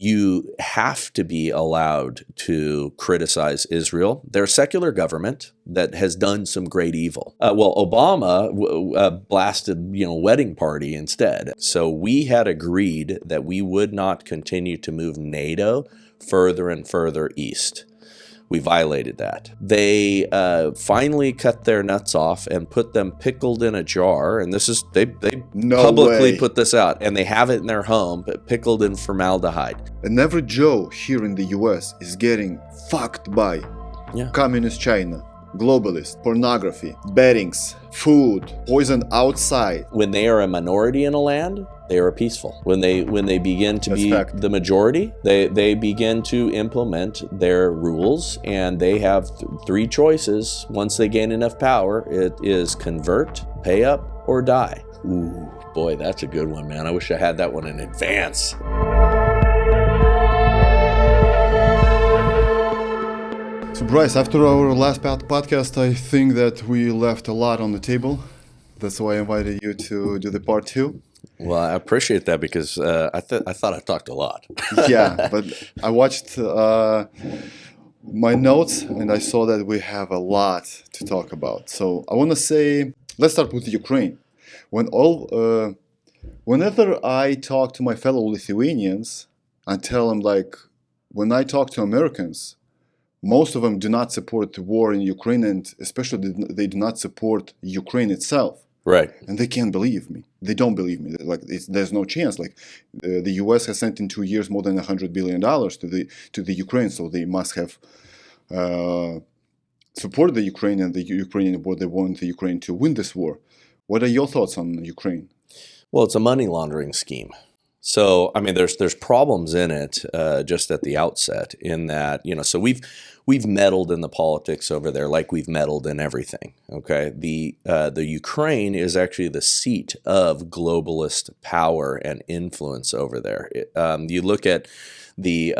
You have to be allowed to criticize Israel. They're a secular government that has done some great evil. Obama blasted, wedding party instead. So we had agreed that we would not continue to move NATO further and further east. We violated that. They finally cut their nuts off and put them pickled in a jar. And they publicly put this out, and they have it in their home, but pickled in formaldehyde. And every Joe here in the US is getting fucked by communist China, globalist, pornography, bettings, food, poison outside. When they are a minority in a land, they are peaceful. When they begin to be the majority, they begin to implement their rules, and they have three choices. Once they gain enough power, it is convert, pay up, or die. Ooh, boy, that's a good one, man. I wish I had that one in advance. So Bryce, after our last podcast, I think that we left a lot on the table. That's why I invited you to do the part 2. Well, I appreciate that because I thought I talked a lot. Yeah, but I watched my notes and I saw that we have a lot to talk about. So I want to say, let's start with Ukraine. Whenever I talk to my fellow Lithuanians, I tell them, like, when I talk to Americans, most of them do not support the war in Ukraine, and especially they do not support Ukraine itself. Right. And they can't believe me. They don't believe me. Like, there's no chance. Like, the U.S. has sent in 2 years more than $100 billion to the Ukraine, so they must have supported the Ukraine and the Ukrainian war. They want the Ukraine to win this war. What are your thoughts on Ukraine? Well, it's a money laundering scheme. So, I mean, there's problems in it just at the outset in that, so we've meddled in the politics over there like we've meddled in everything, okay? The Ukraine is actually the seat of globalist power and influence over there. You look at the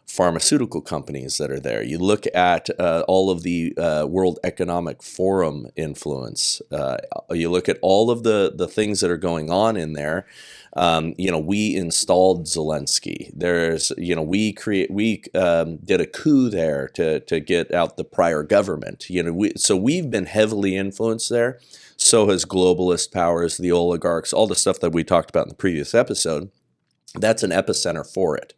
pharmaceutical companies that are there. You look at all of the World Economic Forum influence. You look at all of the things that are going on in there. We installed Zelensky. We did a coup there to get out the prior government. So we've been heavily influenced there. So has globalist powers, the oligarchs, all the stuff that we talked about in the previous episode. That's an epicenter for it.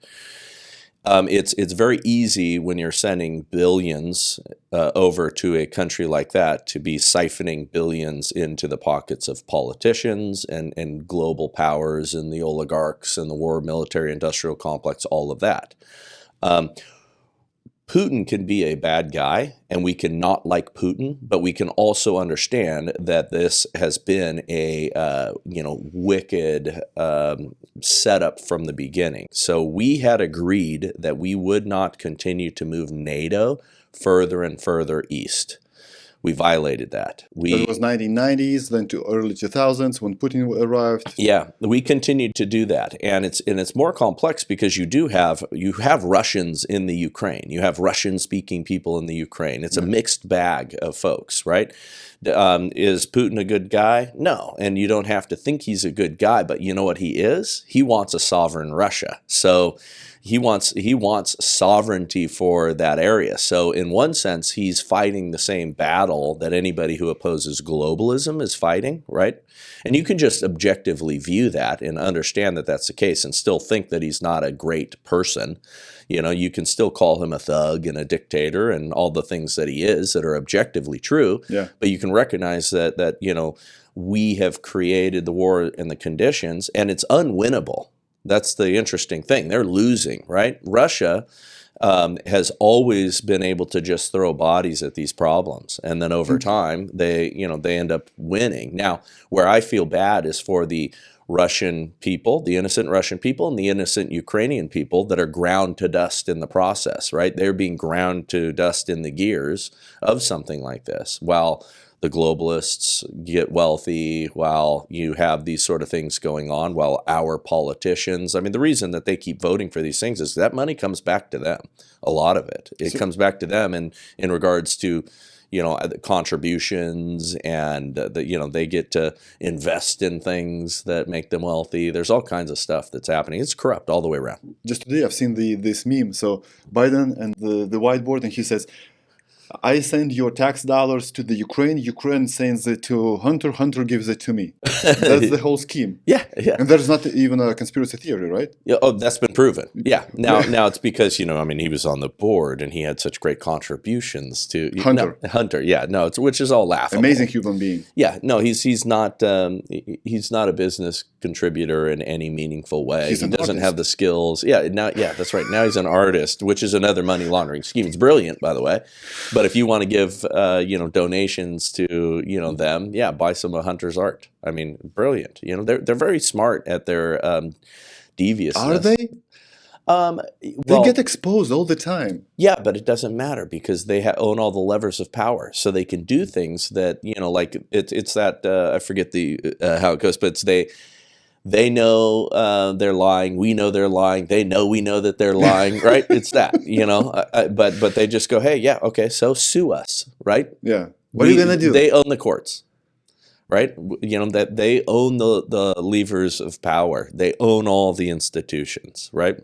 It's very easy when you're sending billions over to a country like that to be siphoning billions into the pockets of politicians and global powers and the oligarchs and the war military-industrial complex, all of that. Putin can be a bad guy, and we can not like Putin, but we can also understand that this has been a wicked setup from the beginning. So we had agreed that we would not continue to move NATO further and further east. We violated that. So it was 1990s, then to early 2000s when Putin arrived. Yeah, we continued to do that, and it's more complex because you have Russians in the Ukraine. You have Russian-speaking people in the Ukraine. It's a mixed bag of folks, right? Is Putin a good guy? No, and you don't have to think he's a good guy, but you know what he is? He wants a sovereign Russia. So he wants sovereignty for that area. So in one sense, he's fighting the same battle that anybody who opposes globalism is fighting, right? And you can just objectively view that and understand that that's the case and still think that he's not a great person. You can still call him a thug and a dictator and all the things that he is that are objectively true. Yeah. But you can recognize that we have created the war and the conditions, and it's unwinnable. That's the interesting thing. They're losing, right? Russia has always been able to just throw bodies at these problems, and then over time they end up winning. Now, where I feel bad is for the Russian people, the innocent Russian people, and the innocent Ukrainian people that are ground to dust in the process, right? They're being ground to dust in the gears of something like this, while the globalists get wealthy, while you have these sort of things going on, while our politicians, I mean, the reason that they keep voting for these things is that money comes back to them, a lot of it. It comes back to them in regards to, contributions, and they get to invest in things that make them wealthy. There's all kinds of stuff that's happening. It's corrupt all the way around. Just today, I've seen this meme. So Biden and the whiteboard, and he says, I send your tax dollars to the Ukraine. Ukraine sends it to Hunter. Hunter gives it to me. That's the whole scheme. Yeah. And there's not even a conspiracy theory, right? Yeah. Oh, that's been proven. Yeah. Now it's because he was on the board and he had such great contributions to Hunter. Hunter. Yeah. No, which is all laughable. Amazing human being. Yeah. No, he's not a business contributor in any meaningful way. He doesn't have the skills. Yeah. That's right. Now he's an artist, which is another money laundering scheme. It's brilliant, by the way. But if you want to give, donations to, them, buy some of Hunter's art. I mean, brilliant. They're very smart at their deviousness. Are they? They get exposed all the time. Yeah, but it doesn't matter because they own all the levers of power, so they can do things that like it's that I forget how it goes, but it's They know they're lying. We know they're lying. They know we know that they're lying, right? It's that, but they just go, hey, yeah, okay, so sue us, right? Yeah. What are you going to do? They own the courts, right? That they own the levers of power. They own all the institutions, right?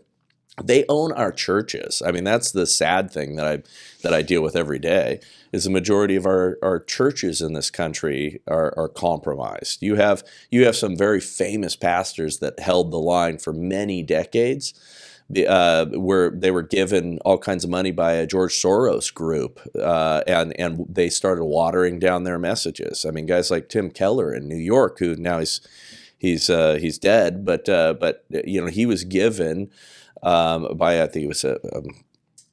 They own our churches. I mean, that's the sad thing that I deal with every day, is the majority of our churches in this country are compromised. You have some very famous pastors that held the line for many decades, where they were given all kinds of money by a George Soros group, and they started watering down their messages. I mean, guys like Tim Keller in New York, who now he's dead, but he was given by, I think it was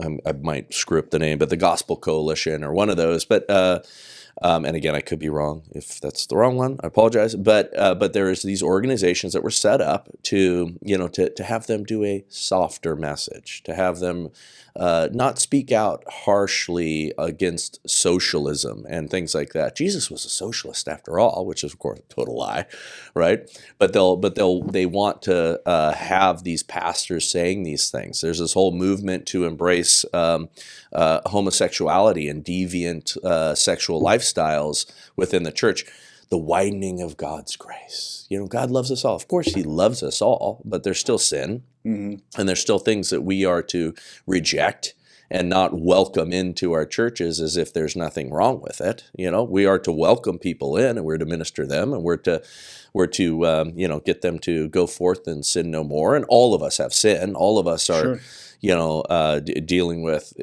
I might screw up the name, but the Gospel Coalition or one of those. But and again, I could be wrong. If that's the wrong one, I apologize. But there's these organizations that were set up to have them do a softer message, to have them not speak out harshly against socialism and things like that. Jesus was a socialist after all, which is of course a total lie, right? But they want to have these pastors saying these things. There's this whole movement to embrace homosexuality and deviant sexual lifestyles within the church. The widening of God's grace. God loves us all. Of course, He loves us all, but there's still sin. Mm-hmm. And there's still things that we are to reject and not welcome into our churches as if there's nothing wrong with it. We are to welcome people in, and we're to minister them, and we're to get them to go forth and sin no more. And all of us have sin. All of us are, dealing with,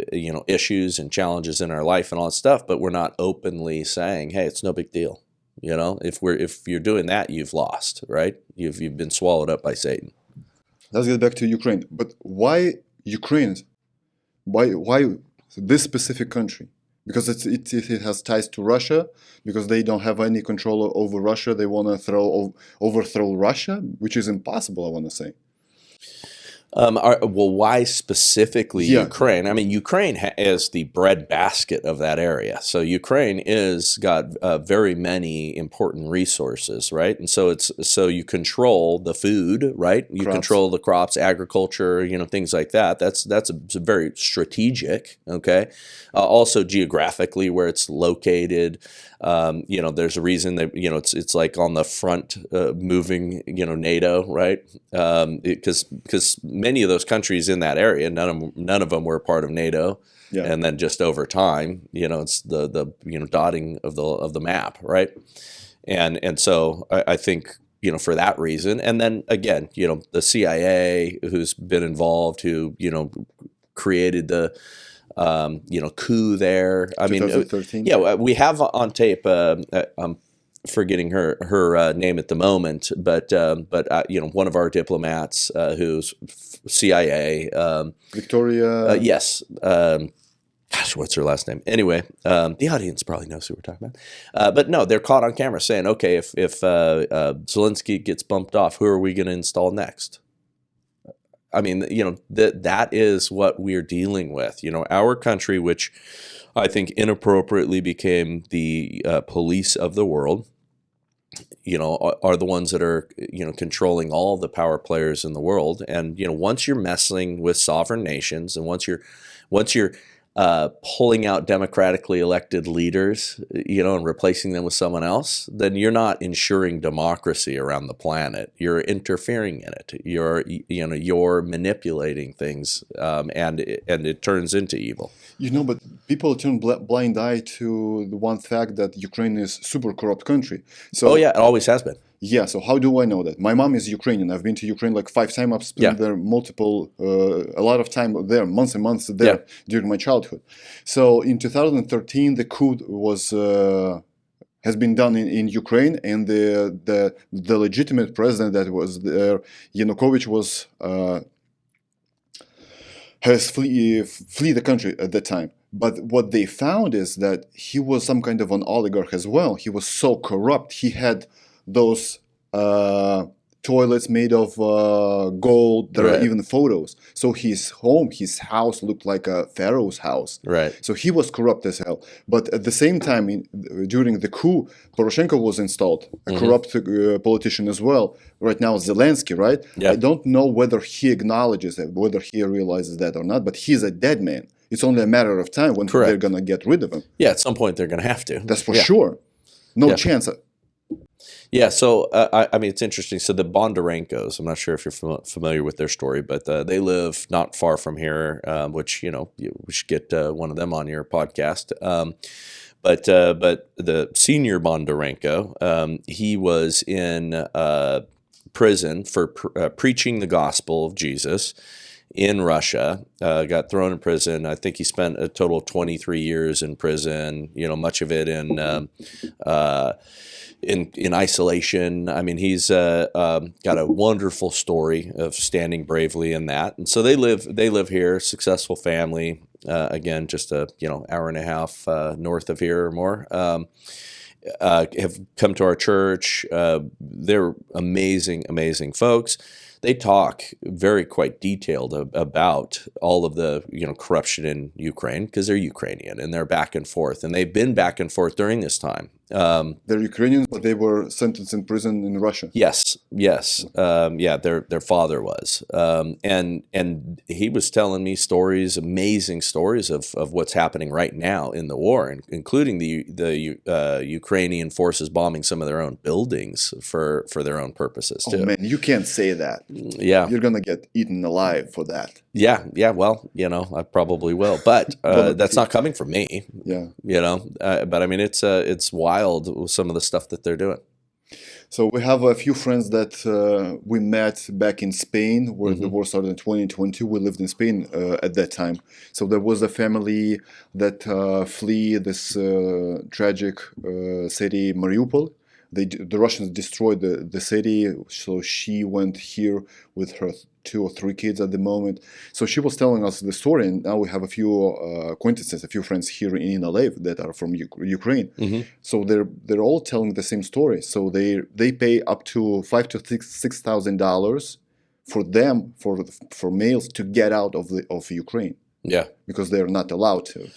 issues and challenges in our life and all that stuff, but we're not openly saying, hey, it's no big deal. If you're doing that, you've lost, right? You've been swallowed up by Satan. Let's get back to Ukraine. But why Ukraine? Why this specific country? Because it has ties to Russia. Because they don't have any control over Russia. They want to overthrow Russia, which is impossible, I want to say. Why specifically Ukraine? I mean, Ukraine is the breadbasket of that area. So Ukraine is got very many important resources, right? And so you control the food, right? You control the crops, agriculture, things like that. That's very strategic. Okay. Also geographically, where it's located. There's a reason that it's like on the front, moving NATO, right? Because many of those countries in that area, none of them were part of NATO, and then just over time, it's the dotting of the map, right? And so I think for that reason, and then again, the CIA, who's been involved, who created the coup there. I mean, 2013. We have on tape. I'm forgetting her name at the moment, but one of our diplomats who's CIA. Victoria. Yes. Gosh, what's her last name? Anyway, the audience probably knows who we're talking about. But no, they're caught on camera saying, okay, if Zelensky gets bumped off, who are we going to install next? I mean, that is what we're dealing with. Our country, which I think inappropriately became the police of the world, are the ones that are, controlling all the power players in the world. And, once you're messing with sovereign nations, and once you're pulling out democratically elected leaders, and replacing them with someone else, then you're not ensuring democracy around the planet. You're interfering in it. You're manipulating things, and it turns into evil. But people turn blind eye to the one fact that Ukraine is super corrupt country. So, oh yeah, it always has been. Yeah, so how do I know that? My mom is Ukrainian. I've been to Ukraine like 5 times. I've spent there a lot of time there, months and months there during my childhood. So in 2013, the coup has been done in Ukraine, and the legitimate president that was there, Yanukovych, has flee the country at that time. But what they found is that he was some kind of an oligarch as well. He was so corrupt. He had those toilets made of gold. There are even photos. So his house looked like a pharaoh's house. Right. So he was corrupt as hell. But at the same time, during the coup, Poroshenko was installed, a corrupt politician as well. Right now, Zelensky, right? Yeah. I don't know whether he acknowledges it, whether he realizes that or not, but he's a dead man. It's only a matter of time when they're going to get rid of him. Yeah, at some point they're going to have to. That's for sure. No chance. Yeah, so I mean, it's interesting. So the Bondarenkos, I'm not sure if you're familiar with their story, but they live not far from here, which we should get one of them on your podcast. But the senior Bondarenko, he was in prison for preaching the gospel of Jesus in Russia, got thrown in prison. I think he spent a total of 23 years in prison, much of it in isolation. I mean, he's got a wonderful story of standing bravely in that. And so they live here, successful family, again, just a hour and a half north of here or more. Have come to our church. They're amazing folks. They talk quite detailed about all of the corruption in Ukraine, because they're Ukrainian and they're back and forth, and they've been back and forth during this time. They're Ukrainians, but they were sentenced in prison in Russia. Yes. Their father was, and he was telling me amazing stories of what's happening right now in the war, including the Ukrainian forces bombing some of their own buildings for their own purposes too. Oh man, you can't say that. Yeah, you're gonna get eaten alive for that. Yeah. Well, I probably will, but that's not coming from me. Yeah. But I mean, it's wild with some of the stuff that they're doing. So we have a few friends that we met back in Spain, where the war started in 2022. We lived in Spain at that time. So there was a family that flee this tragic city, Mariupol. The Russians destroyed the city, so she went here with her 2 or 3 kids at the moment. So she was telling us the story, and now we have a few acquaintances, a few friends here in LA that are from Ukraine. So they're all telling the same story. So they pay up to $5,000 to $6,000 for them for males to get out of Ukraine. Yeah, because they're not allowed to.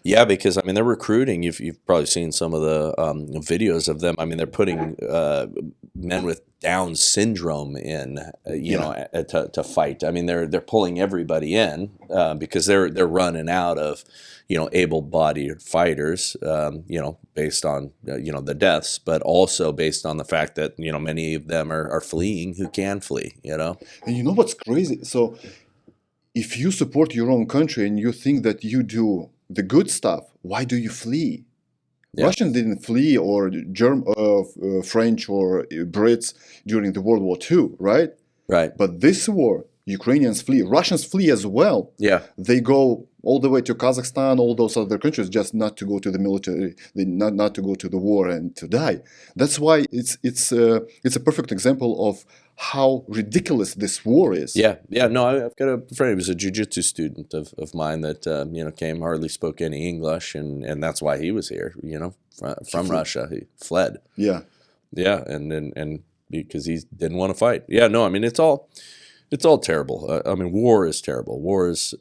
Yeah, because I mean they're recruiting. You've probably seen some of the videos of them. I mean they're putting men with Down syndrome in, to fight. I mean they're pulling everybody in because they're running out of able-bodied fighters. Based on the deaths, but also based on the fact that many of them are fleeing who can flee. And you know what's crazy? So if you support your own country and you think that you do the good stuff, why do you flee? Yeah. Russians didn't flee, or French or Brits during the World War II, right? Right. But this war, Ukrainians flee. Russians flee as well. Yeah. They go all the way to Kazakhstan, all those other countries, just not to go to the military, not to go to the war and to die. That's why it's a perfect example of how ridiculous this war is. Yeah. No, I've got a friend who was a jiu-jitsu student of mine that came, hardly spoke any English, and that's why he was here. From Russia, he fled. Yeah, and because he didn't want to fight. Yeah, no, I mean it's all terrible. I mean, war is terrible. War is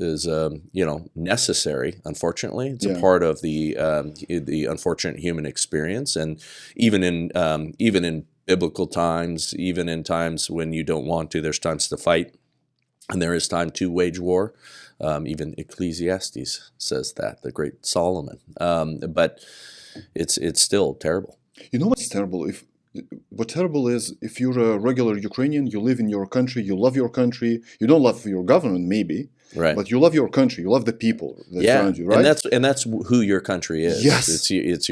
necessary. Unfortunately, it's a part of the unfortunate human experience, and even in biblical times, even in times when you don't want to, there's times to fight. and there is time to wage war. Even Ecclesiastes says that, the great Solomon. But it's still terrible. You know what's terrible? What terrible is if you're a regular Ukrainian, you live in your country, you love your country, you don't love your government maybe, Right. but you love your country, you love the people that surround you, right? And that's who your country is. Yes. It's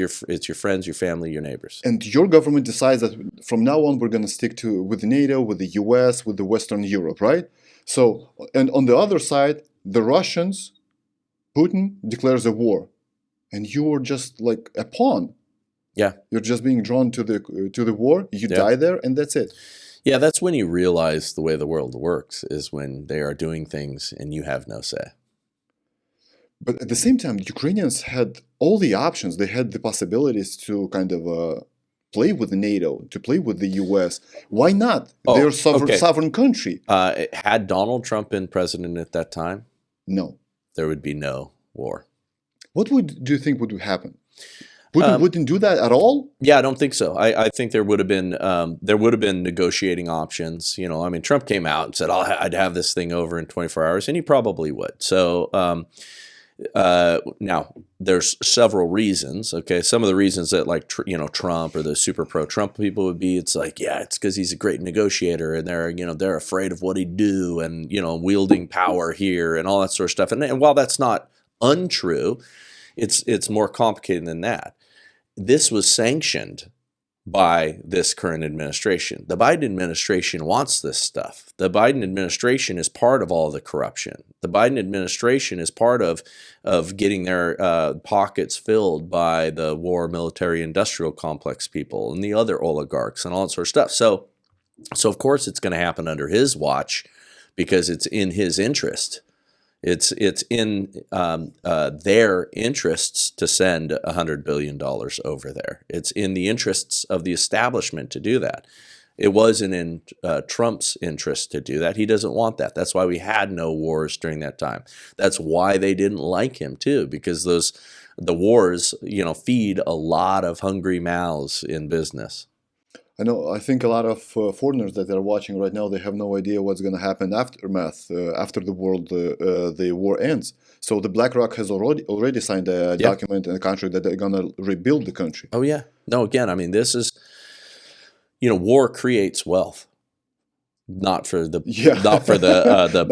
your friends, your family, your neighbors. And your government decides that from now on we're going to stick with NATO, with the US, with the Western Europe, right? So, and on the other side, the Russians, Putin declares a war, and you are just like a pawn. Yeah. You're just being drawn to the war. You die there, and that's it. Yeah, that's when you realize the way the world works is when they are doing things and you have no say. But at the same time, the Ukrainians had all the options. They had the possibilities to kind of play with NATO, to play with the US. Why not? They're a sovereign country. Had Donald Trump been president at that time, no, there would be no war. What do you think would happen? Putin wouldn't do that at all? Yeah, I don't think so. I think there would have been negotiating options. You know, I mean, Trump came out and said, I'd have this thing over in 24 hours, and he probably would. So now there's several reasons. Okay, some of the reasons that Trump or the super pro Trump people would be, it's like, yeah, it's because he's a great negotiator, and they're afraid of what he'd do, and wielding power here and all that sort of stuff. And while that's not untrue, it's more complicated than that. This was sanctioned by this current administration. The Biden administration wants this stuff. The Biden administration is part of all the corruption. The Biden administration is part of getting their pockets filled by the war military industrial complex people and the other oligarchs and all that sort of stuff. So of course it's going to happen under his watch because it's in his interest. It's in their interests to send $100 billion over there. It's in the interests of the establishment to do that. It wasn't in Trump's interest to do that. He doesn't want that. That's why we had no wars during that time. That's why they didn't like him too, because the wars, feed a lot of hungry mouths in business. I think a lot of foreigners that are watching right now, they have no idea what's going to happen after the war ends. So the BlackRock has already signed a document in the country that they're going to rebuild the country. Oh yeah. No, again, I mean, this is, war creates wealth. Not for the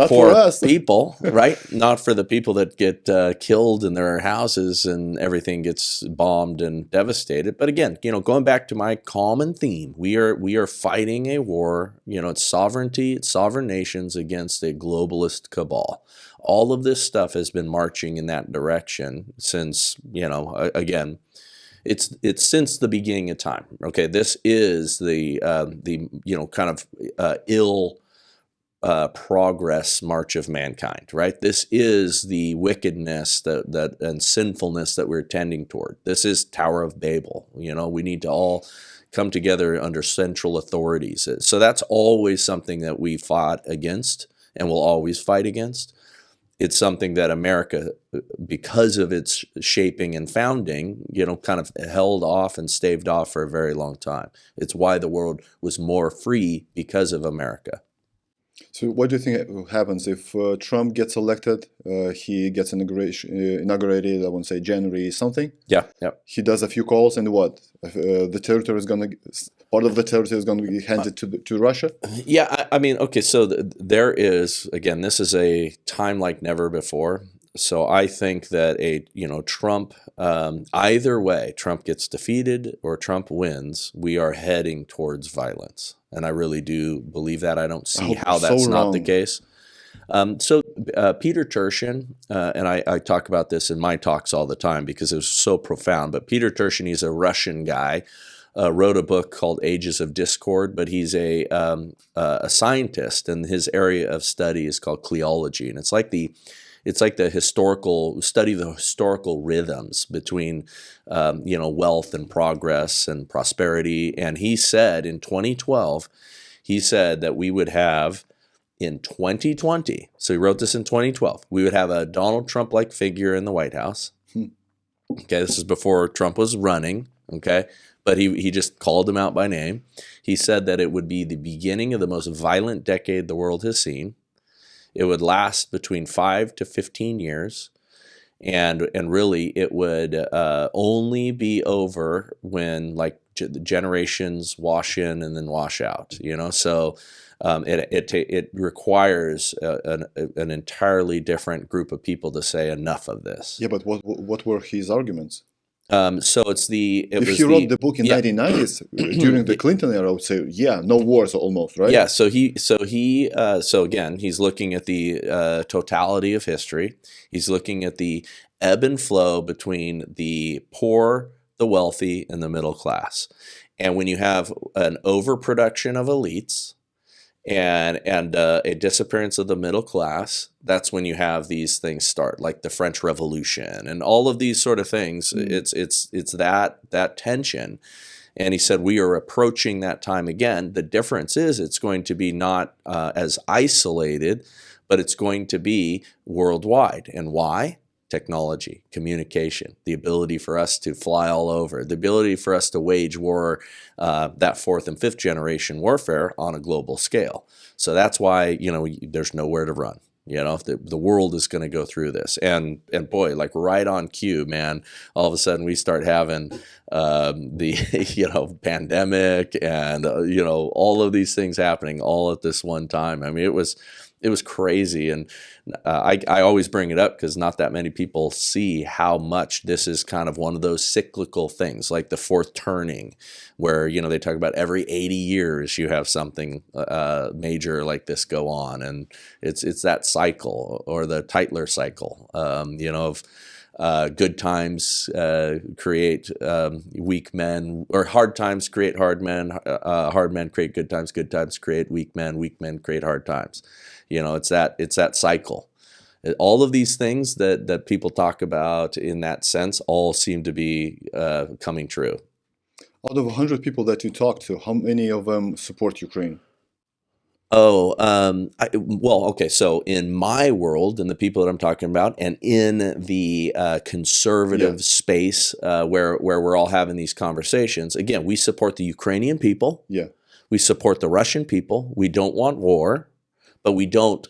poor people, right? Not for the people that get killed in their houses and everything gets bombed and devastated. But again, going back to my common theme, we are fighting a war. It's sovereignty, it's sovereign nations against a globalist cabal. All of this stuff has been marching in that direction since, again. It's since the beginning of time. Okay, this is the kind of ill progress march of mankind, right? This is the wickedness that and sinfulness that we're tending toward. This is Tower of Babel. We need to all come together under central authorities. So that's always something that we fought against and will always fight against. It's something that America, because of its shaping and founding, kind of held off and staved off for a very long time. It's why the world was more free because of America. So what do you think happens if Trump gets elected? He gets inaugurated, I want to say January something. Yeah. He does a few calls, and what? The territory is going to... Part of the territory is going to be handed to Russia? Yeah, I mean, okay, so there is, again, this is a time like never before. So I think that Trump, either way, Trump gets defeated or Trump wins, we are heading towards violence. And I really do believe that. I don't see how that's not the case. So Peter Turchin, and I talk about this in my talks all the time because it was so profound, but Peter Turchin, he's a Russian guy, wrote a book called Ages of Discord, but he's a scientist, and his area of study is called cleology, and it's like the historical rhythms between wealth and progress and prosperity. And he said in 2012, that we would have in 2020. So he wrote this in 2012. We would have a Donald Trump-like figure in the White House. Okay, this is before Trump was running. Okay. But he just called him out by name. He said that it would be the beginning of the most violent decade the world has seen. It would last between 5 to 15 years. And really, it would only be over when like generations wash in and then wash out. So it requires an entirely different group of people to say enough of this. Yeah, but what were his arguments? So If he wrote the book in 1990s during the Clinton era, I would say, yeah, no wars almost, right? Yeah. So again, he's looking at the totality of history. He's looking at the ebb and flow between the poor, the wealthy, and the middle class. And when you have an overproduction of elites and a disappearance of the middle class, that's when you have these things start, like the French Revolution and all of these sort of things. It's that tension. And he said, we are approaching that time again. The difference is it's going to be not as isolated, but it's going to be worldwide. And why? Technology, communication, the ability for us to fly all over, the ability for us to wage war, that fourth and fifth generation warfare on a global scale. So that's why, there's nowhere to run. The world is going to go through this. And boy, like right on cue, man, all of a sudden we start having the, pandemic and, all of these things happening all at this one time. I mean, it was crazy. And I always bring it up because not that many people see how much this is kind of one of those cyclical things, like the fourth turning, where, they talk about every 80 years you have something major like this go on. And it's that cycle, or the Tytler cycle, of good times create weak men, or hard times create hard men create good times create weak men create hard times. It's that cycle. All of these things that people talk about in that sense all seem to be coming true. Out of 100 people that you talk to, how many of them support Ukraine? Okay. So in my world, and the people that I'm talking about, and in the conservative space where we're all having these conversations, again, we support the Ukrainian people. Yeah. We support the Russian people. We don't want war, but we don't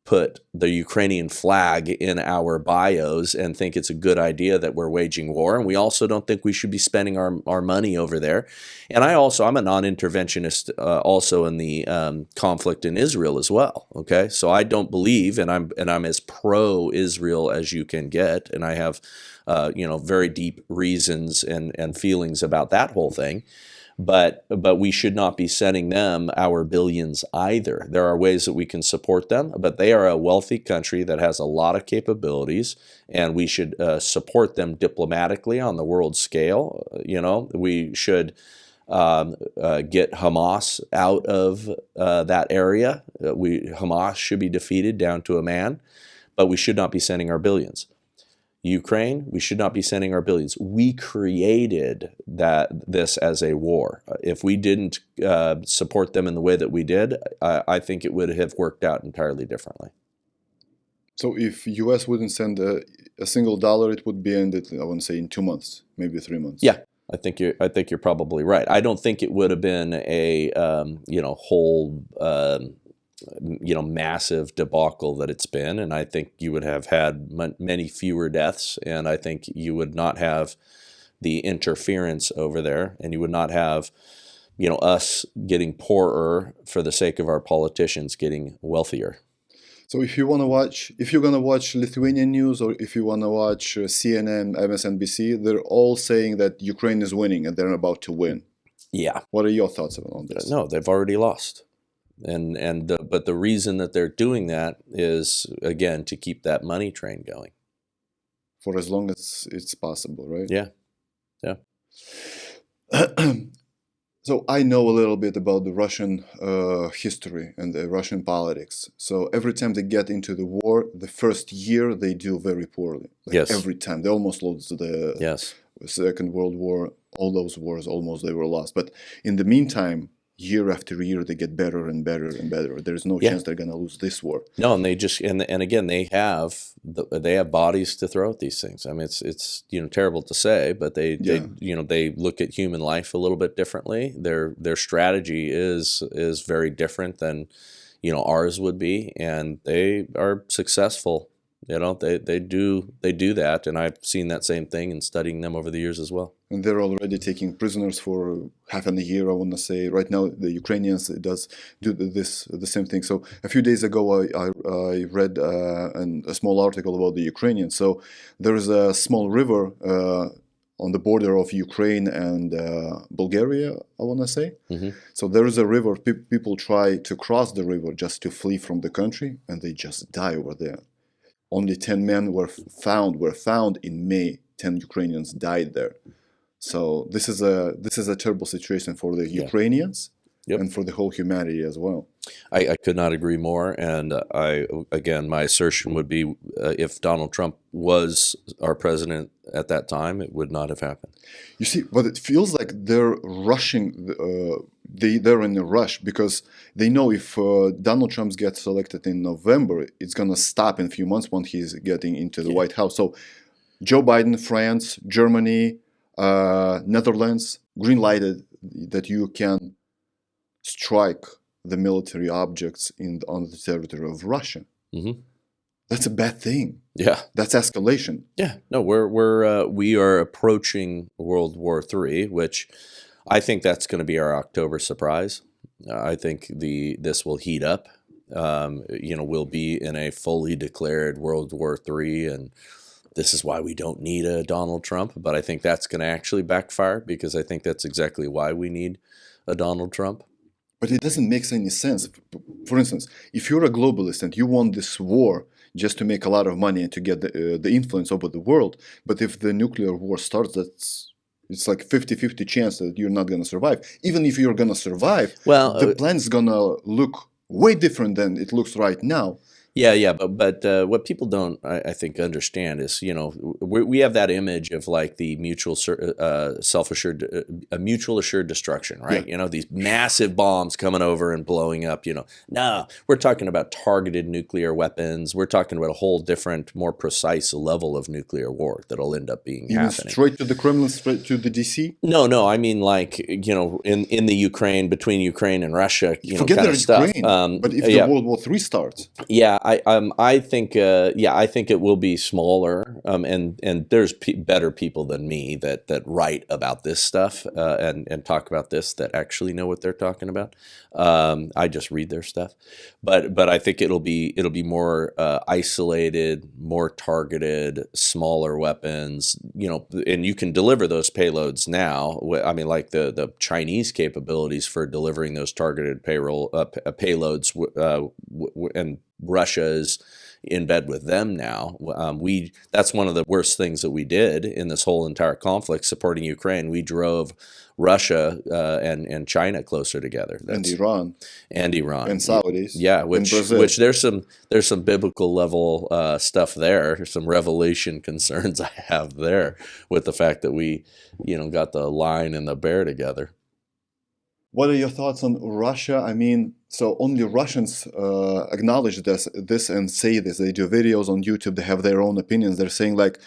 put the Ukrainian flag in our bios and think it's a good idea that we're waging war. And we also don't think we should be spending our money over there. And I'm a non-interventionist also in the conflict in Israel as well. Okay. So I don't believe, and I'm as pro-Israel as you can get. And I have, very deep reasons and feelings about that whole thing. But we should not be sending them our billions either. There are ways that we can support them, but they are a wealthy country that has a lot of capabilities, and we should support them diplomatically on the world scale. We should get Hamas out of that area. Hamas should be defeated down to a man, but we should not be sending our billions. Ukraine, we should not be sending our billions. We created this as a war. If we didn't support them in the way that we did, I think it would have worked out entirely differently. So if U.S. wouldn't send a single dollar, it would be ended, I want to say, in 2 months, maybe 3 months. Yeah, I think you're probably right. I don't think it would have been a whole massive debacle that it's been, and I think you would have had many fewer deaths, and I think you would not have the interference over there, and you would not have us getting poorer for the sake of our politicians getting wealthier. So if you're gonna watch Lithuanian news, or if you wanna watch CNN, MSNBC, they're all saying that Ukraine is winning and they're about to win. Yeah. What are your thoughts on this? No, they've already lost. But the reason that they're doing that is, again, to keep that money train going. For as long as it's possible, right? Yeah. So I know a little bit about the Russian history and the Russian politics. So every time they get into the war, the first year they do very poorly. Yes. Every time. They almost lost the Second World War. All those wars, almost they were lost. But in the meantime, year after year, they get better and better and better. There's no chance they're going to lose this war. No, and they just and again they have bodies to throw at these things. I mean, it's terrible to say, but they look at human life a little bit differently. Their strategy is very different than ours would be, and they are successful. They do that, and I've seen that same thing in studying them over the years as well. And they're already taking prisoners for half a year, I want to say. Right now, the Ukrainians do the same thing. So a few days ago, I read a small article about the Ukrainians. So there is a small river on the border of Ukraine and Bulgaria, I want to say. Mm-hmm. So there is a river. People try to cross the river just to flee from the country, and they just die over there. Only 10 men were found in May. 10 Ukrainians died there. So this is a terrible situation for the Ukrainians and for the whole humanity as well. I could not agree more. And my assertion would be, if Donald Trump was our president at that time, it would not have happened. You see, but it feels like they're rushing. They're in a rush because they know if Donald Trump gets elected in November, it's going to stop in a few months when he's getting into the White House. So Joe Biden, France, Germany, Netherlands green-lighted that you can strike the military objects on the territory of Russia. Mm-hmm. That's a bad thing. Yeah, that's escalation. Yeah, no, we are approaching World War III, which I think that's going to be our October surprise. I think this will heat up. We'll be in a fully declared World War III, and this is why we don't need a Donald Trump. But I think that's going to actually backfire, because I think that's exactly why we need a Donald Trump. But it doesn't make any sense. For instance, if you're a globalist and you want this war just to make a lot of money and to get the influence over the world, but if the nuclear war starts, it's like 50-50 chance that you're not going to survive. Even if you're going to survive, the plan's going to look way different than it looks right now. Yeah, but what people don't, I think, understand is, we have that image of like the mutual mutual assured destruction, right? Yeah. These massive bombs coming over and blowing up. No, we're talking about targeted nuclear weapons. We're talking about a whole different, more precise level of nuclear war that'll end up being happening. Straight to the Kremlin, straight to the DC? No. I mean, like, in the Ukraine, between Ukraine and Russia, Forget kind of stuff. But if the World War III starts, I think it will be smaller, and there's better people than me that write about this stuff and talk about this, that actually know what they're talking about. I just read their stuff, but I think it'll be more isolated, more targeted, smaller weapons. And you can deliver those payloads now. I mean, like the Chinese capabilities for delivering those targeted payloads, and Russia is in bed with them now. That's one of the worst things that we did in this whole entire conflict, supporting Ukraine. We drove Russia and China closer together. And Iran and Saudis. Yeah, which there's some biblical level stuff there. There's some revelation concerns I have there with the fact that we got the lion and the bear together. What are your thoughts on Russia? I mean, so only Russians acknowledge this and say this. They do videos on YouTube. They have their own opinions. They're saying like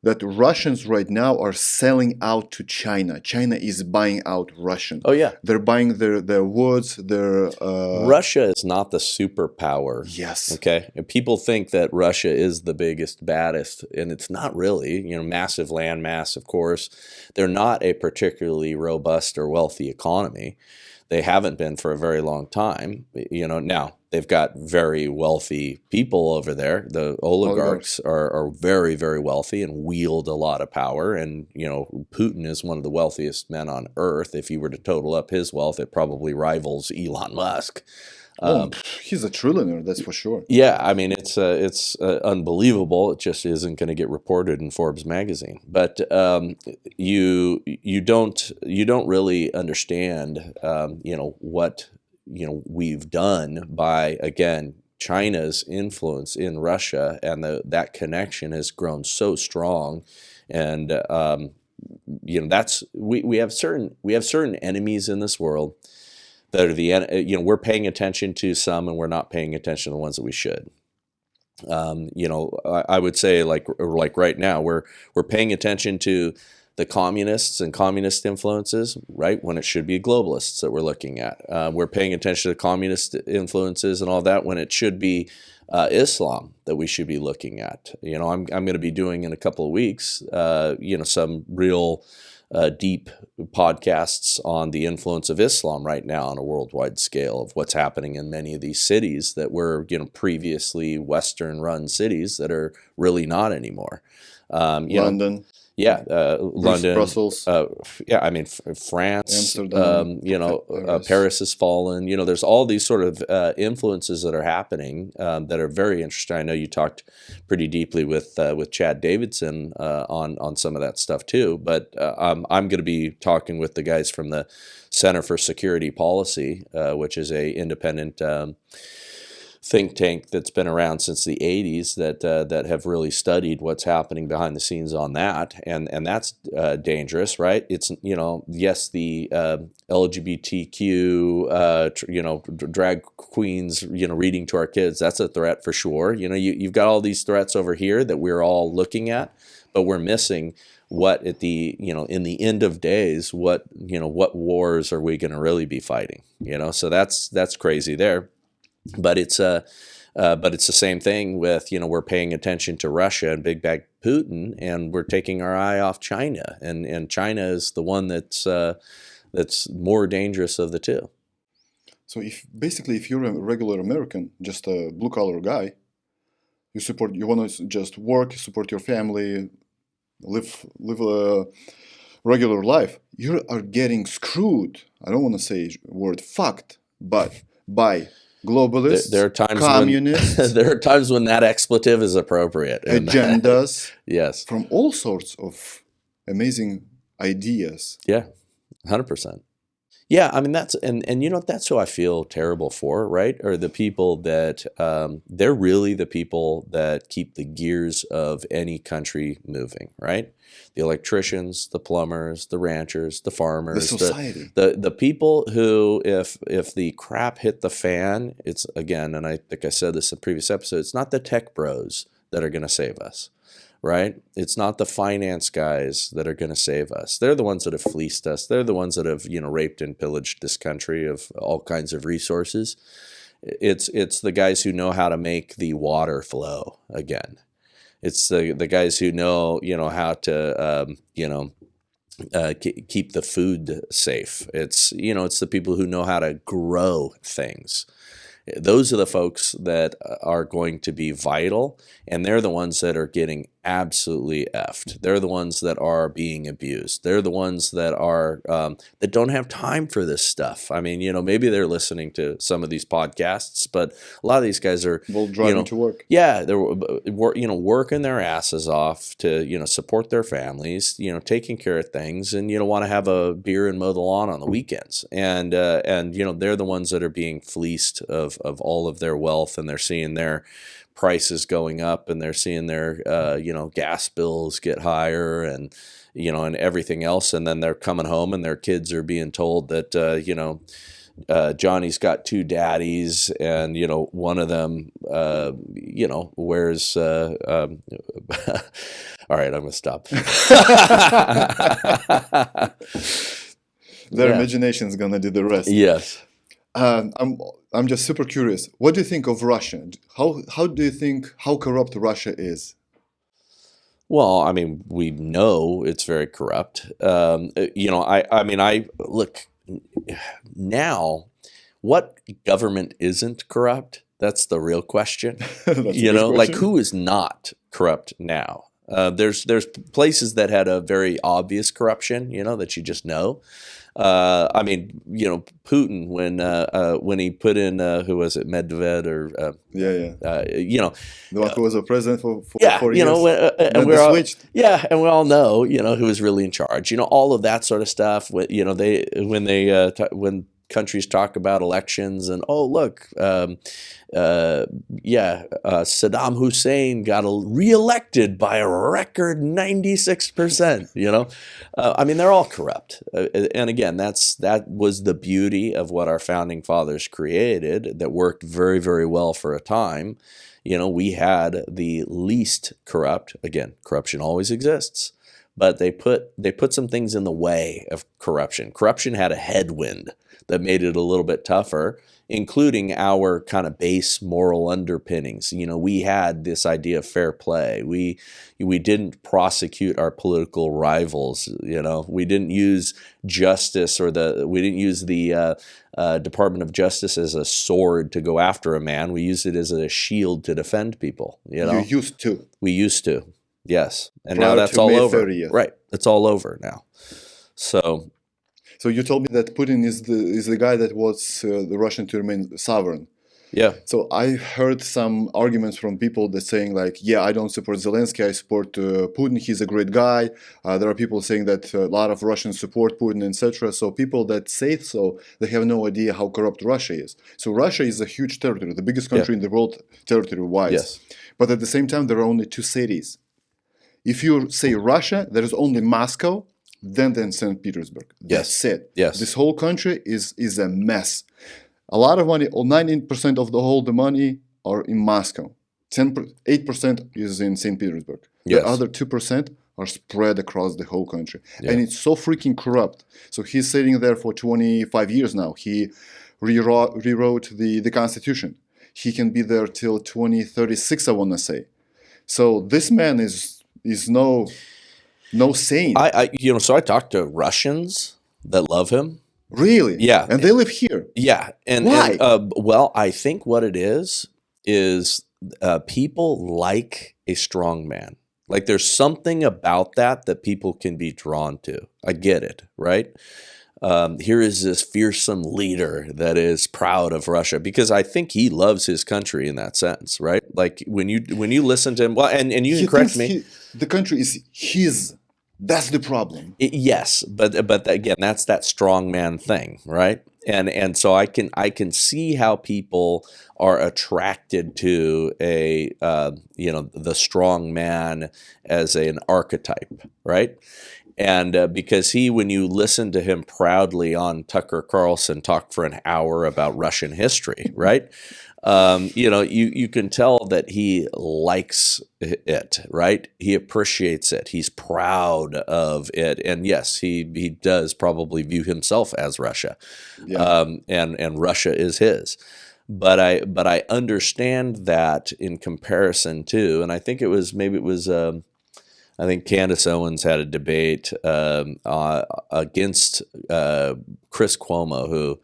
that Russians right now are selling out to China. China is buying out Russians. Oh, yeah. They're buying their woods, their... Russia is not the superpower. Yes. Okay? And people think that Russia is the biggest, baddest, and it's not really. Massive landmass, of course. They're not a particularly robust or wealthy economy. They haven't been for a very long time. Now they've got very wealthy people over there. The oligarchs are very, very wealthy and wield a lot of power. And, Putin is one of the wealthiest men on earth. If you were to total up his wealth, it probably rivals Elon Musk. He's a trillionaire, that's for sure. Yeah, I mean, it's unbelievable. It just isn't going to get reported in Forbes magazine. But you don't really understand what we've done by, again, China's influence in Russia, and that connection has grown so strong. And that's we have certain enemies in this world that are we're paying attention to some, and we're not paying attention to the ones that we should. I would say like right now we're paying attention to the communists and communist influences, right, when it should be globalists that we're looking at. We're paying attention to communist influences and all that when it should be Islam that we should be looking at. I'm going to be doing in a couple of weeks, some real deep podcasts on the influence of Islam right now on a worldwide scale of what's happening in many of these cities that were, previously Western-run cities that are really not anymore. London. Yeah, London, Brussels. France. Amsterdam. Paris has fallen. There's all these sort of influences that are happening that are very interesting. I know you talked pretty deeply with Chad Davidson on some of that stuff too. But I'm going to be talking with the guys from the Center for Security Policy, which is a independent think tank that's been around since the 80s that have really studied what's happening behind the scenes on that, and that's dangerous, right? It's yes, the LGBTQ drag queens reading to our kids, that's a threat for sure. You've got all these threats over here that we're all looking at, but we're missing what at the in the end of days, what wars are we going to really be fighting? So that's crazy there. But it's the same thing with we're paying attention to Russia and Big Bad Putin, and we're taking our eye off China, and China is the one that's more dangerous of the two. So if you're a regular American, just a blue collar guy, you want to just work, support your family, live a regular life, you are getting screwed. I don't want to say word fucked, but by globalists, there are times communists. There are times when that expletive is appropriate. Agendas. Yes. From all sorts of amazing ideas. Yeah, 100%. Yeah, I mean that's that's who I feel terrible for, right? Are the people that they're really the people that keep the gears of any country moving, right? The electricians, the plumbers, the ranchers, the farmers, the society, the people who, if the crap hit the fan, it's again, and I think I said this in previous episodes, it's not the tech bros that are going to save us. Right? It's not the finance guys that are going to save us. They're the ones that have fleeced us. They're the ones that have, raped and pillaged this country of all kinds of resources. It's the guys who know how to make the water flow again. It's the guys who know, how to, keep the food safe. It's the people who know how to grow things. Those are the folks that are going to be vital, and they're the ones that are getting absolutely effed. They're the ones that are being abused. They're the ones that are that don't have time for this stuff. I mean, maybe they're listening to some of these podcasts, but a lot of these guys are driving to work. Yeah, they're working their asses off to support their families, taking care of things, and want to have a beer and mow the lawn on the weekends. And they're the ones that are being fleeced of all of their wealth, and they're seeing their prices going up, and they're seeing their gas bills get higher, and and everything else, and then they're coming home and their kids are being told that Johnny's got two daddies, and one of them wears all right, I'm gonna stop. Their imagination is gonna do the rest. Yes. I'm just super curious. What do you think of Russia? How do you think how corrupt Russia is? Well, I mean, we know it's very corrupt. I look now. What government isn't corrupt? That's the real question. Like who is not corrupt now? There's places that had a very obvious corruption, that you just know. Putin when he put in who was it, Medved or the one who was a president for 4 years. And we switched. Yeah, and we all know who was really in charge. All of that sort of stuff. When countries talk about elections and Saddam Hussein got reelected by a record 96%. They're all corrupt, and again, that was the beauty of what our founding fathers created that worked very, very well for a time. We had the least corrupt. Again, corruption always exists. but they put some things in the way of corruption. Corruption had a headwind that made it a little bit tougher, including our kind of base moral underpinnings. We had this idea of fair play. We didn't prosecute our political rivals. We didn't use justice we didn't use the Department of Justice as a sword to go after a man. We used it as a shield to defend people. You used to. We used to. Yes. And Prior now that's to all May over. 30th. Right. It's all over now. So you told me that Putin is the guy that wants the Russian to remain sovereign. yeah. So I heard some arguments from people that saying like, yeah, I don't support Zelensky, I support Putin. He's a great guy. There are people saying that a lot of Russians support Putin, etc. So people that say so, they have no idea how corrupt Russia is. So Russia is a huge territory, the biggest country in the world territory-wise. Yes. But at the same time, there are only two cities. If you say Russia, there is only Moscow, then St. Petersburg. That's it. Yes. This whole country is a mess. A lot of money, or 90% of the money are in Moscow. 8% is in St. Petersburg. Yes. The other 2% are spread across the whole country. Yeah. And it's so freaking corrupt. So he's sitting there for 25 years now. He rewrote the Constitution. He can be there till 2036, I want to say. So this man is no saint. So I talked to Russians that love him. Really? Yeah. And they live here. Yeah. Why? Well, I think what it is people like a strong man. Like there's something about that people can be drawn to. I get it, right? Here is this fearsome leader that is proud of Russia, because I think he loves his country in that sense, right? Like when you listen to him, well, and you can correct me. The country is his. That's the problem. Yes, but again, that's that strong man thing, right? And so I can see how people are attracted to the strong man as an archetype, right? And because when you listen to him proudly on Tucker Carlson talk for an hour about Russian history, right? You can tell that he likes it, right? He appreciates it. He's proud of it. And yes, he does probably view himself as Russia. Yeah. And Russia is his. But I understand that in comparison to, and I think I think Candace Owens had a debate against Chris Cuomo, who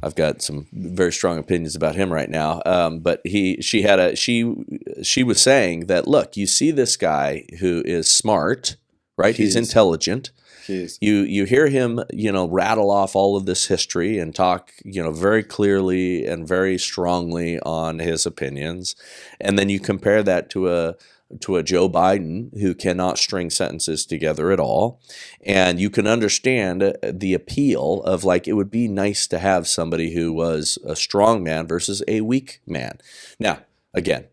I've got some very strong opinions about him right now. But she was saying that, look, you see this guy who is smart, right? He's intelligent. He is. You hear him, rattle off all of this history and talk, very clearly and very strongly on his opinions, and then you compare that to a Joe Biden who cannot string sentences together at all. And you can understand the appeal of it would be nice to have somebody who was a strong man versus a weak man. Now, again,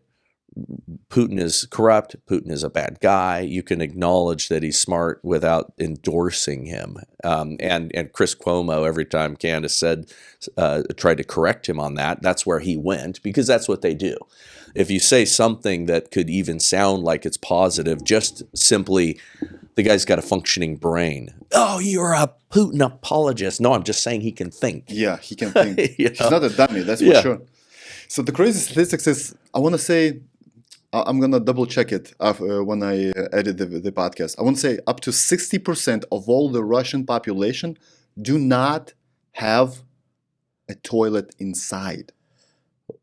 Putin is corrupt. Putin is a bad guy. You can acknowledge that he's smart without endorsing him. And Chris Cuomo, every time Candace tried to correct him on that, that's where he went, because that's what they do. If you say something that could even sound like it's positive, just simply, the guy's got a functioning brain. Oh, you're a Putin apologist. No, I'm just saying he can think. Yeah, he can think. He's not a dummy, that's for sure. So the crazy statistics is, I want to say, I'm going to double check it when I edit the podcast. I want to say up to 60% of all the Russian population do not have a toilet inside.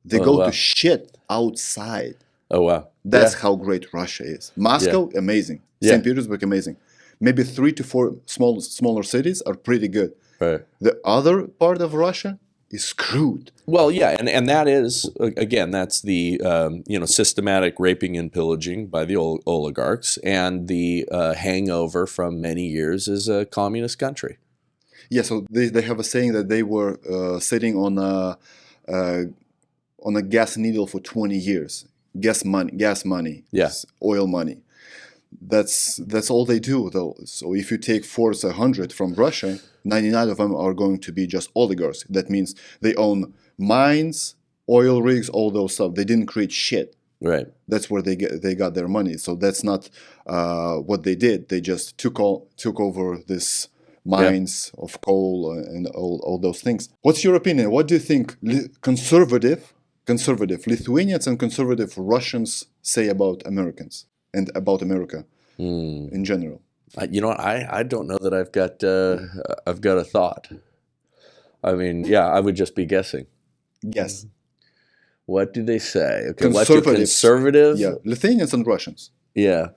They go to shit outside. Oh, wow. That's how great Russia is. Moscow, amazing. St. Petersburg, amazing. Maybe 3 to 4 smaller cities are pretty good. Right. The other part of Russia is screwed. Well, yeah, and that is, again, that's the systematic raping and pillaging by the oligarchs, and the hangover from many years as a communist country. Yeah, so they have a saying that they were sitting on a gas needle for 20 years. Gas money, oil money. That's all they do, though. So if you take force 100 from Russia, 99 of them are going to be just oligarchs. That means they own mines, oil rigs, all those stuff. They didn't create shit. Right. That's where they got their money. So that's not what they did. They just took over this mines of coal and all those things. What's your opinion? What do you think conservative Lithuanians and conservative Russians say about Americans and about America in general? You know what? I don't know that I've got a thought. I mean, yeah, I would just be guessing. Yes. What do they say? Okay, conservative? Yeah, Lithuanians and Russians. Yeah,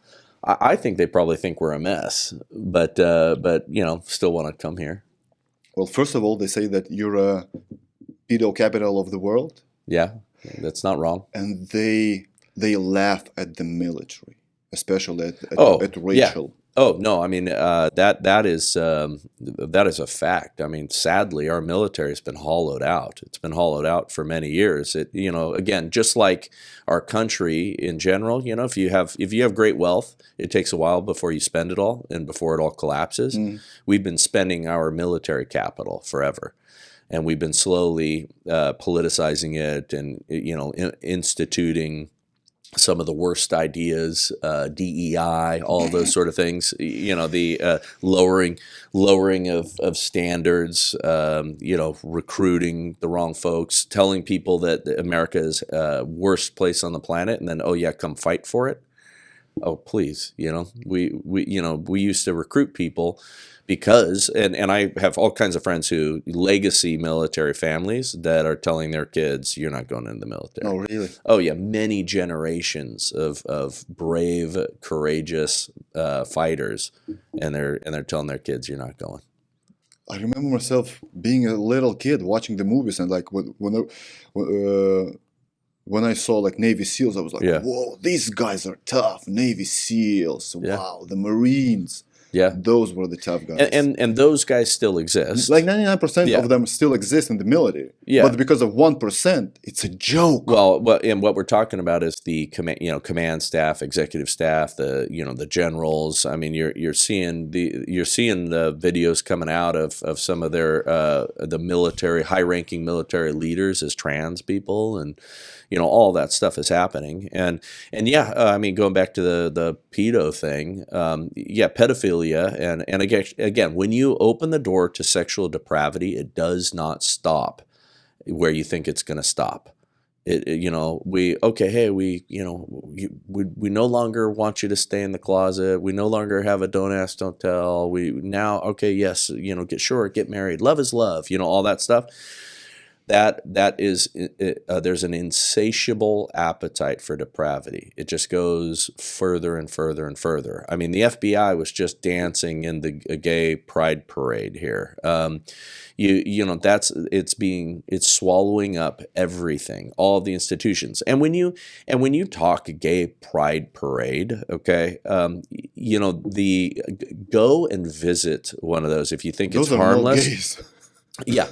I think they probably think we're a mess, but you know, still want to come here. Well, first of all, they say that you're a pedo capital of the world. Yeah, that's not wrong. And they laugh at the military, especially at Rachel. Yeah. Oh no, I mean that is a fact. I mean, sadly, our military has been hollowed out. It's been hollowed out for many years. You know, again, just like our country in general. You know, if you have great wealth, it takes a while before you spend it all and before it all collapses. We've been spending our military capital forever, and we've been slowly politicizing it and instituting some of the worst ideas, DEI, all those sort of things. You know, the lowering of standards. Recruiting the wrong folks, telling people that America is worst place on the planet, and then come fight for it. Oh please, we used to recruit people because, and I have all kinds of friends who legacy military families that are telling their kids, you're not going into the military. Oh, really? Oh, yeah. Many generations of brave, courageous fighters, and they're telling their kids, you're not going. I remember myself being a little kid watching the movies, and like when I saw like Navy SEALs, I was like, whoa, these guys are tough. Navy SEALs, wow, the Marines. Yeah, those were the tough guys, and those guys still exist. Like 99% of them still exist in the military. Yeah, but because of 1%, it's a joke. Well, and what we're talking about is the command staff, executive staff, the generals. I mean, you're seeing the videos coming out of some of their the military, high-ranking military leaders as trans people, and all that stuff is happening. And I mean, going back to the pedo thing, pedophilia, and again, when you open the door to sexual depravity, it does not stop where you think it's going to stop. We no longer want you to stay in the closet. We no longer have a don't ask, don't tell. Get married. Love is love. All that stuff. That is, there's an insatiable appetite for depravity. It just goes further and further and further. I mean, the FBI was just dancing in the gay pride parade here. It's swallowing up everything, all the institutions. And when you talk gay pride parade, okay, go and visit one of those if you think it's harmless. Yeah,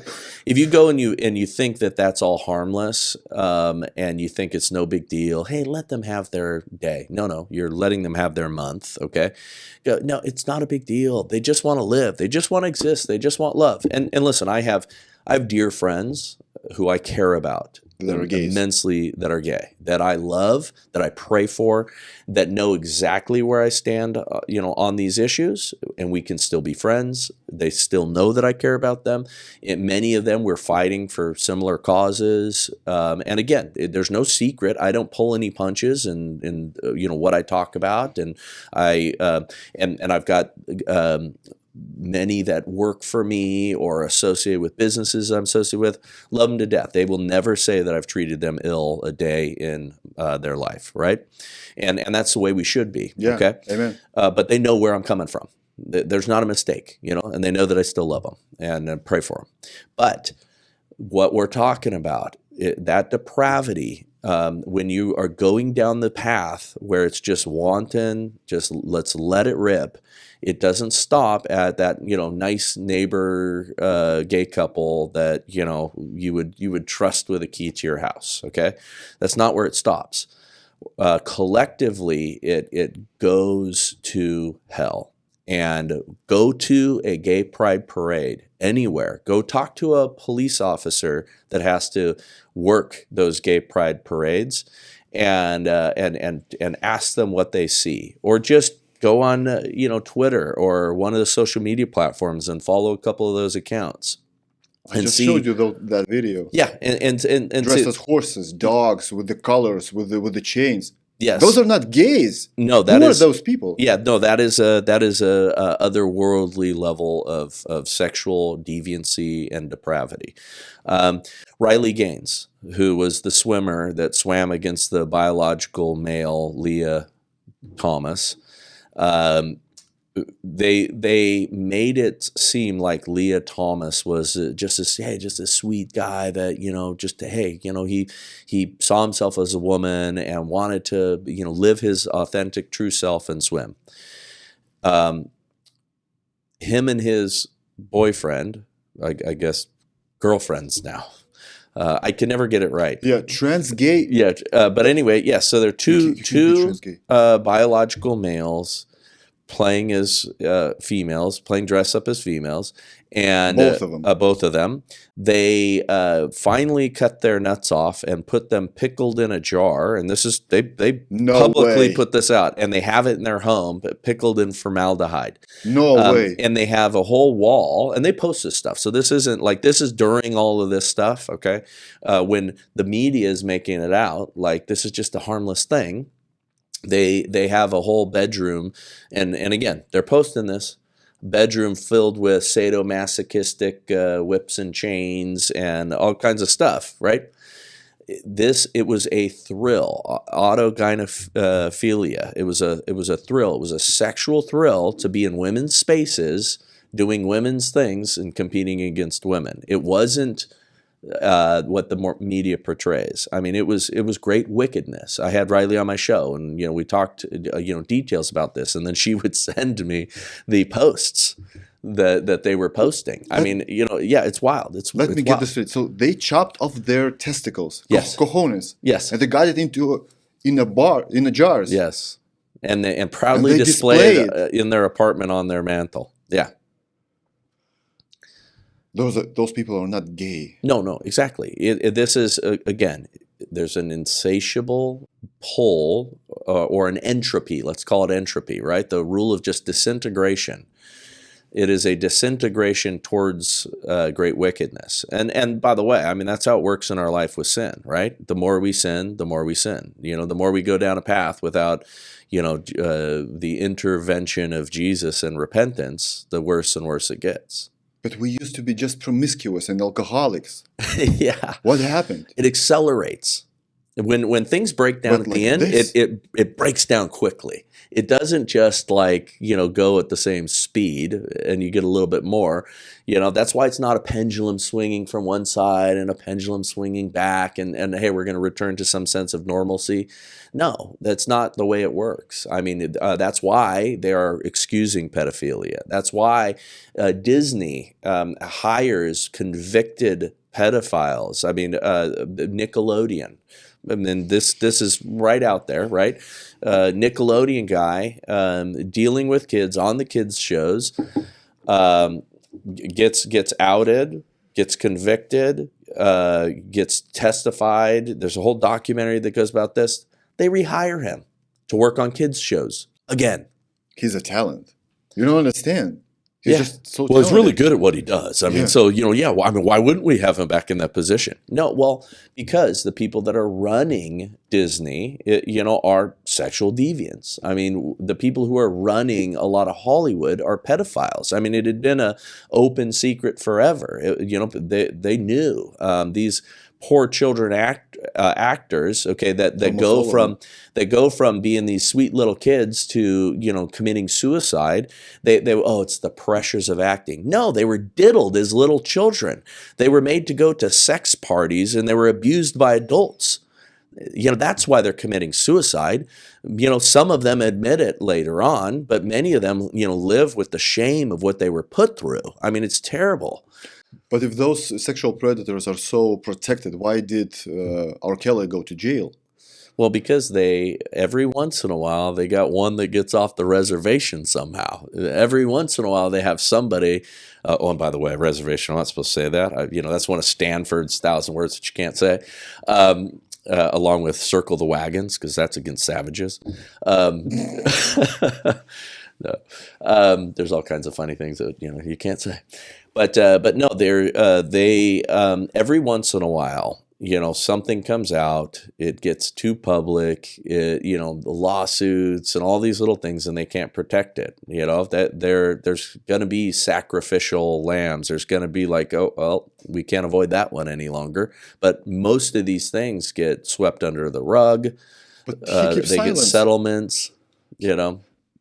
if you go and you think that that's all harmless, and you think it's no big deal, hey, let them have their day. No, you're letting them have their month. Okay, no, it's not a big deal. They just want to live. They just want to exist. They just want love. And listen, I have dear friends who I care about immensely, that are gay, that I love, that I pray for, that know exactly where I stand, on these issues, and we can still be friends. They still know that I care about them. Many of them, we're fighting for similar causes. And again, there's no secret. I don't pull any punches in what I talk about, and I've got many that work for me or associated with businesses I'm associated with, love them to death. They will never say that I've treated them ill a day in their life, right? And that's the way we should be. Yeah, okay? Amen. But they know where I'm coming from. There's not a mistake, and they know that I still love them and pray for them. But what we're talking about, that depravity, when you are going down the path where it's just wanton, just let's let it rip. It doesn't stop at that, nice neighbor gay couple that, you would trust with a key to your house, okay? That's not where it stops. Collectively, it goes to hell. And go to a gay pride parade anywhere. Go talk to a police officer that has to work those gay pride parades, and ask them what they see, or just go on Twitter or one of the social media platforms and follow a couple of those accounts. I just showed you that video. Yeah, and dressed as horses, dogs, with the colors, with the chains. Yes, those are not gays. No, who are those people? Yeah, no, that is a otherworldly level of sexual deviancy and depravity. Riley Gaines, who was the swimmer that swam against the biological male Leah Thomas, they made it seem like Leah Thomas was just a sweet guy that he saw himself as a woman and wanted to live his authentic true self and swim. Him and his boyfriend, I guess girlfriends now. I can never get it right. Yeah, trans gay. Yeah, but anyway, yeah. So they're two biological males playing as females, playing dress up as females, and both of them. They finally cut their nuts off and put them pickled in a jar. And this is they publicly put this out, and they have it in their home, but pickled in formaldehyde. No way. And they have a whole wall, and they post this stuff. So this isn't like this is during all of this stuff. Okay, when the media is making it out like this is just a harmless thing. They have a whole bedroom, and again, they're posting this bedroom filled with sadomasochistic whips and chains and all kinds of stuff, right? It was a thrill, autogynephilia. It was a thrill. It was a sexual thrill to be in women's spaces, doing women's things and competing against women. It wasn't what the media portrays. I mean, it was great wickedness. I had Riley on my show, and we talked details about this, and then she would send me the posts that they were posting. I mean, it's wild. Let me get this straight. So they chopped off their testicles, yes, cojones, yes, and they got it in a jars, yes, and proudly displayed in their apartment on their mantle. Yeah. Those people are not gay. No, exactly. This is, again, there's an insatiable pull or an entropy. Let's call it entropy, right? The rule of just disintegration. It is a disintegration towards great wickedness. And by the way, I mean, that's how it works in our life with sin, right? The more we sin, the more we sin. The more we go down a path without, the intervention of Jesus and repentance, the worse and worse it gets. But we used to be just promiscuous and alcoholics. Yeah. What happened? It accelerates. When things break down at the end, it breaks down quickly. It doesn't just go at the same speed and you get a little bit more. That's why it's not a pendulum swinging from one side and a pendulum swinging back and hey, we're going to return to some sense of normalcy. No, that's not the way it works. I mean, that's why they are excusing pedophilia. That's why Disney hires convicted pedophiles. I mean, Nickelodeon. I mean, this is right out there, right? Nickelodeon guy dealing with kids on the kids shows, gets outed, gets convicted, gets testified. There's a whole documentary that goes about this. They rehire him to work on kids shows again. He's a talent. You don't understand. He's just so talented. He's really good at what he does. I mean, so, why wouldn't we have him back in that position? No, well, because the people that are running Disney, are sexual deviants. I mean, the people who are running a lot of Hollywood are pedophiles. I mean, it had been an open secret forever. They knew these poor children actors, okay, that go from being these sweet little kids to committing suicide. They it's the pressures of acting. No, they were diddled as little children. They were made to go to sex parties and they were abused by adults. That's why they're committing suicide. Some of them admit it later on, but many of them live with the shame of what they were put through. I mean, it's terrible. But if those sexual predators are so protected, why did R. Kelly go to jail? Well, because every once in a while, they got one that gets off the reservation somehow. Every once in a while, they have somebody, and by the way, reservation, I'm not supposed to say that. That's one of Stanford's 1,000 words that you can't say. along with circle the wagons because that's against savages. No. There's all kinds of funny things that you can't say, but no, they every once in a while, something comes out, it gets too public, the lawsuits and all these little things, and they can't protect it. That there's going to be sacrificial lambs. There's going to be like, oh well, we can't avoid that one any longer. But most of these things get swept under the rug. But he keeps they silent. get settlements.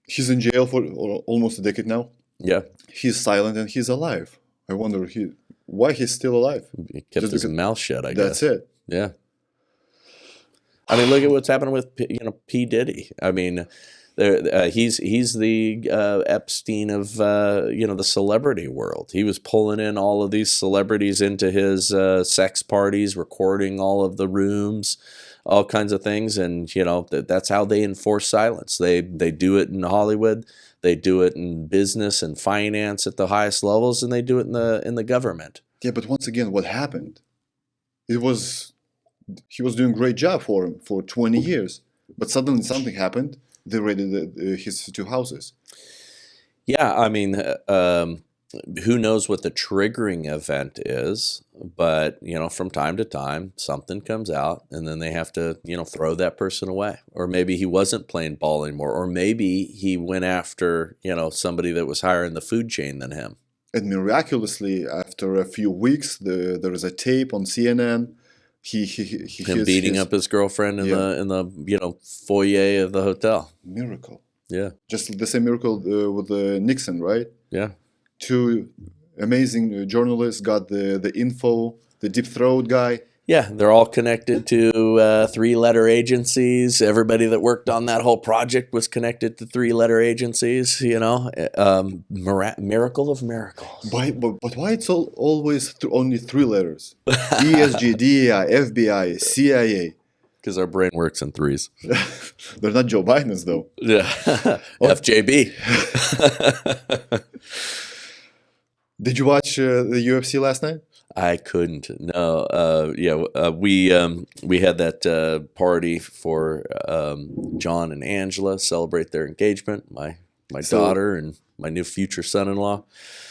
He's in jail for almost a decade now. Yeah. He's silent and he's alive. I wonder why he's still alive. He kept his mouth shut, I guess. That's it. Yeah. I mean, look at what's happening with P. Diddy. I mean, he's the Epstein of the celebrity world. He was pulling in all of these celebrities into his sex parties, recording all of the rooms, all kinds of things, and that's how they enforce silence. They do it in Hollywood, they do it in business and finance at the highest levels, and they do it in the government. Yeah, but once again, what happened? He was doing a great job for him for 20 years, but suddenly something happened. They raided his 2 houses. Yeah, I mean, who knows what the triggering event is, but from time to time something comes out and then they have to throw that person away, or maybe he wasn't playing ball anymore, or maybe he went after somebody that was higher in the food chain than him. And miraculously, after a few weeks, there is a tape on CNN. Him beating up his girlfriend in the foyer of the hotel. Miracle. Yeah. Just the same miracle with Nixon, right? Yeah. 2 amazing journalists got the info, the deep throat guy. Yeah, they're all connected to 3-letter agencies. Everybody that worked on that whole project was connected to 3-letter agencies, miracle of miracles. But why it's always only 3 letters? ESG, DEI, FBI, CIA. Because our brain works in 3s. They're not Joe Biden's, though. Yeah. FJB. Did you watch the UFC last night? I couldn't. No. We had that party for John and Angela celebrate their engagement. My daughter and my new future son-in-law.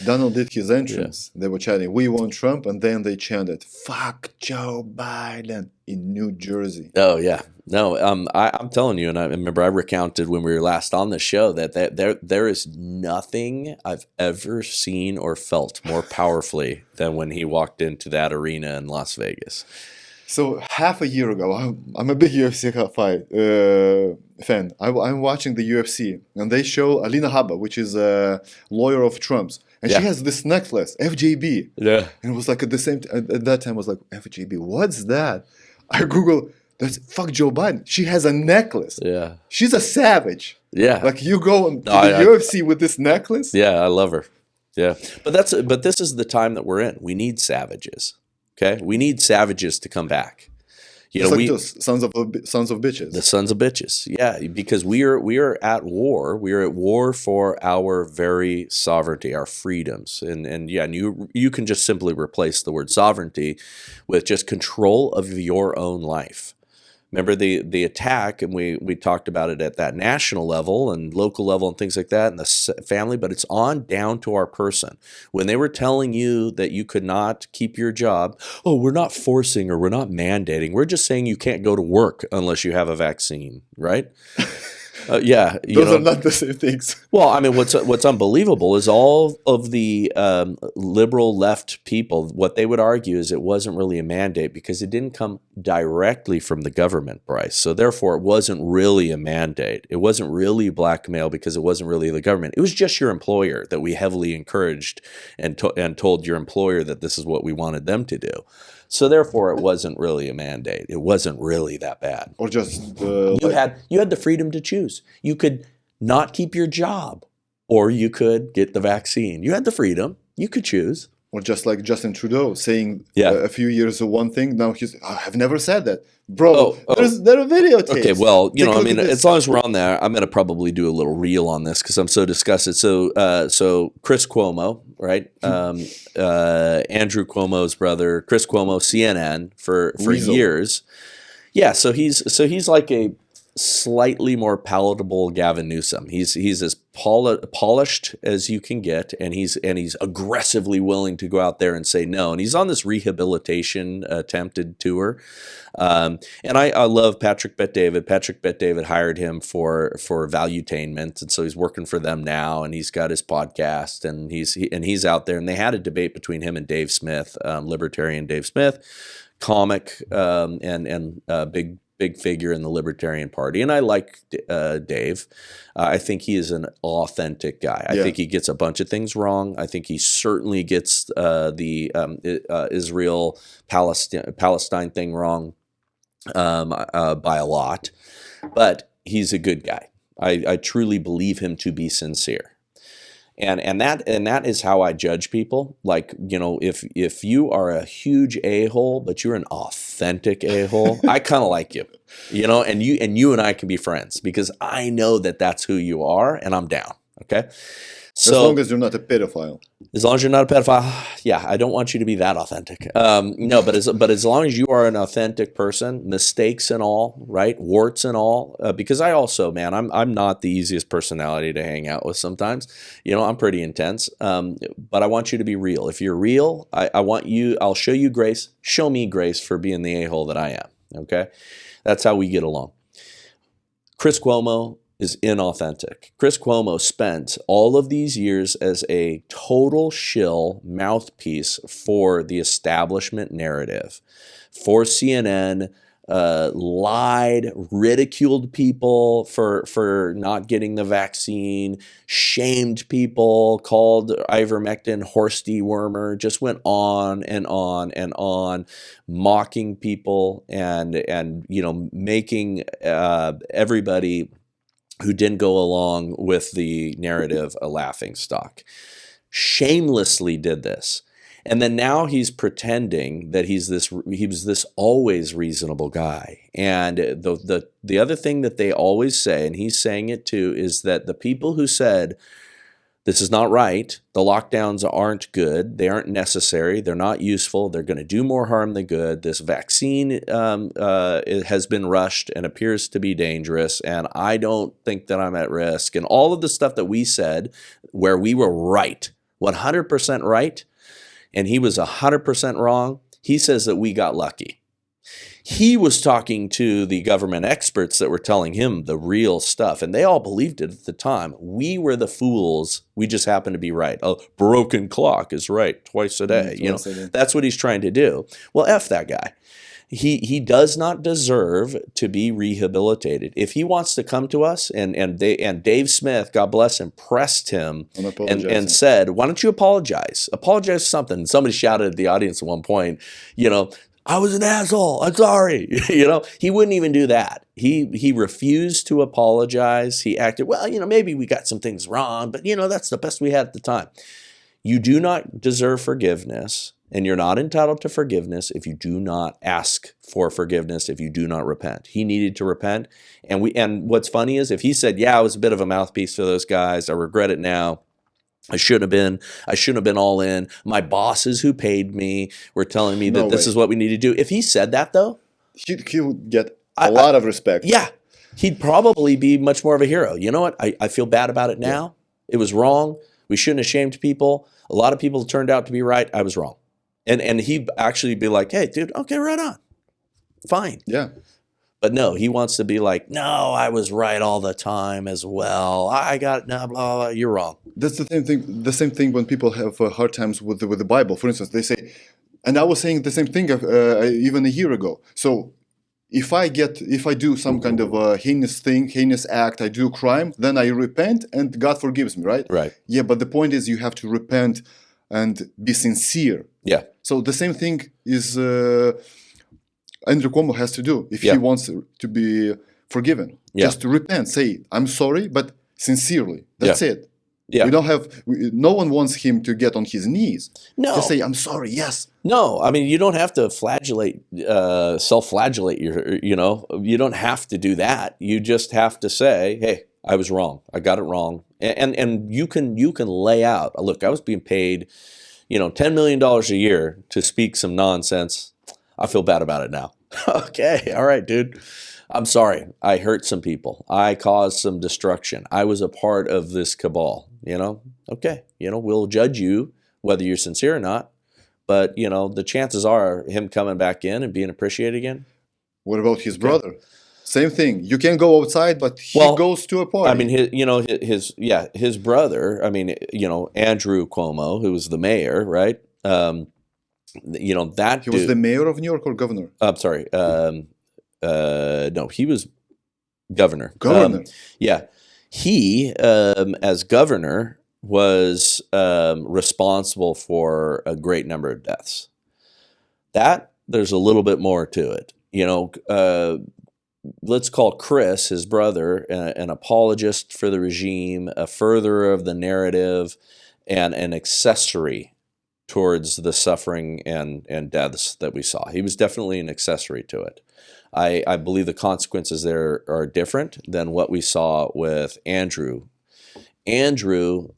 Donald did his entrance. Yeah. They were chanting, "We want Trump," and then they chanted, "Fuck Joe Biden" in New Jersey. Oh yeah, no. I'm telling you, and I remember I recounted when we were last on the show that there is nothing I've ever seen or felt more powerfully than when he walked into that arena in Las Vegas. So half a year ago, I'm a big UFC fan. I'm watching the UFC, and they show Alina Habba, which is a lawyer of Trump's, and she has this necklace, FJB. Yeah. And it was like at that time, I was like, FJB, what's that? I Google, that's fuck Joe Biden. She has a necklace. Yeah. She's a savage. Yeah. Like you go to the UFC with this necklace. Yeah, I love her. Yeah. But this is the time that we're in. We need savages. Okay, we need savages to come back. Those sons of bitches. The sons of bitches. Yeah, because we are at war. We are at war for our very sovereignty, our freedoms, and you can just simply replace the word sovereignty with just control of your own life. Remember the attack, and we talked about it at that national level and local level and things like that, and the family, but it's on down to our person. When they were telling you that you could not keep your job, oh, we're not forcing or we're not mandating. We're just saying you can't go to work unless you have a vaccine, right? Yeah, those are not the same things. Well, I mean, what's unbelievable is all of the liberal left people. What they would argue is it wasn't really a mandate because it didn't come directly from the government, Bryce. So therefore, it wasn't really a mandate. It wasn't really blackmail because it wasn't really the government. It was just your employer that we heavily encouraged and told your employer that this is what we wanted them to do. So therefore, it wasn't really a mandate. It wasn't really that bad. Or just you had the freedom to choose. You could not keep your job, or you could get the vaccine. You had the freedom. You could choose. Or just like Justin Trudeau saying a few years of one thing. Now he's, I've never said that. Bro, there are videotapes. Okay, well, as long as we're on there, I'm going to probably do a little reel on this because I'm so disgusted. So Chris Cuomo, right? Andrew Cuomo's brother, Chris Cuomo, CNN for years. Yeah, so he's like a slightly more palatable Gavin Newsom. He's as polished as you can get, and he's aggressively willing to go out there and say no. And he's on this rehabilitation attempted tour. And I love Patrick Bet-David. Patrick Bet-David hired him for Valuetainment, and so he's working for them now. And he's got his podcast, and he's out there. And they had a debate between him and Dave Smith, libertarian Dave Smith, comic, and big figure in the Libertarian Party. And I like Dave. I think he is an authentic guy. I think he gets a bunch of things wrong. I think he certainly gets the Israel-Palestine thing wrong by a lot. But he's a good guy. I truly believe him to be sincere. And that is how I judge people. Like, if you are a huge a-hole, but you're an authentic a-hole, I kind of like you, and you and I can be friends because I know that that's who you are, and I'm down. Okay. So, as long as you're not a pedophile. As long as you're not a pedophile, yeah, I don't want you to be that authentic. No, but as long as you are an authentic person, mistakes and all, right, warts and all, because I also, man, I'm not the easiest personality to hang out with sometimes. I'm pretty intense, but I want you to be real. If you're real, I'll show you grace. Show me grace for being the a-hole that I am. Okay, that's how we get along. Chris Cuomo is inauthentic. Chris Cuomo spent all of these years as a total shill mouthpiece for the establishment narrative, for CNN, lied, ridiculed people for not getting the vaccine, shamed people, called ivermectin horse dewormer, just went on and on and on, mocking people and making everybody who didn't go along with the narrative a laughingstock. Shamelessly did this. And then now he's pretending that he was this always reasonable guy. And the other thing that they always say, and he's saying it too, is that the people who said this is not right, the lockdowns aren't good, they aren't necessary, they're not useful, they're going to do more harm than good, this vaccine has been rushed and appears to be dangerous, and I don't think that I'm at risk, and all of the stuff that we said where we were right, 100% right, and he was 100% wrong, he says that we got lucky. He was talking to the government experts that were telling him the real stuff, and they all believed it at the time. We were the fools. We just happened to be right. A broken clock is right twice a day. That's what he's trying to do. Well, F that guy. He does not deserve to be rehabilitated. If he wants to come to us, and Dave Smith, God bless him, pressed him and said, "Why don't you apologize? Apologize for something." Somebody shouted at the audience at one point, "I was an asshole. I'm sorry." He wouldn't even do that. He refused to apologize. He acted, well, maybe we got some things wrong, but that's the best we had at the time. You do not deserve forgiveness, and you're not entitled to forgiveness if you do not ask for forgiveness, if you do not repent. He needed to repent. And what's funny is if he said, "Yeah, I was a bit of a mouthpiece for those guys. I regret it now. I shouldn't have been all in. My bosses who paid me were telling me that this is what we need to do." If he said that, though, he would get a lot of respect. Yeah, he'd probably be much more of a hero. You know what? I feel bad about it now. Yeah. It was wrong. We shouldn't have shamed people. A lot of people turned out to be right. I was wrong. And he'd actually be like, "Hey, dude, okay, right on. Fine." Yeah. But no, he wants to be like, "No, I was right all the time as well. I got no, blah, blah, you're wrong." That's the same thing. The same thing when people have hard times with the Bible. For instance, they say, and I was saying the same thing even a year ago. So if I do some kind of a heinous act, I do a crime, then I repent and God forgives me, right? Right. Yeah, but the point is you have to repent and be sincere. Yeah. So the same thing is Andrew Cuomo has to do if he wants to be forgiven. Yeah. Just to repent, say, "I'm sorry," but sincerely. That's it. Yeah. No one wants him to get on his knees. No. Just say, "I'm sorry," yes. No, I mean, you don't have to self-flagellate you don't have to do that. You just have to say, "Hey, I was wrong. I got it wrong." And you can lay out, look, I was being paid, $10 million a year to speak some nonsense. I feel bad about it now. Okay, all right, dude. I'm sorry. I hurt some people. I caused some destruction. I was a part of this cabal, you know? Okay, we'll judge you whether you're sincere or not. But, the chances are him coming back in and being appreciated again. What about his brother? Same thing. You can go outside, but he goes to a party. I mean, his brother. I mean, Andrew Cuomo, who was the mayor, right? That he was the mayor of New York or governor? I'm sorry. No, he was governor. Governor. Yeah, he as governor was responsible for a great number of deaths. That there's a little bit more to it. Let's call Chris, his brother, an apologist for the regime, a furtherer of the narrative, and an accessory towards the suffering and deaths that we saw. He was definitely an accessory to it. I believe the consequences there are different than what we saw with Andrew. Andrew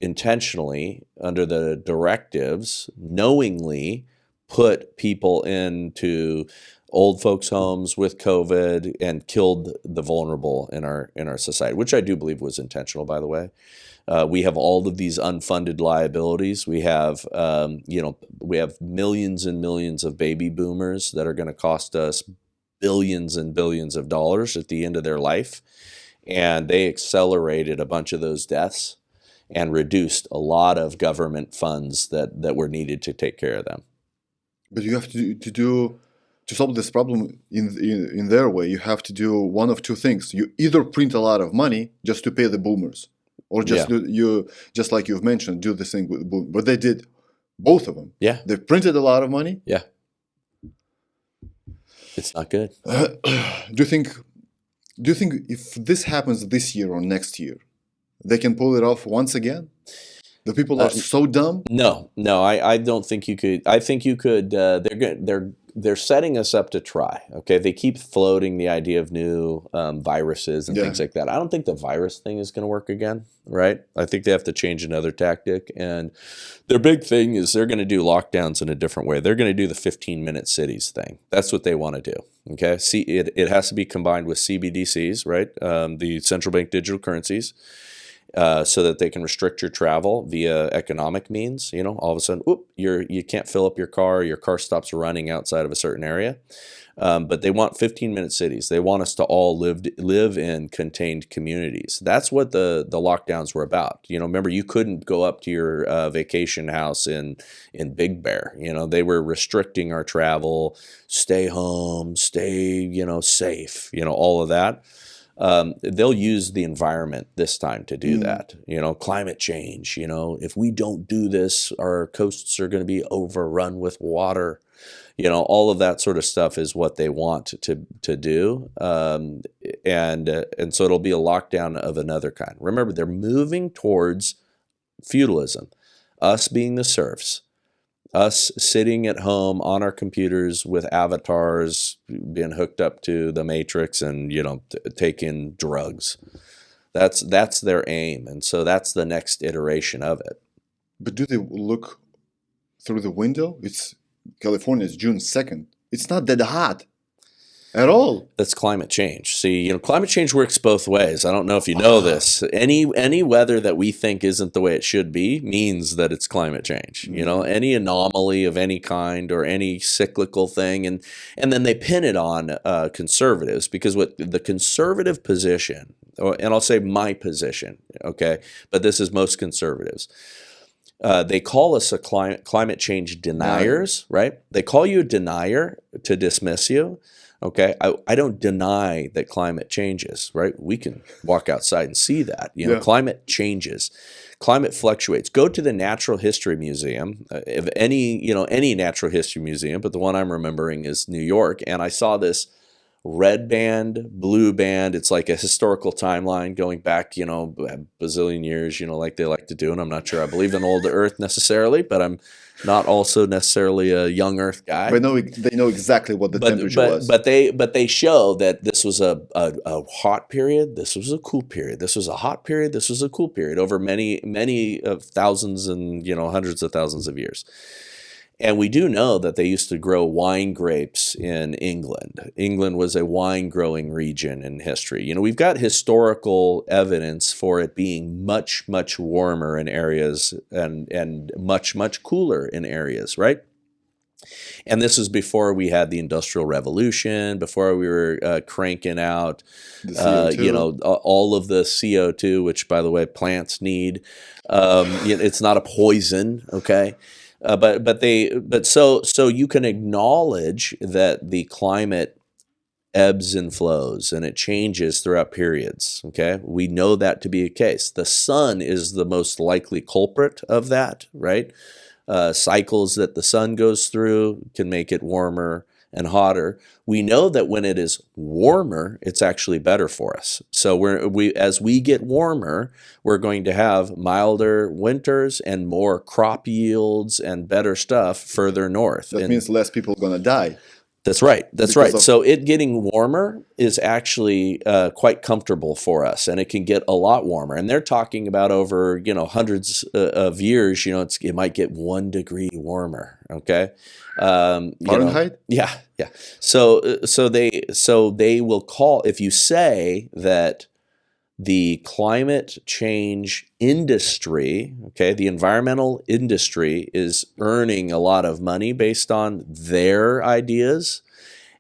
intentionally, under the directives, knowingly put people into old folks' homes with COVID and killed the vulnerable in our society, which I do believe was intentional, by the way. We have all of these unfunded liabilities. We have, we have millions and millions of baby boomers that are going to cost us billions and billions of dollars at the end of their life. And they accelerated a bunch of those deaths and reduced a lot of government funds that were needed to take care of them. But you have to solve this problem in their way, you have to do one of two things. You either print a lot of money just to pay the boomers, or just just like you've mentioned, do the thing with the boomers. But they did both of them. Yeah, they printed a lot of money. Yeah, it's not good. Do you think if this happens this year or next year, they can pull it off once again? The people are so dumb. No, I don't think you could. I think you could. They're setting us up to try. Okay, they keep floating the idea of new viruses and things like that. I don't think the virus thing is going to work again. Right? I think they have to change another tactic. And their big thing is they're going to do lockdowns in a different way. They're going to do the 15-minute cities thing. That's what they want to do. Okay, see, it has to be combined with CBDCs, right? The central bank digital currencies. So that they can restrict your travel via economic means. All of a sudden, you can't fill up your car stops running outside of a certain area. But they want 15-minute cities. They want us to all live in contained communities. That's what the lockdowns were about. Remember, you couldn't go up to your vacation house in Big Bear. They were restricting our travel, stay home, stay, safe, all of that. They'll use the environment this time to do that. Climate change, if we don't do this, our coasts are going to be overrun with water. All of that sort of stuff is what they want to do. And so it'll be a lockdown of another kind. Remember, they're moving towards feudalism, us being the serfs. Us sitting at home on our computers with avatars, being hooked up to the Matrix and, taking drugs. That's their aim. And so that's the next iteration of it. But do they look through the window? It's California, it's June 2nd. It's not that hot at all. That's climate change. See, climate change works both ways. I don't know if you know this. Any weather that we think isn't the way it should be means that it's climate change. Any anomaly of any kind or any cyclical thing, and then they pin it on conservatives, because what the conservative position, and I'll say my position, okay, but this is most conservatives. They call us a climate change deniers, right? They call you a denier to dismiss you. Okay, I don't deny that climate changes, right? We can walk outside and see that. Climate changes, climate fluctuates. Go to the Natural History Museum, if any natural history museum, but the one I'm remembering is New York, and I saw this red band, blue band. It's like a historical timeline going back, a bazillion years, like they like to do. And I'm not sure I believe in old Earth necessarily, but I'm not also necessarily a young Earth guy. But they know exactly what the temperature was. But they show that this was a hot period. This was a cool period. This was a hot period. This was a cool period over many thousands and hundreds of thousands of years. And we do know that they used to grow wine grapes in England. England was a wine growing region in history. We've got historical evidence for it being much, much warmer in areas and much, much cooler in areas, right? And this is before we had the Industrial Revolution, before we were cranking out, The CO2. all of the CO2, which, by the way, plants need. It's not a poison, okay? So you can acknowledge that the climate ebbs and flows and it changes throughout periods. Okay, we know that to be a case. The sun is the most likely culprit of that, right? Cycles that the sun goes through can make it warmer and hotter. We know that when it is warmer, it's actually better for us. So as we get warmer, we're going to have milder winters and more crop yields and better stuff further north. That means less people are going to die. That's right. So it getting warmer is actually quite comfortable for us, and it can get a lot warmer. And they're talking about over hundreds of years. It might get 1 degree warmer. Okay, Fahrenheit. Yeah. So they will call, if you say that the climate change industry, okay, the environmental industry is earning a lot of money based on their ideas,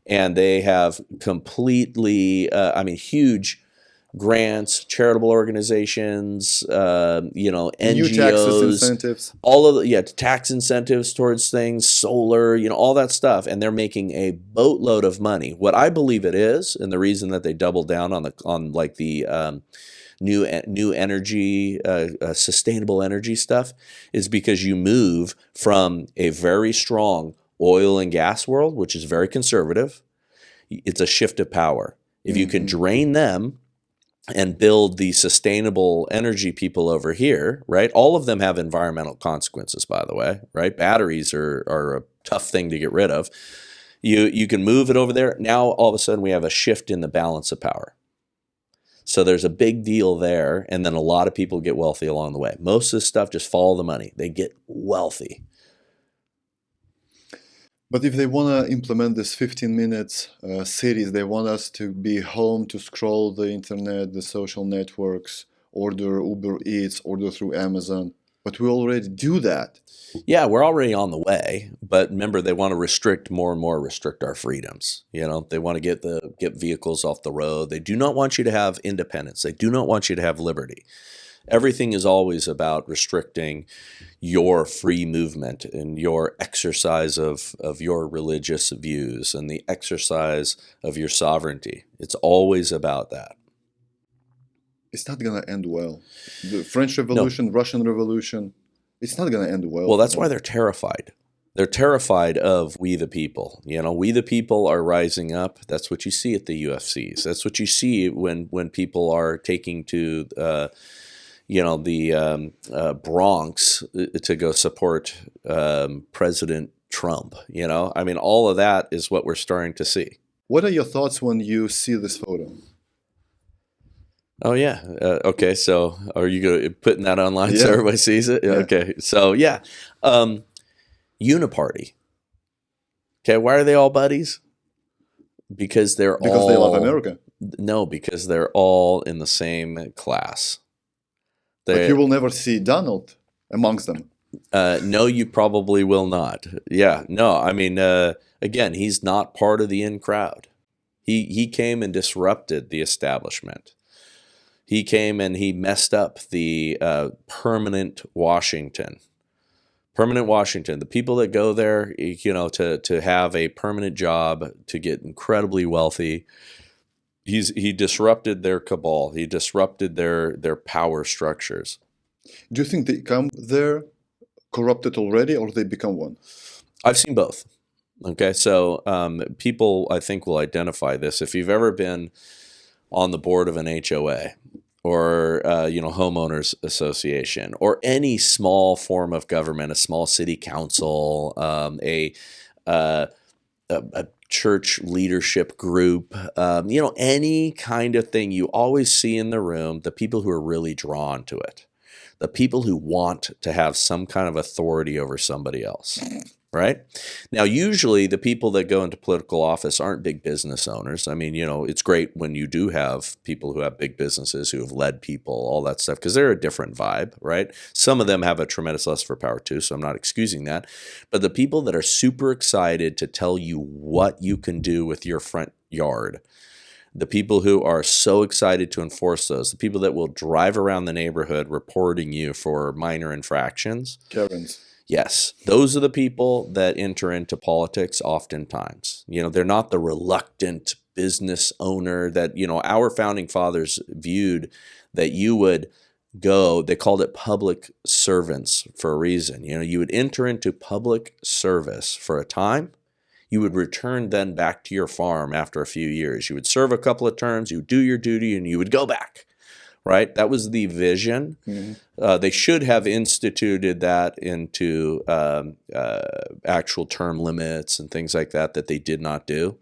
and they have completely, huge grants, charitable organizations, NGOs, new taxes, incentives, all of tax incentives towards things, solar, all that stuff, and they're making a boatload of money. What I believe it is, and the reason that they double down on the new energy, sustainable energy stuff, is because you move from a very strong oil and gas world, which is very conservative. It's a shift of power. If you can drain them and build the sustainable energy people over here, right? All of them have environmental consequences, by the way, right? Batteries are a tough thing to get rid of. You can move it over there. Now, all of a sudden, we have a shift in the balance of power. So there's a big deal there, and then a lot of people get wealthy along the way. Most of this stuff, just follow the money. They get wealthy. But if they want to implement this 15 minutes series, they want us to be home to scroll the internet, the social networks, order Uber Eats, order through Amazon. But we already do that. Yeah, we're already on the way. But remember, they want to restrict more and more, restrict our freedoms. They want to get vehicles off the road. They do not want you to have independence. They do not want you to have liberty. Everything is always about restricting your free movement and your exercise of your religious views and the exercise of your sovereignty. It's always about that. It's not going to end well. The French Revolution, Russian Revolution, it's not going to end well. Well, that's why they're terrified. They're terrified of we the people. We the people are rising up. That's what you see at the UFCs. That's what you see when people are taking to the Bronx to go support President Trump. All of that is what we're starting to see. What are your thoughts when you see this photo? Oh, yeah. Okay, so are you putting that online so everybody sees it? Yeah. Okay, so yeah. Uniparty. Okay, why are they all buddies? Because they love America. No, because they're all in the same class. But you will never see Donald amongst them. No, you probably will not. Yeah, no, again, he's not part of the in crowd. He came and disrupted the establishment. He came and he messed up the permanent Washington. Permanent Washington, the people that go there, to have a permanent job, to get incredibly wealthy. He disrupted their cabal. He disrupted their power structures. Do you think they come there corrupted already, or they become one? I've seen both. Okay, so people, I think, will identify this. If you've ever been on the board of an HOA or homeowners association or any small form of government, a small city council, a church leadership group, any kind of thing, you always see in the room the people who are really drawn to it, the people who want to have some kind of authority over somebody else. right? Now, usually the people that go into political office aren't big business owners. I mean, it's great when you do have people who have big businesses, who have led people, all that stuff, because they're a different vibe, right? Some of them have a tremendous lust for power too, so I'm not excusing that. But the people that are super excited to tell you what you can do with your front yard, the people who are so excited to enforce those, the people that will drive around the neighborhood reporting you for minor infractions. Karens. Yes, those are the people that enter into politics oftentimes. They're not the reluctant business owner that, our founding fathers viewed that you would go, they called it public servants for a reason. You would enter into public service for a time. You would return then back to your farm after a few years. You would serve a couple of terms, you would do your duty, and you would go back. Right? That was the vision. Mm-hmm. They should have instituted that into actual term limits and things like that they did not do.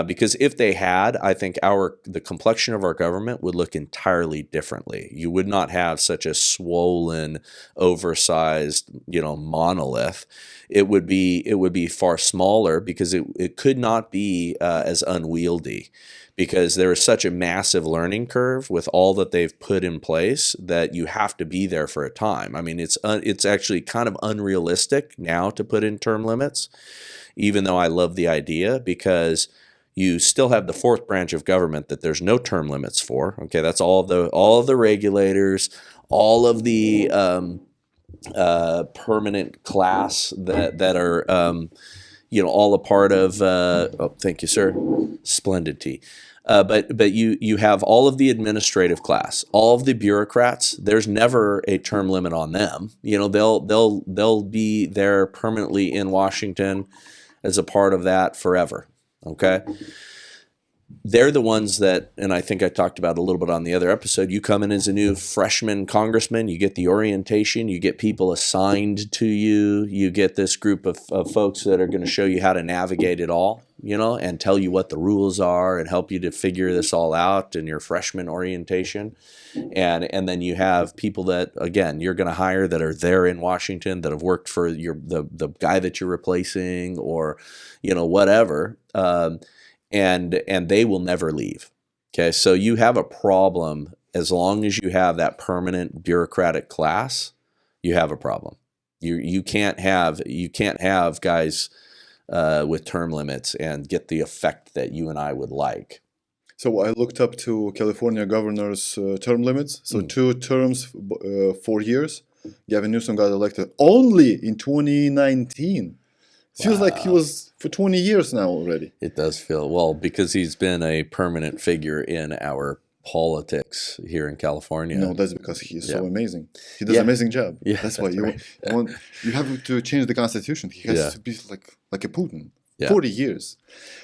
Because if they had, I think the complexion of our government would look entirely differently. You would not have such a swollen, oversized, monolith. It would be far smaller because it could not be as unwieldy. Because there is such a massive learning curve with all that they've put in place that you have to be there for a time. I mean, it's actually kind of unrealistic now to put in term limits, even though I love the idea, because you still have the fourth branch of government that there's no term limits for. Okay, that's all of the regulators, all of the permanent class that are all a part of. Thank you, sir. Splendid tea. But you have all of the administrative class, all of the bureaucrats. There's never a term limit on them. They'll be there permanently in Washington as a part of that forever. Okay. They're the ones that, and I think I talked about a little bit on the other episode, you come in as a new freshman congressman, you get the orientation, you get people assigned to you, you get this group of folks that are going to show you how to navigate it all, and tell you what the rules are and help you to figure this all out in your freshman orientation. And then you have people that, again, you're going to hire that are there in Washington that have worked for the guy that you're replacing or, whatever. And they will never leave. Okay, so you have a problem as long as you have that permanent bureaucratic class. You have a problem. You can't have guys with term limits and get the effect that you and I would like. So I looked up to California governor's term limits. So 2 terms, 4 years. Gavin Newsom got elected only in 2019. Feels like he was for 20 years now already. It does feel, well, because he's been a permanent figure in our politics here in California. No, that's because he's so amazing. He does an amazing job. Yeah, that's why you have to change the constitution. He has to be like a Putin. 40 years.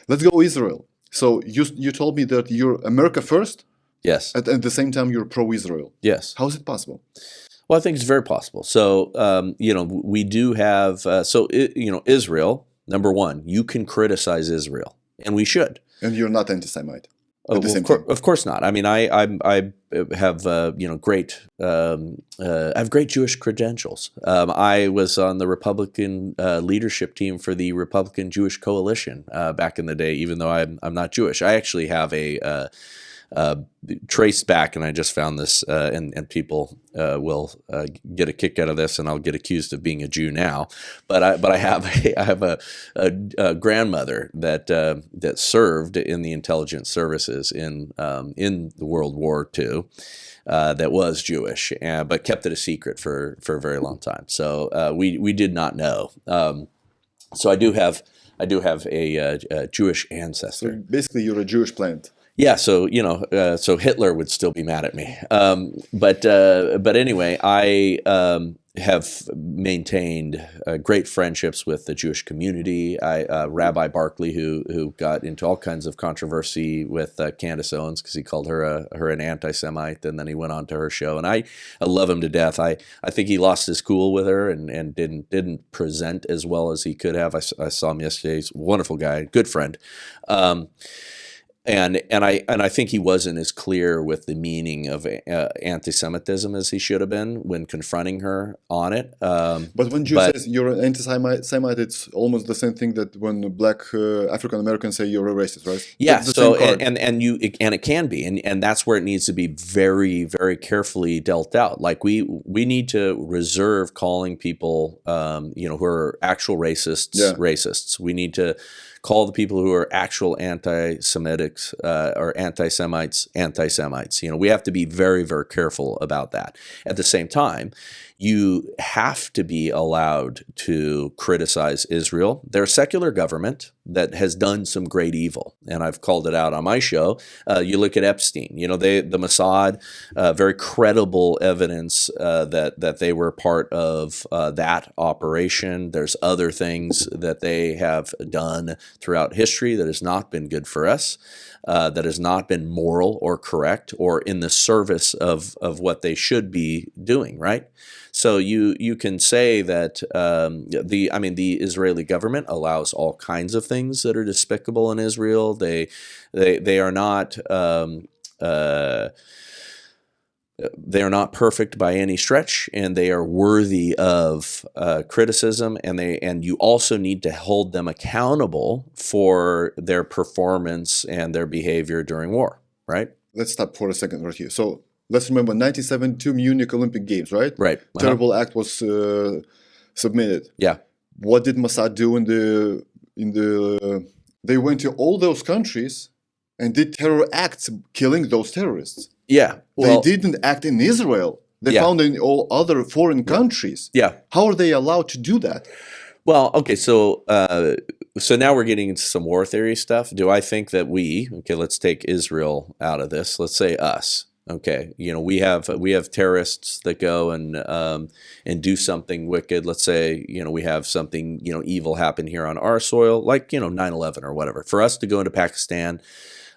Let's go Israel. So you told me that you're America first? Yes. At the same time, you're pro-Israel. Yes. How is it possible? Well, I think it's very possible. So, we do have, Israel, number one, you can criticize Israel, and we should. And you're not anti-Semite. Of course not. I mean, I have great I have great Jewish credentials. I was on the Republican leadership team for the Republican Jewish Coalition back in the day, even though I'm not Jewish. I actually have a traced back, and I just found this, and people will get a kick out of this, and I'll get accused of being a Jew now. But I have a grandmother that served in the intelligence services in the World War II. That was Jewish, but kept it a secret for a very long time. So we did not know. So I do have a Jewish ancestor. So basically, you're a Jewish plant. Yeah, so so Hitler would still be mad at me. But anyway, I have maintained great friendships with the Jewish community. Rabbi Barkley, who got into all kinds of controversy with Candace Owens because he called her an anti-Semite, and then he went on to her show, and I love him to death. I think he lost his cool with her and didn't present as well as he could have. I saw him yesterday. He's a wonderful guy, good friend. And I think he wasn't as clear with the meaning of anti-Semitism as he should have been when confronting her on it. But when Jew says you're an anti-Semite, it's almost the same thing that when black African Americans say you're a racist, right? Yeah. That's the So same card. and it can be, and that's where it needs to be very, very carefully dealt out. Like we need to reserve calling people, who are actual racists. We need to call the people who are actual anti-Semitics or anti-Semites. We have to be very, very careful about that. At the same time, you have to be allowed to criticize Israel. They're a secular government that has done some great evil, and I've called it out on my show. You look at Epstein. The Mossad, very credible evidence that they were part of that operation. There's other things that they have done throughout history that has not been good for us. That has not been moral or correct or in the service of what they should be doing, right? So you can say that the Israeli government allows all kinds of things that are despicable in Israel. They are not they are not perfect by any stretch, and they are worthy of criticism. And you also need to hold them accountable for their performance and their behavior during war, right? Let's stop for a second right here. So let's remember 1972 Munich Olympic Games, right? Right. Terrible act was submitted. Yeah. What did Mossad do they went to all those countries and did terror acts killing those terrorists. Yeah. Well, they didn't act in Israel. They found in all other foreign countries. Yeah. How are they allowed to do that? Well, okay, so now we're getting into some war theory stuff. Do I think that let's take Israel out of this. Let's say us. Okay, we have terrorists that go and do something wicked. Let's say we have something evil happen here on our soil, like 9/11 or whatever. For us to go into Pakistan,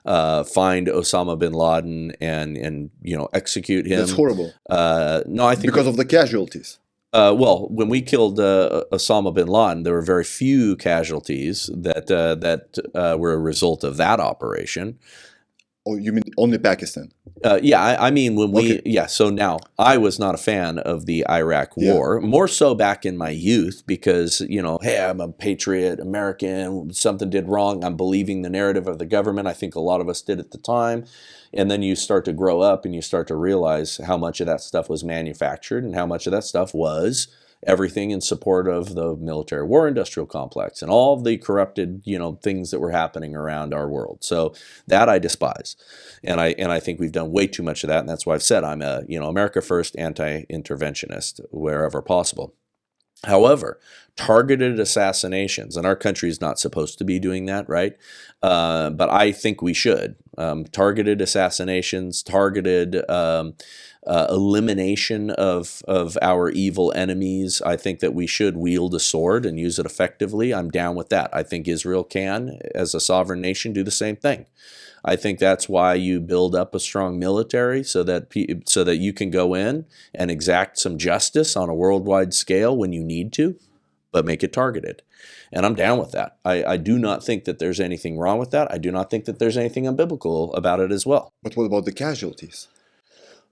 find Osama bin Laden and execute him. That's horrible. No, I think because of the casualties. Well, when we killed Osama bin Laden, there were very few casualties that were a result of that operation. Oh, you mean only Pakistan? Yeah, I mean when so now I was not a fan of the Iraq war, more so back in my youth because, hey, I'm a patriot, American, something did wrong, I'm believing the narrative of the government. I think a lot of us did at the time. And then you start to grow up and you start to realize how much of that stuff was manufactured and how much of that stuff was everything in support of the military war industrial complex and all of the corrupted, things that were happening around our world. So that I despise. And I think we've done way too much of that. And that's why I've said I'm a, America first anti-interventionist wherever possible. However, targeted assassinations, and our country is not supposed to be doing that, right? But I think we should. Targeted assassinations, targeted elimination of our evil enemies. I think that we should wield a sword and use it effectively. I'm down with that. I think Israel can, as a sovereign nation, do the same thing. I think that's why you build up a strong military so that you can go in and exact some justice on a worldwide scale when you need to, but make it targeted. And I'm down with that. I do not think that there's anything wrong with that. I do not think that there's anything unbiblical about it as well. But what about the casualties?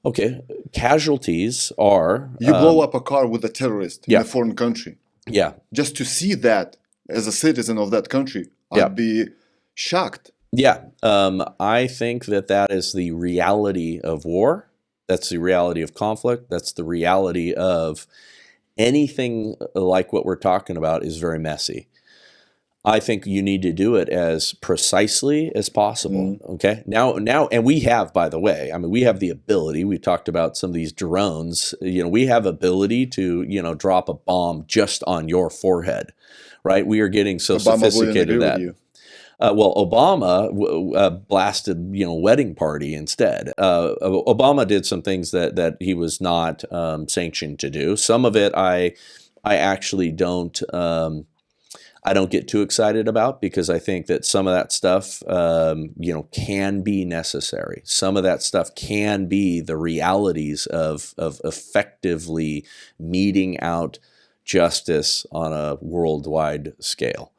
Okay, casualties are... You blow up a car with a terrorist in a foreign country. Yeah. Just to see that as a citizen of that country, I'd be shocked. Yeah, I think that is the reality of war. That's the reality of conflict. That's the reality of anything like what we're talking about is very messy. I think you need to do it as precisely as possible. Okay. Now, and we have, by the way, we have the ability. We talked about some of these drones. We have ability to, drop a bomb just on your forehead, right? We are getting so sophisticated that. Well, Obama blasted, wedding party instead. Obama did some things that he was not sanctioned to do. Some of it I actually don't get too excited about because I think that some of that stuff, can be necessary. Some of that stuff can be the realities of effectively meting out justice on a worldwide scale.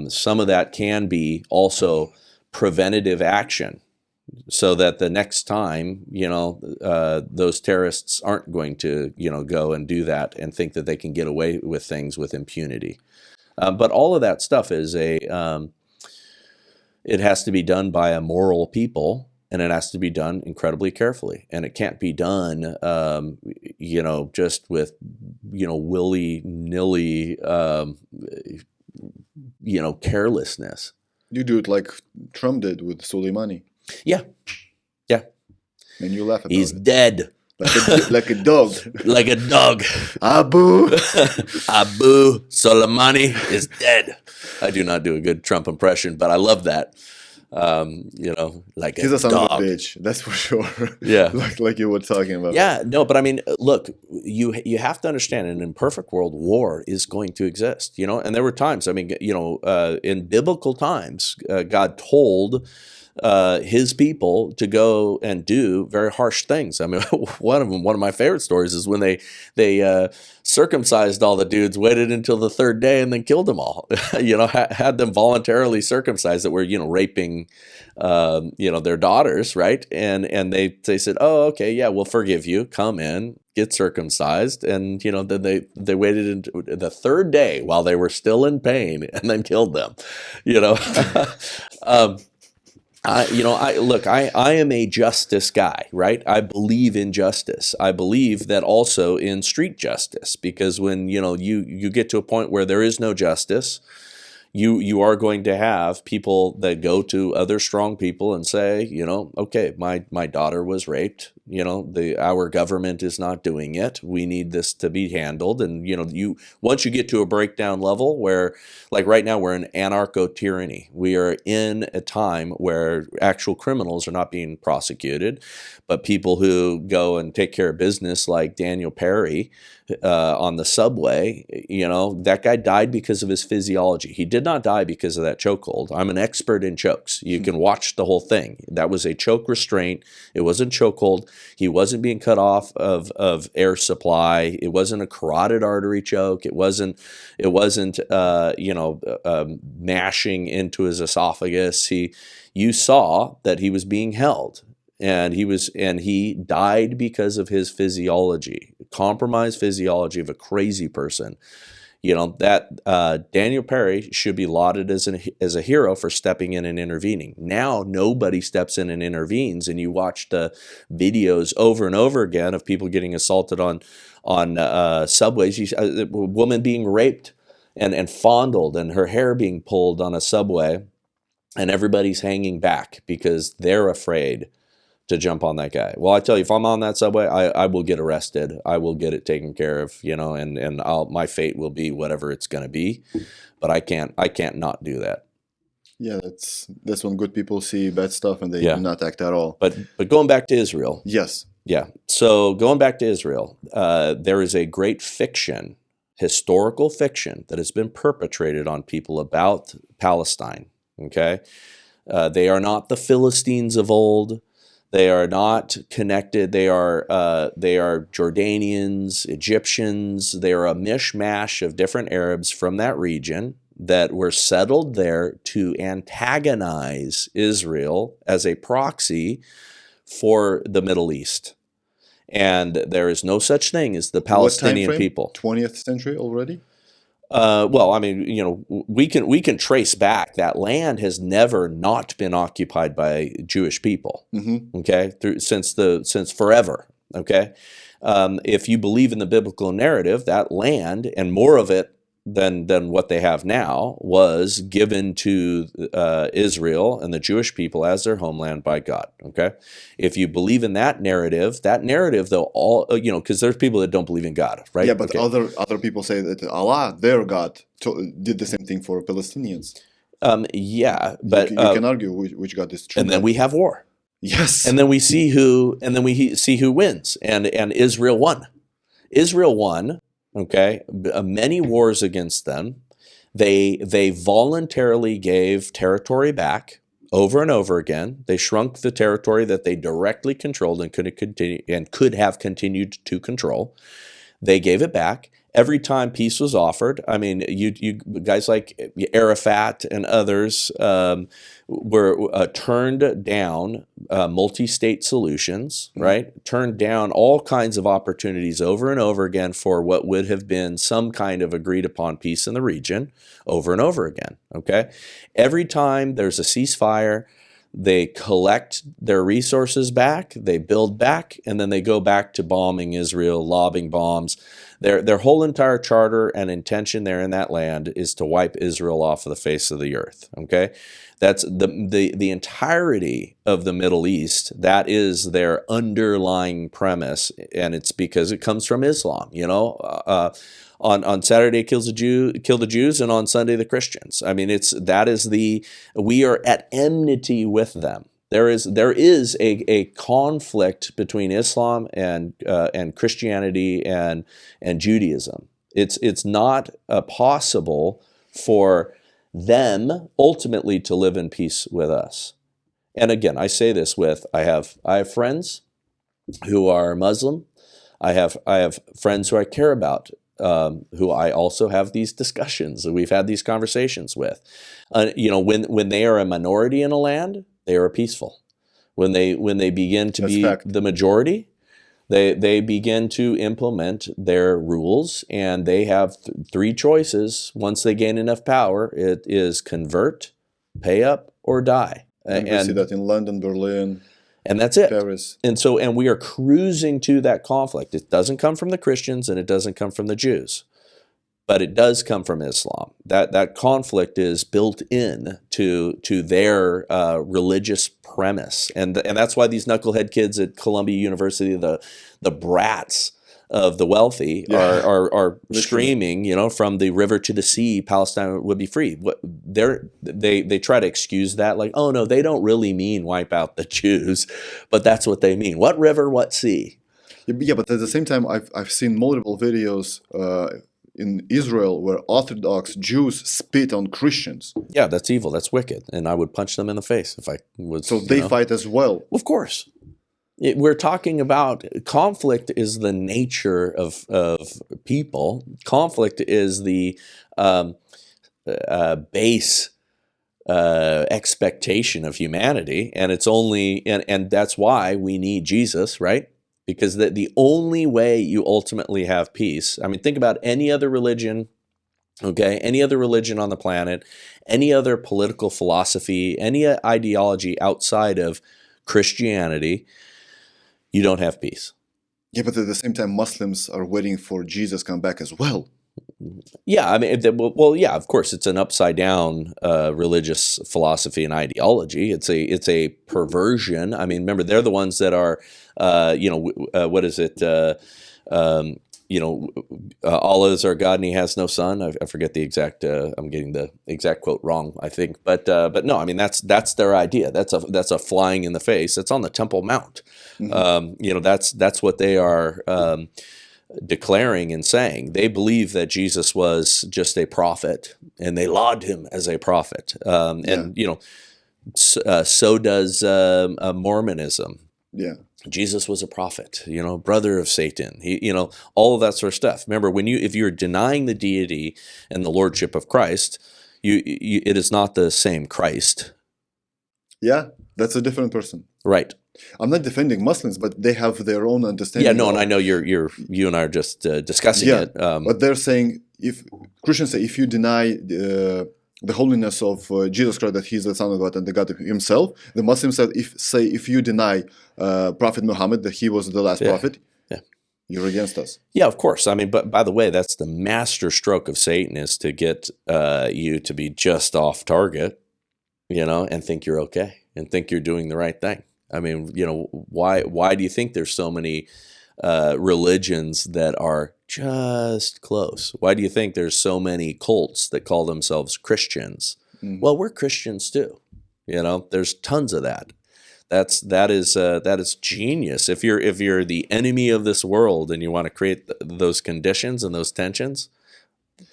Some of that can be also preventative action so that the next time, those terrorists aren't going to, go and do that and think that they can get away with things with impunity. But all of that stuff is it has to be done by a moral people, and it has to be done incredibly carefully. And it can't be done, just with, willy-nilly, carelessness. You do it like Trump did with Soleimani. Yeah. And you laugh about He's it. dead. Like a dog. Like a dog. Abu. Abu Soleimani is dead. I do not do a good Trump impression, but I love that. Like He's a a son dog. of a bitch, that's for sure. Yeah. like you were talking about. Yeah, no, but I mean, look, you have to understand, in an imperfect world, war is going to exist, and there were times, I mean, in biblical times, God told his people to go and do very harsh things. I mean, one of my favorite stories is when they circumcised all the dudes, waited until the third day, and then killed them all. Had them voluntarily circumcised that were raping their daughters, right? And they said, oh, okay, yeah, we'll forgive you. Come in, get circumcised, and then they waited until the third day while they were still in pain, and then killed them. I am a justice guy, right? I believe in justice. I believe that also in street justice, because when, you get to a point where there is no justice, you are going to have people that go to other strong people and say, okay, my daughter was raped. Our government is not doing it. We need this to be handled. And, once you get to a breakdown level where, like right now, we're in anarcho-tyranny. We are in a time where actual criminals are not being prosecuted, but people who go and take care of business, like Daniel Perry, on the subway, that guy died because of his physiology. He did not die because of that chokehold. I'm an expert in chokes. You can watch the whole thing. That was a choke restraint. It wasn't chokehold. He wasn't being cut off of air supply. It wasn't a carotid artery choke. It wasn't mashing into his esophagus. You saw that he was being held. And he died because of his physiology, compromised physiology of a crazy person. That Daniel Perry should be lauded as a hero for stepping in and intervening. Now nobody steps in and intervenes, and you watch the videos over and over again of people getting assaulted on subways. A woman being raped and fondled, and her hair being pulled on a subway, and everybody's hanging back because they're afraid to jump on that guy. Well, I tell you, if I'm on that subway, I will get arrested. I will get it taken care of, and my fate will be whatever it's going to be. But I can't not do that. Yeah, that's when good people see bad stuff and they do not act at all. But going back to Israel. Yes. Yeah. So going back to Israel, there is a great fiction, historical fiction, that has been perpetrated on people about Palestine. Okay, they are not the Philistines of old. They are not connected. They are Jordanians, Egyptians. They are a mishmash of different Arabs from that region that were settled there to antagonize Israel as a proxy for the Middle East. And there is no such thing as the Palestinian people. 20th century already? Well, I mean, we can trace back. That land has never not been occupied by Jewish people. Mm-hmm. Okay, since forever. Okay, if you believe in the biblical narrative, that land and more of it than what they have now was given to Israel and the Jewish people as their homeland by God. Okay, if you believe in that narrative though, all because there's people that don't believe in God, right? Yeah, but other people say that Allah, their God, did the same thing for Palestinians. Yeah, but you can argue which God is true. And then we have war. Yes, and then we see who wins, and Israel won. Israel won. Okay, many wars against them. They voluntarily gave territory back over and over again. They shrunk the territory that they directly controlled and could have continued to control. They gave it back. Every time peace was offered, I mean, you guys like Arafat and others were turned down multi-state solutions, right? Turned down all kinds of opportunities over and over again for what would have been some kind of agreed upon peace in the region over and over again, okay? Every time there's a ceasefire, they collect their resources back, they build back, and then they go back to bombing Israel, lobbing bombs. Their whole entire charter and intention there in that land is to wipe Israel off of the face of the earth. Okay, that's the entirety of the Middle East. That is their underlying premise, and it's because it comes from Islam. You know, on Saturday kill the Jews, and on Sunday the Christians. I mean, we are at enmity with them. There is a conflict between Islam and Christianity and Judaism. It's not possible for them ultimately to live in peace with us. And again, I say this I have friends who are Muslim. I have friends who I care about, who I also have these discussions, and we've had these conversations with. When they are a minority in a land, they are peaceful. When they begin to be the majority, they begin to implement their rules, and they have three choices. Once they gain enough power, it is convert, pay up, or die. And we see that in London, Berlin, and that's it. Paris. And we are cruising to that conflict. It doesn't come from the Christians, and it doesn't come from the Jews, but it does come from Islam. That conflict is built in to their religious premise, and that's why these knucklehead kids at Columbia University, the brats of the wealthy, are screaming, from the river to the sea, Palestine would be free. They try to excuse that, like, oh no, they don't really mean wipe out the Jews, but that's what they mean. What river, what sea? Yeah, but at the same time, I've seen multiple videos in Israel where Orthodox Jews spit on Christians. Yeah, that's evil. That's wicked. And I would punch them in the face if I was. So they fight as well. Of course. We're talking about conflict is the nature of people. Conflict is the base expectation of humanity. And it's only, and that's why we need Jesus, right? Because the only way you ultimately have peace, I mean, think about any other religion, okay, any other religion on the planet, any other political philosophy, any ideology outside of Christianity, you don't have peace. Yeah, but at the same time, Muslims are waiting for Jesus to come back as well. Yeah, I mean, well, yeah, of course, it's an upside down religious philosophy and ideology. It's a perversion. I mean, remember, they're the ones that are, what is it? Allah is our God and He has no son. I forget the exact. I'm getting the exact quote wrong, I think. But no, I mean that's their idea. That's a flying in the face. It's on the Temple Mount. Mm-hmm. That's what they are declaring and saying. They believe that Jesus was just a prophet, and they laud Him as a prophet. So does Mormonism. Yeah. Jesus was a prophet, brother of Satan. He, all of that sort of stuff. Remember, if you're denying the deity and the lordship of Christ, it is not the same Christ. Yeah, that's a different person. Right. I'm not defending Muslims, but they have their own understanding. Yeah, no, and I know you and I are just discussing it. But they're saying, if Christians say, if you deny the holiness of Jesus Christ, that He's the Son of God and the God Himself, the Muslims said, if you deny Prophet Muhammad, that he was the last prophet, you're against us. Yeah, of course. I mean, but by the way, that's the master stroke of Satan, is to get you to be just off target, and think you're okay and think you're doing the right thing. I mean, why do you think there's so many religions that are just close? Why do you think there's so many cults that call themselves Christians? Mm-hmm. Well, we're Christians too. There's tons of that. That is genius. If you're the enemy of this world and you want to create those conditions and those tensions,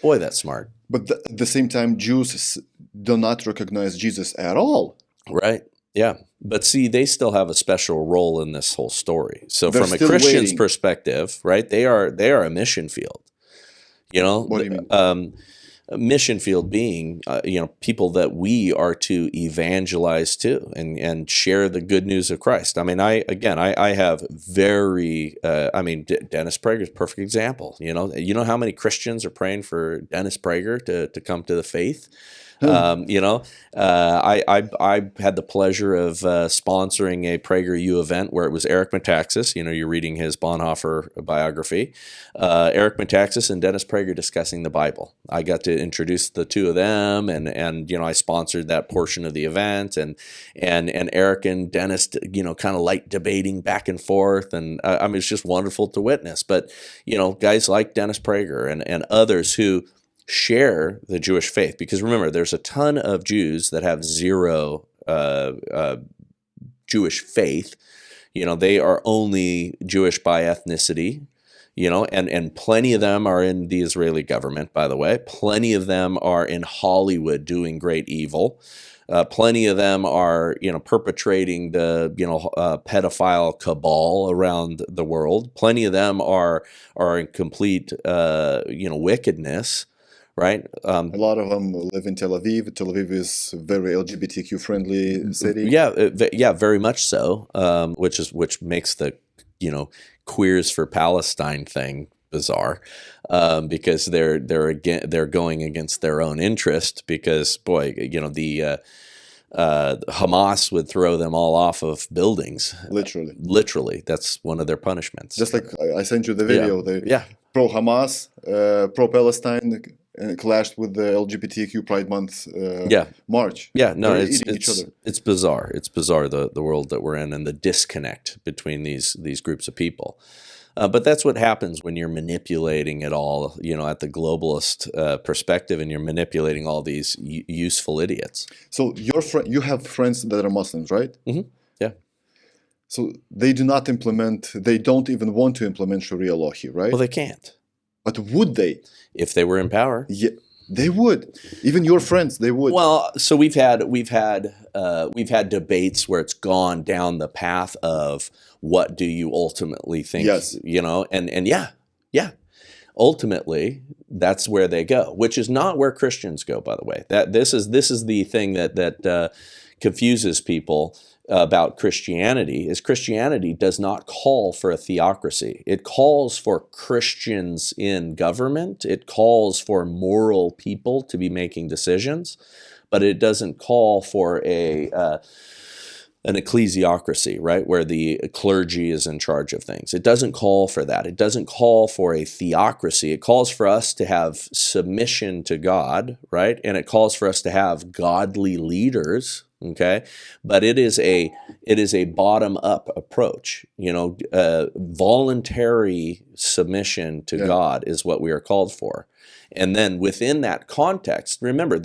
boy, that's smart. But at the same time, Jews do not recognize Jesus at all. Right. Yeah. But see, they still have a special role in this whole story. So They're from a still Christian's waiting. perspective, right, they are a mission field. You know, What do you mean? a mission field being, people that we are to evangelize to and share the good news of Christ. I mean, I have Dennis Prager's a perfect example. You know how many Christians are praying for Dennis Prager to come to the faith. I had the pleasure of sponsoring a PragerU event where it was Eric Metaxas. You're reading his Bonhoeffer biography. Eric Metaxas and Dennis Prager discussing the Bible. I got to introduce the two of them, and I sponsored that portion of the event, and Eric and Dennis, kind of like debating back and forth, and it's just wonderful to witness. But guys like Dennis Prager and others who share the Jewish faith, because remember, there's a ton of Jews that have zero Jewish faith. They are only Jewish by ethnicity, and plenty of them are in the Israeli government, by the way. Plenty of them are in Hollywood doing great evil. Plenty of them are, perpetrating the, pedophile cabal around the world. Plenty of them are in complete, wickedness. Right. A lot of them live in Tel Aviv. Tel Aviv is a very LGBTQ friendly city. Yeah, very much so. Which makes the queers for Palestine thing bizarre, because they're going against their own interest. Because the Hamas would throw them all off of buildings. Literally, that's one of their punishments. Just like I sent you the video. Yeah. Pro Hamas, pro Palestine. Clashed with the LGBTQ Pride Month march. Yeah, no, it's bizarre. It's bizarre the world that we're in and the disconnect between these groups of people. But that's what happens when you're manipulating it all, at the globalist perspective, and you're manipulating all these useful idiots. So you have friends that are Muslims, right? Mm-hmm. Yeah. So they don't even want to implement Sharia law here, right? Well, they can't. But would they? If they were in power? Yeah, they would. Even your friends, they would. Well, so we've had debates where it's gone down the path of what do you ultimately think? Yes. And yeah. Ultimately, that's where they go, which is not where Christians go, by the way. This is the thing that confuses people about Christianity. Is Christianity does not call for a theocracy. It calls for Christians in government. It calls for moral people to be making decisions, but it doesn't call for an ecclesiocracy, right, where the clergy is in charge of things. It doesn't call for that. It doesn't call for a theocracy. It calls for us to have submission to God, right, and it calls for us to have godly leaders. Okay, but it is a bottom-up approach. Voluntary submission to God is what we are called for, and then within that context, remember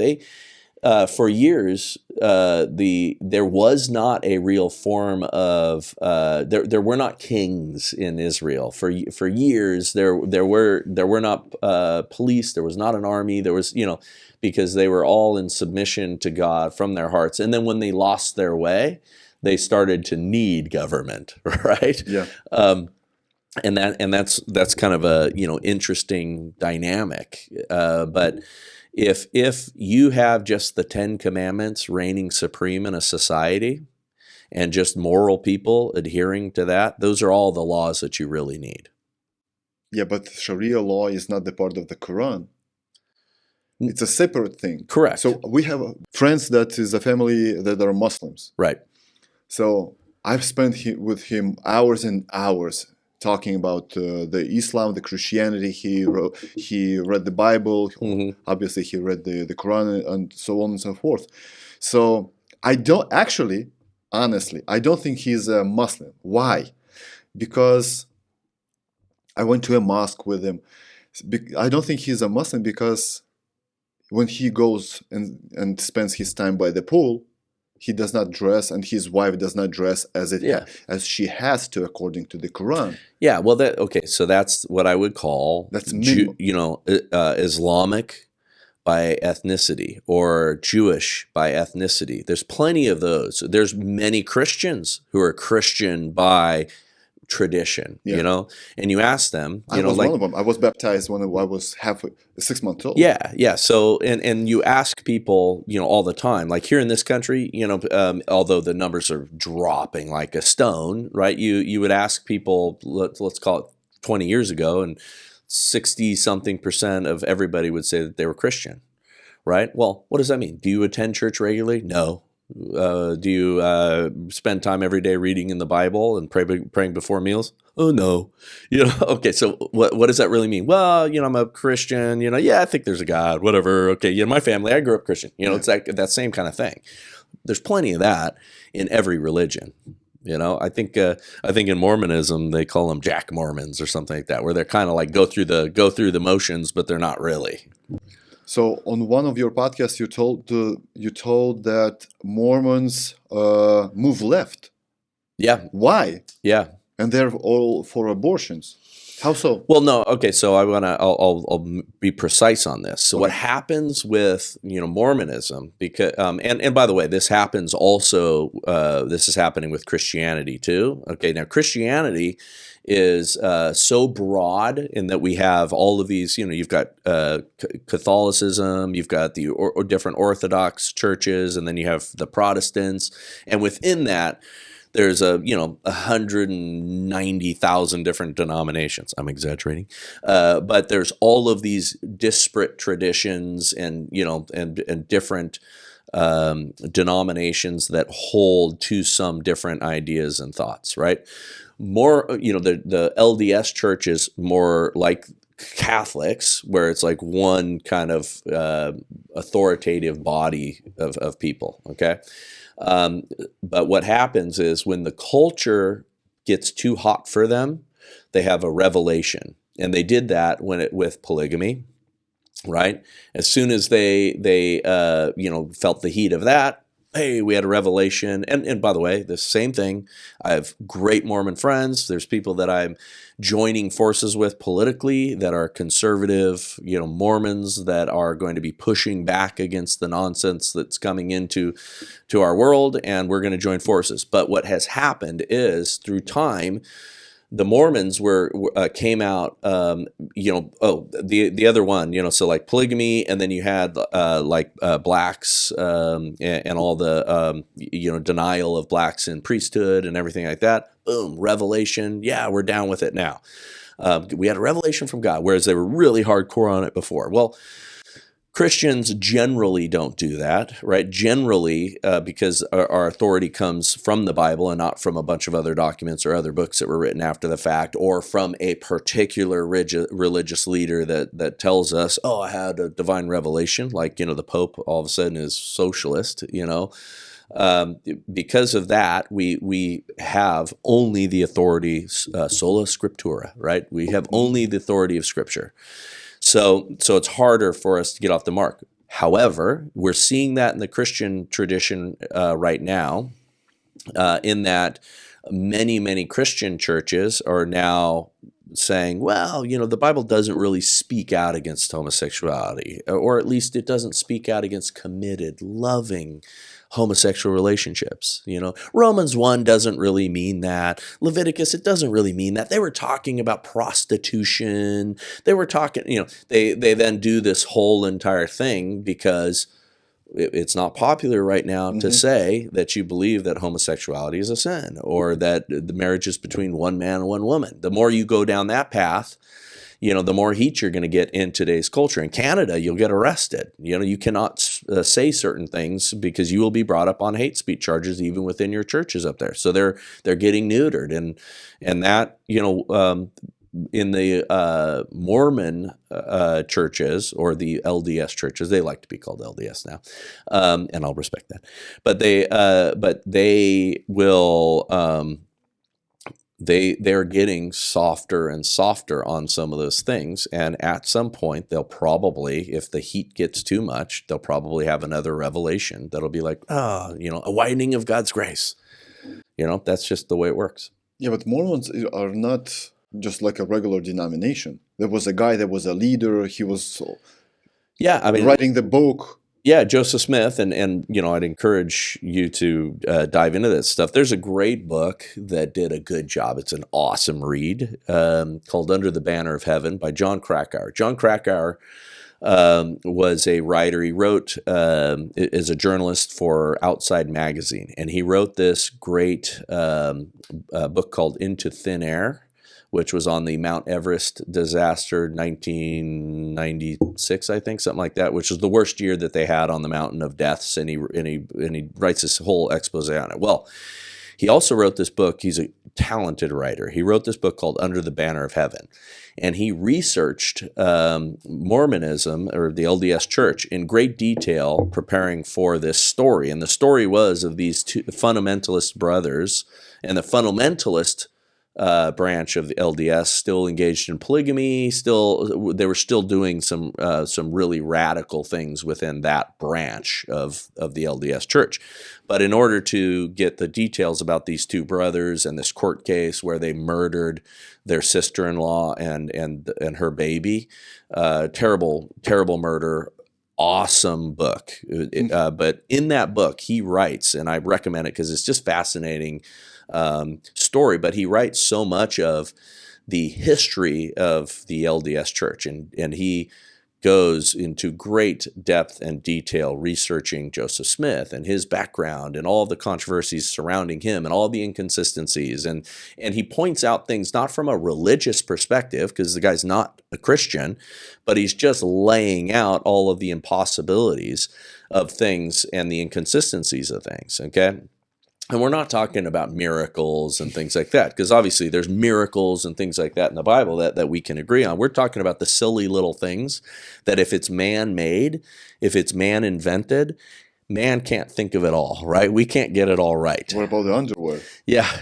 for years there was not a real form of there were not kings in Israel for years. There were not police. There was not an army. There was because they were all in submission to God from their hearts. And then when they lost their way, they started to need government, right? Yeah. And that's kind of a interesting dynamic. But if you have just the 10 Commandments reigning supreme in a society, and just moral people adhering to that, those are all the laws that you really need. Yeah, but Sharia law is not the part of the Quran. It's a separate thing. Correct. So we have friends that is a family that are Muslims. Right. So I've spent with him hours and hours talking about the Islam, the Christianity. He read the Bible. Mm-hmm. Obviously, he read the Quran and so on and so forth. So honestly, I don't think he's a Muslim. Why? Because I went to a mosque with him. I don't think he's a Muslim because when he goes and spends his time by the pool, he does not dress, and his wife does not dress as she has to according to the Quran. Yeah, well, so that's what I would call Islamic by ethnicity or Jewish by ethnicity. There's plenty of those. There's many Christians who are Christian by tradition, Yeah. you know, and you ask them, I was one of them. I was baptized when I was 6 months old. Yeah. So, and you ask people, you know, all the time, like here in this country, you know, although the numbers are dropping like a stone, right? You would ask people, let's call it 20 years ago, and 60-something% of everybody would say that they were Christian, right? Well, what does that mean? Do you attend church regularly? No. Do you spend time every day reading in the Bible and praying before meals? Oh, no. You know, okay, so what does that really mean? Well, you know, I'm a Christian, you know, yeah, I think there's a God, whatever. Okay, you know, my family, I grew up Christian. You know, it's that same kind of thing. There's plenty of that in every religion. You know, I think in Mormonism they call them Jack Mormons or something like that, where they're kind of like go through the motions, but they're not really. So on one of your podcasts, you told that Mormons move left. Yeah. Why? Yeah. And they're all for abortions. How so? Well, no. Okay, so I'll be precise on this. So Okay. what happens with, you know, Mormonism, because and by the way, this happens also. This is happening with Christianity too. Okay, now Christianity is so broad in that we have all of these. You know, you've got Catholicism, you've got the different Orthodox churches, and then you have the Protestants, and within that, there's 190,000 different denominations. I'm exaggerating, but there's all of these disparate traditions and and different denominations that hold to some different ideas and thoughts. Right? More, the LDS church is more like Catholics, where it's like one kind of authoritative body of people. Okay. But what happens is when the culture gets too hot for them, they have a revelation, and they did that with polygamy, right? As soon as they felt the heat of that, hey, we had a revelation. And by the way, the same thing. I have great Mormon friends. There's people that I'm joining forces with politically that are conservative, Mormons that are going to be pushing back against the nonsense that's coming into our world, and we're going to join forces. But what has happened is through time, the Mormons came out, the other one, so like polygamy, and then you had blacks and all the denial of blacks in priesthood and everything like that. Boom, revelation. Yeah, we're down with it now. We had a revelation from God, whereas they were really hardcore on it before. Well, Christians generally don't do that, right? Generally, because our authority comes from the Bible and not from a bunch of other documents or other books that were written after the fact, or from a particular religious leader that tells us, oh, I had a divine revelation, like, the Pope all of a sudden is socialist, Because of that, we have only the authority, sola scriptura, right? We have only the authority of Scripture. So it's harder for us to get off the mark. However, we're seeing that in the Christian tradition right now, in that many, many Christian churches are now saying, well, the Bible doesn't really speak out against homosexuality, or at least it doesn't speak out against committed, loving homosexual relationships. Romans 1 doesn't really mean that. Leviticus, it doesn't really mean that. They were talking about prostitution. They were talking, they then do this whole entire thing because it's not popular right now to say that you believe that homosexuality is a sin, or that the marriage is between one man and one woman. The more you go down that path, the more heat you're going to get in today's culture. In Canada, you'll get arrested. You cannot say certain things because you will be brought up on hate speech charges even within your churches up there. So they're getting neutered, and that in the Mormon churches, or the LDS churches, they like to be called LDS now, and I'll respect that. But they will. They're getting softer and softer on some of those things, and at some point they'll probably, if the heat gets too much, they'll probably have another revelation that'll be like, a widening of God's grace. That's just the way it works. Yeah, but Mormons are not just like a regular denomination. There was a guy that was a leader. He was Yeah, I mean, writing the book. yeah, Joseph Smith, and I'd encourage you to dive into this stuff. There's a great book that did a good job. It's an awesome read called Under the Banner of Heaven by John Krakauer. John Krakauer was a writer. He wrote as a journalist for Outside Magazine, and he wrote this great book called Into Thin Air, which was on the Mount Everest disaster, 1996, I think, something like that, which was the worst year that they had on the mountain of deaths. And he writes this whole expose on it. Well, he also wrote this book. He's a talented writer. He wrote this book called Under the Banner of Heaven, and he researched Mormonism, or the LDS Church, in great detail, preparing for this story. And the story was of these two fundamentalist brothers, and the fundamentalist branch of the LDS still engaged in polygamy. They were still doing some really radical things within that branch of the LDS Church. But in order to get the details about these two brothers and this court case where they murdered their sister-in-law and her baby, terrible murder. Awesome book. But in that book, he writes, and I recommend it because it's just fascinating story, but he writes so much of the history of the LDS Church, and he goes into great depth and detail researching Joseph Smith and his background and all the controversies surrounding him and all the inconsistencies, and he points out things not from a religious perspective, because the guy's not a Christian, but he's just laying out all of the impossibilities of things and the inconsistencies of things, okay? And we're not talking about miracles and things like that, because obviously there's miracles and things like that in the Bible that we can agree on. We're talking about the silly little things that if it's man-made, if it's man-invented, man can't think of it all, right? We can't get it all right. What about the underwear? Yeah.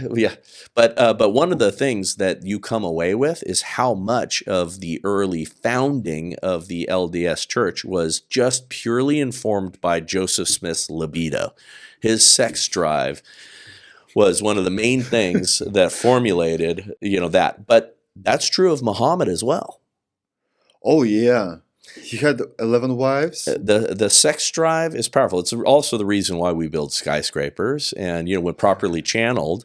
But one of the things that you come away with is how much of the early founding of the LDS Church was just purely informed by Joseph Smith's libido. His sex drive was one of the main things that formulated, that. But that's true of Muhammad as well. Oh, yeah. He had 11 wives. The sex drive is powerful. It's also the reason why we build skyscrapers. And, when properly channeled,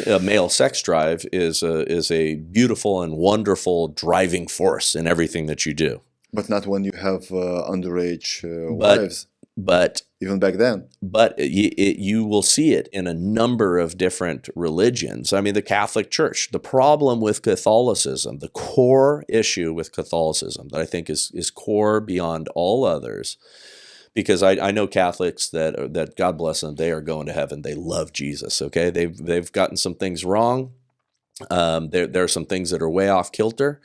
a male sex drive is a beautiful and wonderful driving force in everything that you do. But not when you have underage wives. But even back then. But you will see it in a number of different religions. I mean, the Catholic Church, the problem with Catholicism, the core issue with Catholicism that I think is core beyond all others, because I know Catholics that God bless them, they are going to heaven. They love Jesus, okay? They've gotten some things wrong. There are some things that are way off kilter.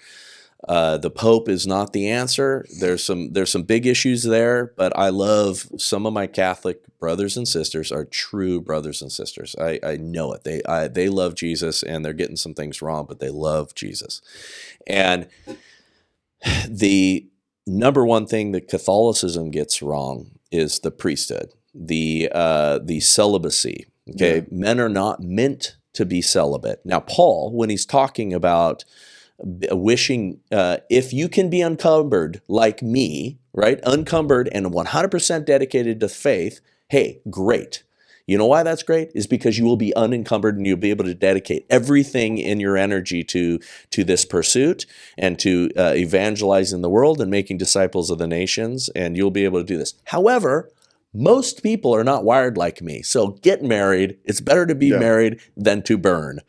The Pope is not the answer. There's some big issues there, but I love some of my Catholic brothers and sisters are true brothers and sisters. I know it. They love Jesus, and they're getting some things wrong, but they love Jesus. And the number one thing that Catholicism gets wrong is the priesthood, the celibacy. Okay, yeah. Men are not meant to be celibate. Now, Paul, when he's talking about wishing, if you can be uncumbered like me, right? Uncumbered and 100% dedicated to faith, hey, great. You know why that's great? Is because you will be unencumbered and you'll be able to dedicate everything in your energy to this pursuit and to evangelizing the world and making disciples of the nations, and you'll be able to do this. However, most people are not wired like me. So get married. It's better to be married than to burn,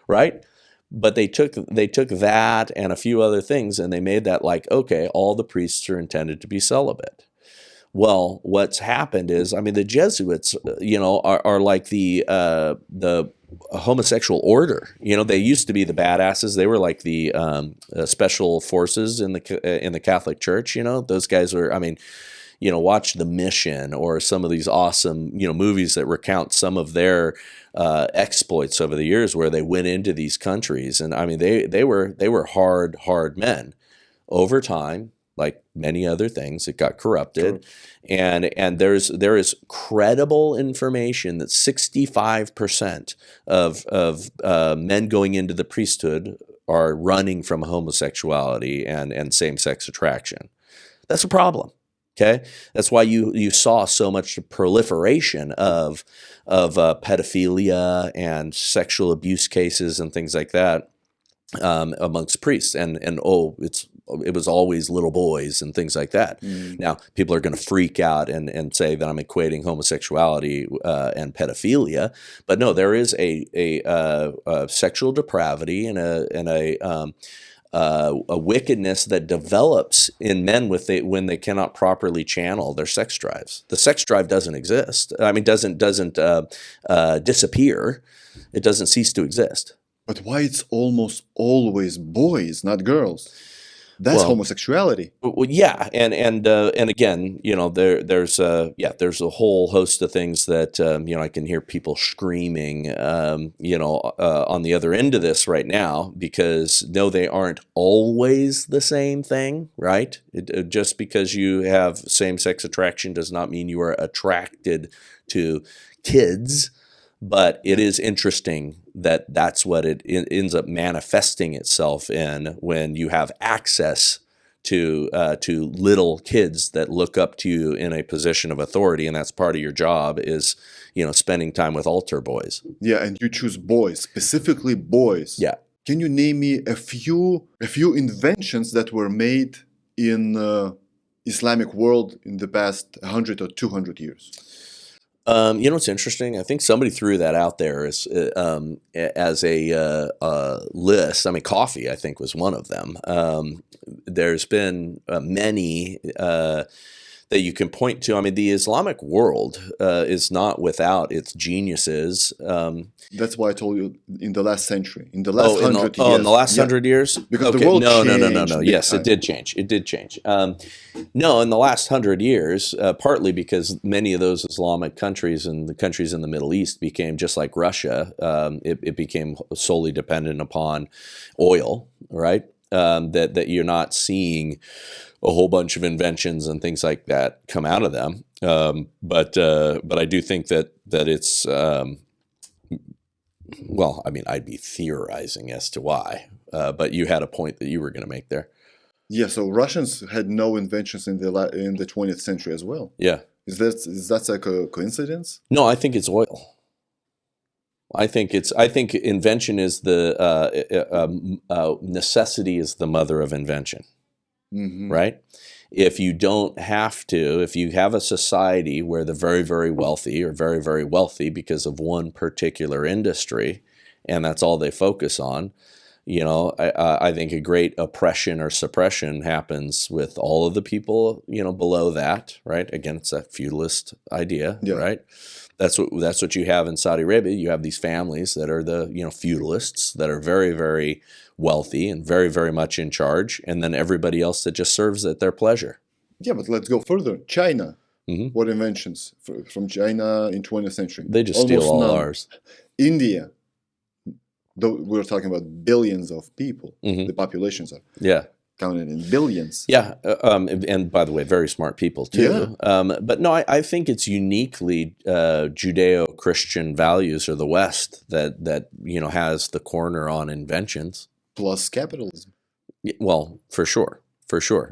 right? But they took that and a few other things, and they made that like, okay, all the priests are intended to be celibate. Well, what's happened is, I mean, the Jesuits, are like the homosexual order. They used to be the badasses. They were like the special forces in the Catholic Church. Those guys were. I mean, watch The Mission or some of these awesome movies that recount some of their exploits over the years where they went into these countries, and I mean they were hard men. Over time, like many other things, it got corrupted, sure. and there is credible information that 65% of men going into the priesthood are running from homosexuality and same-sex attraction. That's a problem. Okay, that's why you saw so much proliferation of pedophilia and sexual abuse cases and things like that amongst priests, and it was always little boys and things like that. Now people are going to freak out and say that I'm equating homosexuality and pedophilia, but no, there is a sexual depravity and a wickedness that develops in men when they cannot properly channel their sex drives. The sex drive doesn't exist. I mean, doesn't disappear. It doesn't cease to exist. But why it's almost always boys, not girls? That's homosexuality. Well, yeah, and again, there's a whole host of things that I can hear people screaming, on the other end of this right now, because no, they aren't always the same thing, right? Just because you have same-sex attraction does not mean you are attracted to kids. But it is interesting that that's what it ends up manifesting itself in when you have access to little kids that look up to you in a position of authority, and that's part of your job is spending time with altar boys. Yeah, and you choose boys, specifically boys. Yeah. Can you name me a few inventions that were made in Islamic world in the past 100 or 200 years? What's interesting? I think somebody threw that out there as a list. I mean, coffee, I think, was one of them. There's been many that you can point to. I mean, the Islamic world is not without its geniuses. That's why I told you in the last century, in the last 100 years. Oh, in the last 100 years? Because the world changed. No. Yes, it did change. It did change. No, in the last 100 years, partly because many of those Islamic countries and the countries in the Middle East became just like Russia. It became solely dependent upon oil, right? That you're not seeing a whole bunch of inventions and things like that come out of them. But I do think that it's I'd be theorizing as to why. But you had a point that you were going to make there. Yeah, so Russians had no inventions in the 20th century as well. Yeah. Is that like a coincidence? No, I think it's oil. I think invention is necessity is the mother of invention. Mm-hmm. Right? If you have a society where the very, very wealthy are very, very wealthy because of one particular industry, and that's all they focus on, I think a great oppression or suppression happens with all of the people, below that, right? Again, it's that feudalist idea, right? That's what you have in Saudi Arabia. You have these families that are the, feudalists that are very, very wealthy and very, very much in charge, and then everybody else that just serves at their pleasure. Yeah, but let's go further. China. Mm-hmm. What inventions from China in 20th century? They just steal all ours. India. Though we're talking about billions of people, the populations are counted in billions. Yeah, and by the way, very smart people too. Yeah. But no, I think it's uniquely Judeo-Christian values or the West that has the corner on inventions. Plus capitalism. Well, for sure,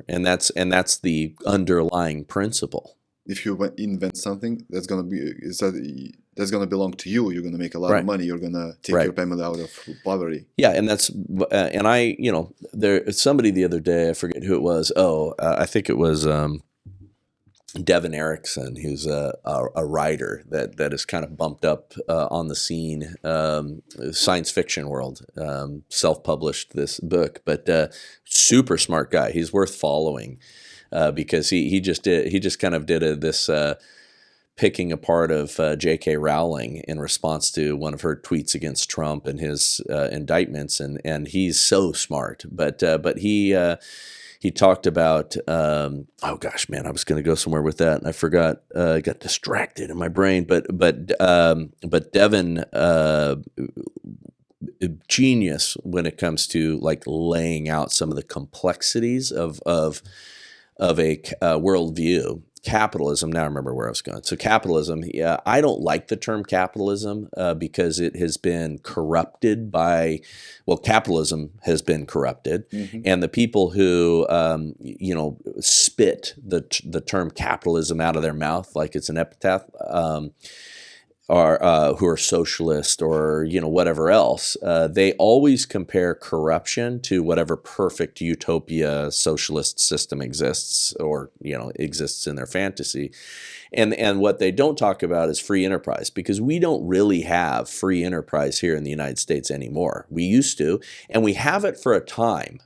and that's the underlying principle. If you invent something, that's gonna belong to you. You're gonna make a lot of money. You're gonna take your family out of poverty. Yeah, and that's there. Somebody the other day, I forget who it was. I think it was Devin Erickson, who's a writer that is kind of bumped up on the scene, science fiction world. Self-published this book, but super smart guy. He's worth following. Because he just kind of did this picking apart of J.K. Rowling in response to one of her tweets against Trump and his indictments, and he's so smart. But he talked about oh gosh, man, I was going to go somewhere with that and I forgot. I got distracted in my brain. But Devin. Genius when it comes to like laying out some of the complexities of a worldview, capitalism. Now I remember where I was going. So capitalism, yeah, I don't like the term capitalism because it has been corrupted by, well, capitalism has been corrupted, and the people who spit the term capitalism out of their mouth like it's an epitaph. Are who are socialist or whatever else, they always compare corruption to whatever perfect utopia socialist system exists or exists in their fantasy, and what they don't talk about is free enterprise, because we don't really have free enterprise here in the United States anymore. We used to, and we have it for a time.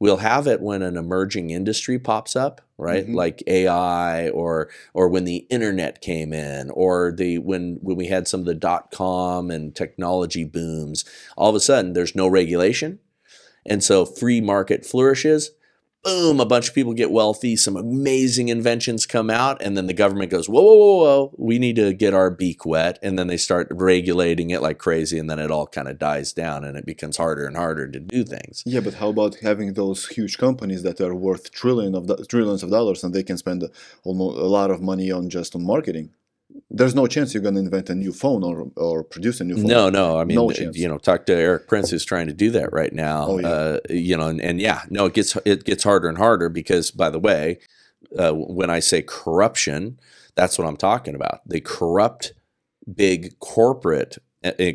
We'll have it when an emerging industry pops up, right? Like AI, or when the internet came in, or when we had some of the .com and technology booms. All of a sudden, there's no regulation, and so free market flourishes. Boom, a bunch of people get wealthy, some amazing inventions come out, and then the government goes, whoa, whoa, whoa, whoa, we need to get our beak wet, and then they start regulating it like crazy, and then it all kind of dies down, and it becomes harder and harder to do things. Yeah, but how about having those huge companies that are worth trillions of dollars, and they can spend almost a lot of money on marketing? There's no chance you're going to invent a new phone or produce a new phone. No. I mean, no chance. Talk to Eric Prince, who's trying to do that right now. Oh, yeah. It gets harder and harder because, by the way, when I say corruption, that's what I'm talking about. The corrupt big corporate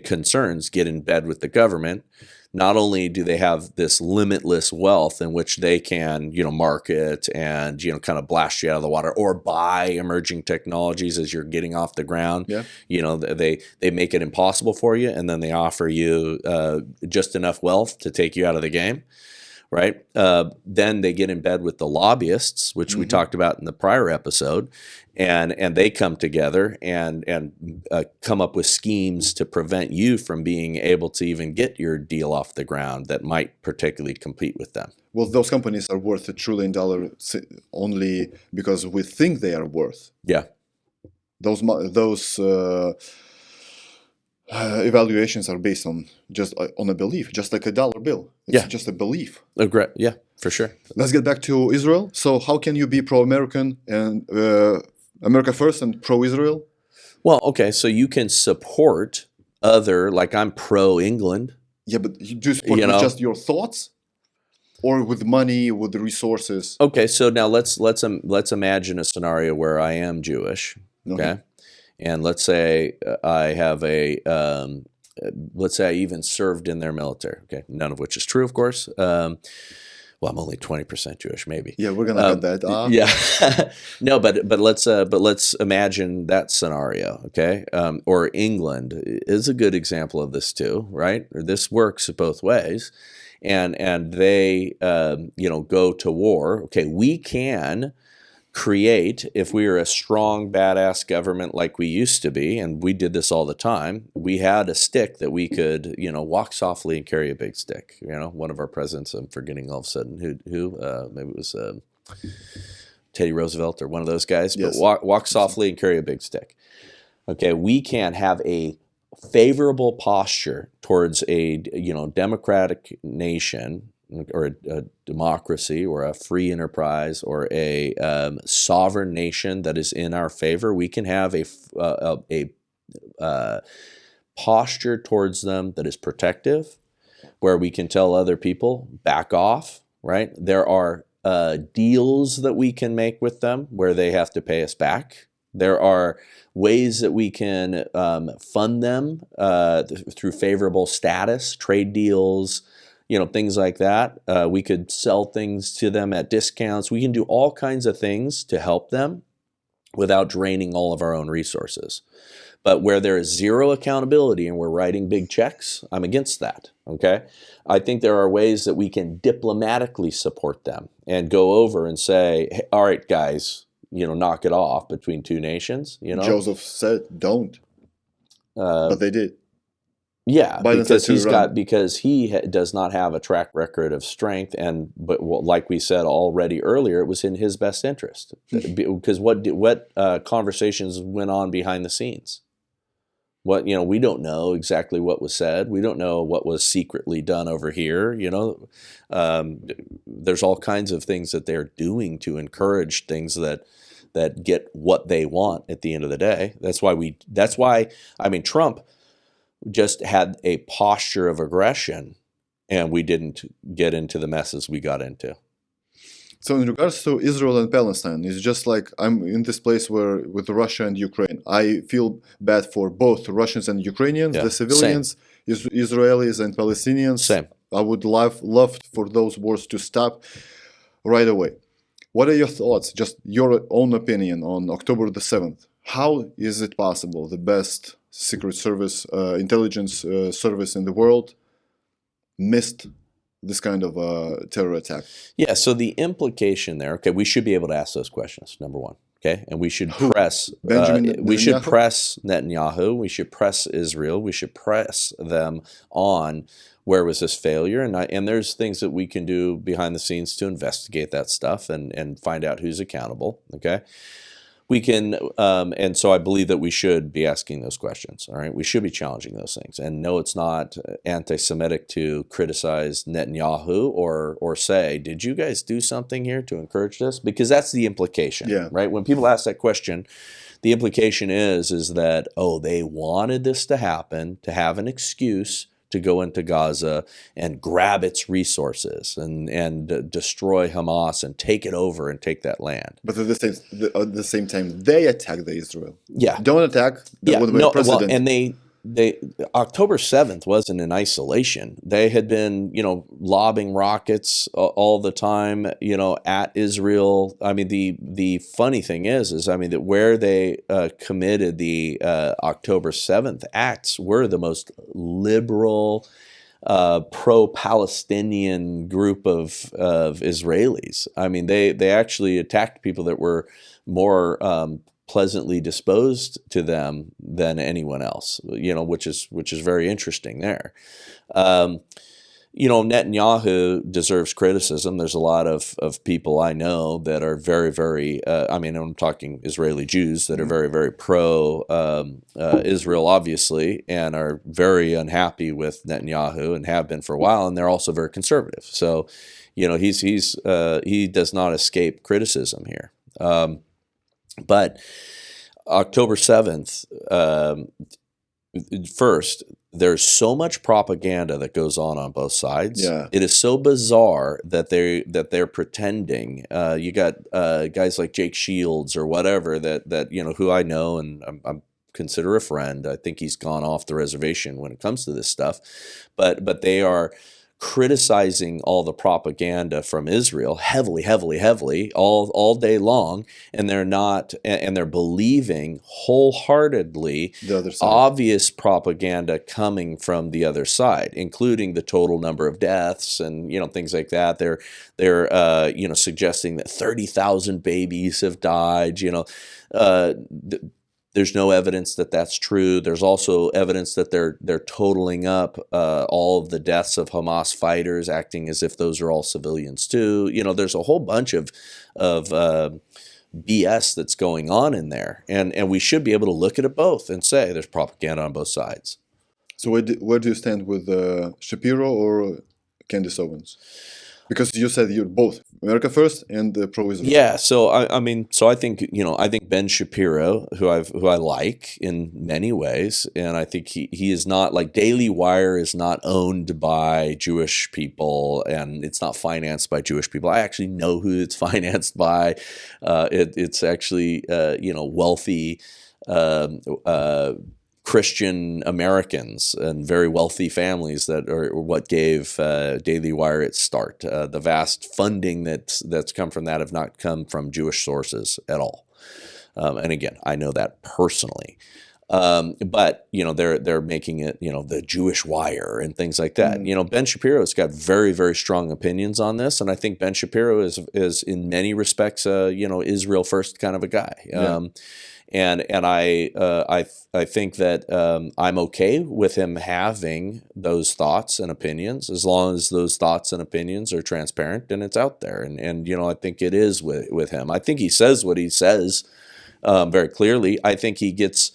concerns get in bed with the government. Not only do they have this limitless wealth in which they can, market and, kind of blast you out of the water or buy emerging technologies as you're getting off the ground. Yeah. They make it impossible for you, and then they offer you just enough wealth to take you out of the game. Right. Then they get in bed with the lobbyists, which we talked about in the prior episode, and they come together and come up with schemes to prevent you from being able to even get your deal off the ground that might particularly compete with them. Well, those companies are worth $1 trillion only because we think they are worth. Yeah. Those evaluations are based on a belief, just like a dollar bill. It's just a belief. Yeah, for sure. Let's get back to Israel. So how can you be pro-American and America first and pro-Israel? Well, okay, so you can support like I'm pro-England. Yeah, but you do support with just your thoughts, or with money, with the resources? Okay, so now let's imagine a scenario where I am Jewish. Okay. And let's say I have let's say I even served in their military. Okay, none of which is true, of course. Well, I'm only 20% Jewish, maybe. Yeah, we're gonna cut that off. Yeah, no, but let's imagine that scenario. Okay, or England is a good example of this too, right? This works both ways, and they go to war. Okay, we can create, if we are a strong, badass government like we used to be, and we did this all the time, we had a stick that we could, walk softly and carry a big stick. One of our presidents, I'm forgetting all of a sudden who maybe it was Teddy Roosevelt or one of those guys, yes. But walk softly and carry a big stick. Okay, we can have a favorable posture towards a, democratic nation, or a democracy, or a free enterprise, or a sovereign nation that is in our favor. We can have a posture towards them that is protective, where we can tell other people, back off, right? There are deals that we can make with them where they have to pay us back. There are ways that we can fund them through favorable status, trade deals, things like that. We could sell things to them at discounts. We can do all kinds of things to help them without draining all of our own resources. But where there is zero accountability and we're writing big checks, I'm against that, okay? I think there are ways that we can diplomatically support them and go over and say, hey, all right, guys, knock it off between two nations, Joseph said, don't. But they did. Yeah, because he does not have a track record of strength, but like we said already earlier, it was in his best interest. Because what conversations went on behind the scenes? We don't know exactly what was said. We don't know what was secretly done over here. There's all kinds of things that they're doing to encourage things that that get what they want at the end of the day. That's why I mean, Trump just had a posture of aggression, and we didn't get into the messes we got into. So in regards to Israel and Palestine, it's just like I'm in this place where with Russia and Ukraine, I feel bad for both Russians and Ukrainians, the civilians, Israelis and Palestinians. Same. I would love for those wars to stop right away. What are your thoughts, just your own opinion on October the 7th? How is it possible the best secret service, intelligence service in the world missed this kind of terror attack? Yeah, so the implication there, okay, we should be able to ask those questions, number one, okay? And we should press Netanyahu? We should press Netanyahu, we should press Israel, we should press them on where was this failure, and there's things that we can do behind the scenes to investigate that stuff and find out who's accountable, okay? We can, and so I believe that we should be asking those questions, all right? We should be challenging those things. And no, it's not anti-Semitic to criticize Netanyahu or say, did you guys do something here to encourage this? Because that's the implication, right? When people ask that question, the implication is that, oh, they wanted this to happen, to have an excuse to go into Gaza and grab its resources and destroy Hamas and take it over and take that land. But at the same time, they attack the Israel. Yeah. Don't attack the president. Well, and they October 7th wasn't in isolation. They had been, lobbing rockets all the time, at Israel. I mean, the funny thing is that where they committed the October 7th acts were the most liberal, pro-Palestinian group of Israelis. I mean, they actually attacked people that were more pleasantly disposed to them than anyone else, which is very interesting there. Netanyahu deserves criticism. There's a lot of people I know that are very, very, I'm talking Israeli Jews that are very, very pro-Israel, obviously, and are very unhappy with Netanyahu and have been for a while, and they're also very conservative. So, he does not escape criticism here. But October 7th, first, there's so much propaganda that goes on both sides. Yeah. It is so bizarre that they're pretending. You got guys like Jake Shields or whatever that who I know and I'm consider a friend. I think he's gone off the reservation when it comes to this stuff, but they are criticizing all the propaganda from Israel heavily all day long, and they're believing wholeheartedly the other side. Obvious propaganda coming from the other side, including the total number of deaths and things like that. They're suggesting that 30,000 babies have died. There's no evidence that that's true. There's also evidence that they're totaling up all of the deaths of Hamas fighters, acting as if those are all civilians too. There's a whole bunch of BS that's going on in there, and we should be able to look at it both and say there's propaganda on both sides. So where do you stand with Shapiro or Candace Owens? Because you said you're both America First and pro-Israel. Yeah, so I think Ben Shapiro, who I like in many ways, and I think he is not like Daily Wire is not owned by Jewish people and it's not financed by Jewish people. I actually know who it's financed by. It's actually wealthy Christian Americans and very wealthy families that are what gave Daily Wire its start. The vast funding that's come from that have not come from Jewish sources at all. And again, I know that personally. But they're making it the Jewish Wire and things like that. Ben Shapiro's got very, very strong opinions on this, and I think Ben Shapiro is in many respects Israel first kind of a guy. Yeah. And I think that I'm okay with him having those thoughts and opinions as long as those thoughts and opinions are transparent and it's out there. And I think it is with him. I think he says what he says very clearly. I think he gets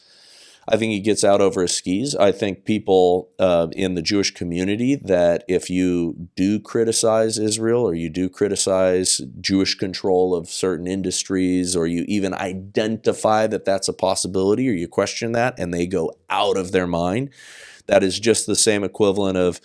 I think he gets out over his skis. I think people in the Jewish community, that if you do criticize Israel, or you do criticize Jewish control of certain industries, or you even identify that that's a possibility, or you question that, and they go out of their mind, that is just the same equivalent of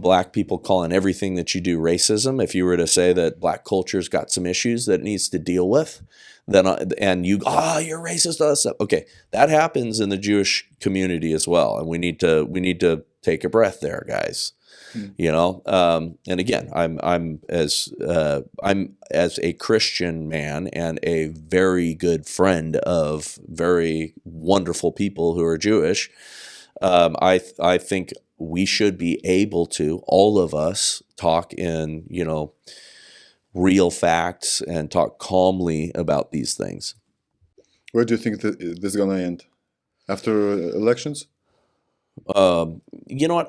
black people calling everything that you do racism. If you were to say that black culture's got some issues that it needs to deal with, then and you you're racist, all that stuff. Okay, that happens in the Jewish community as well, and we need to take a breath there, guys. And again, I'm as a Christian man and a very good friend of very wonderful people who are Jewish. I think we should be able to, all of us, talk in, real facts and talk calmly about these things. Where do you think that this is going to end? After elections? You know what?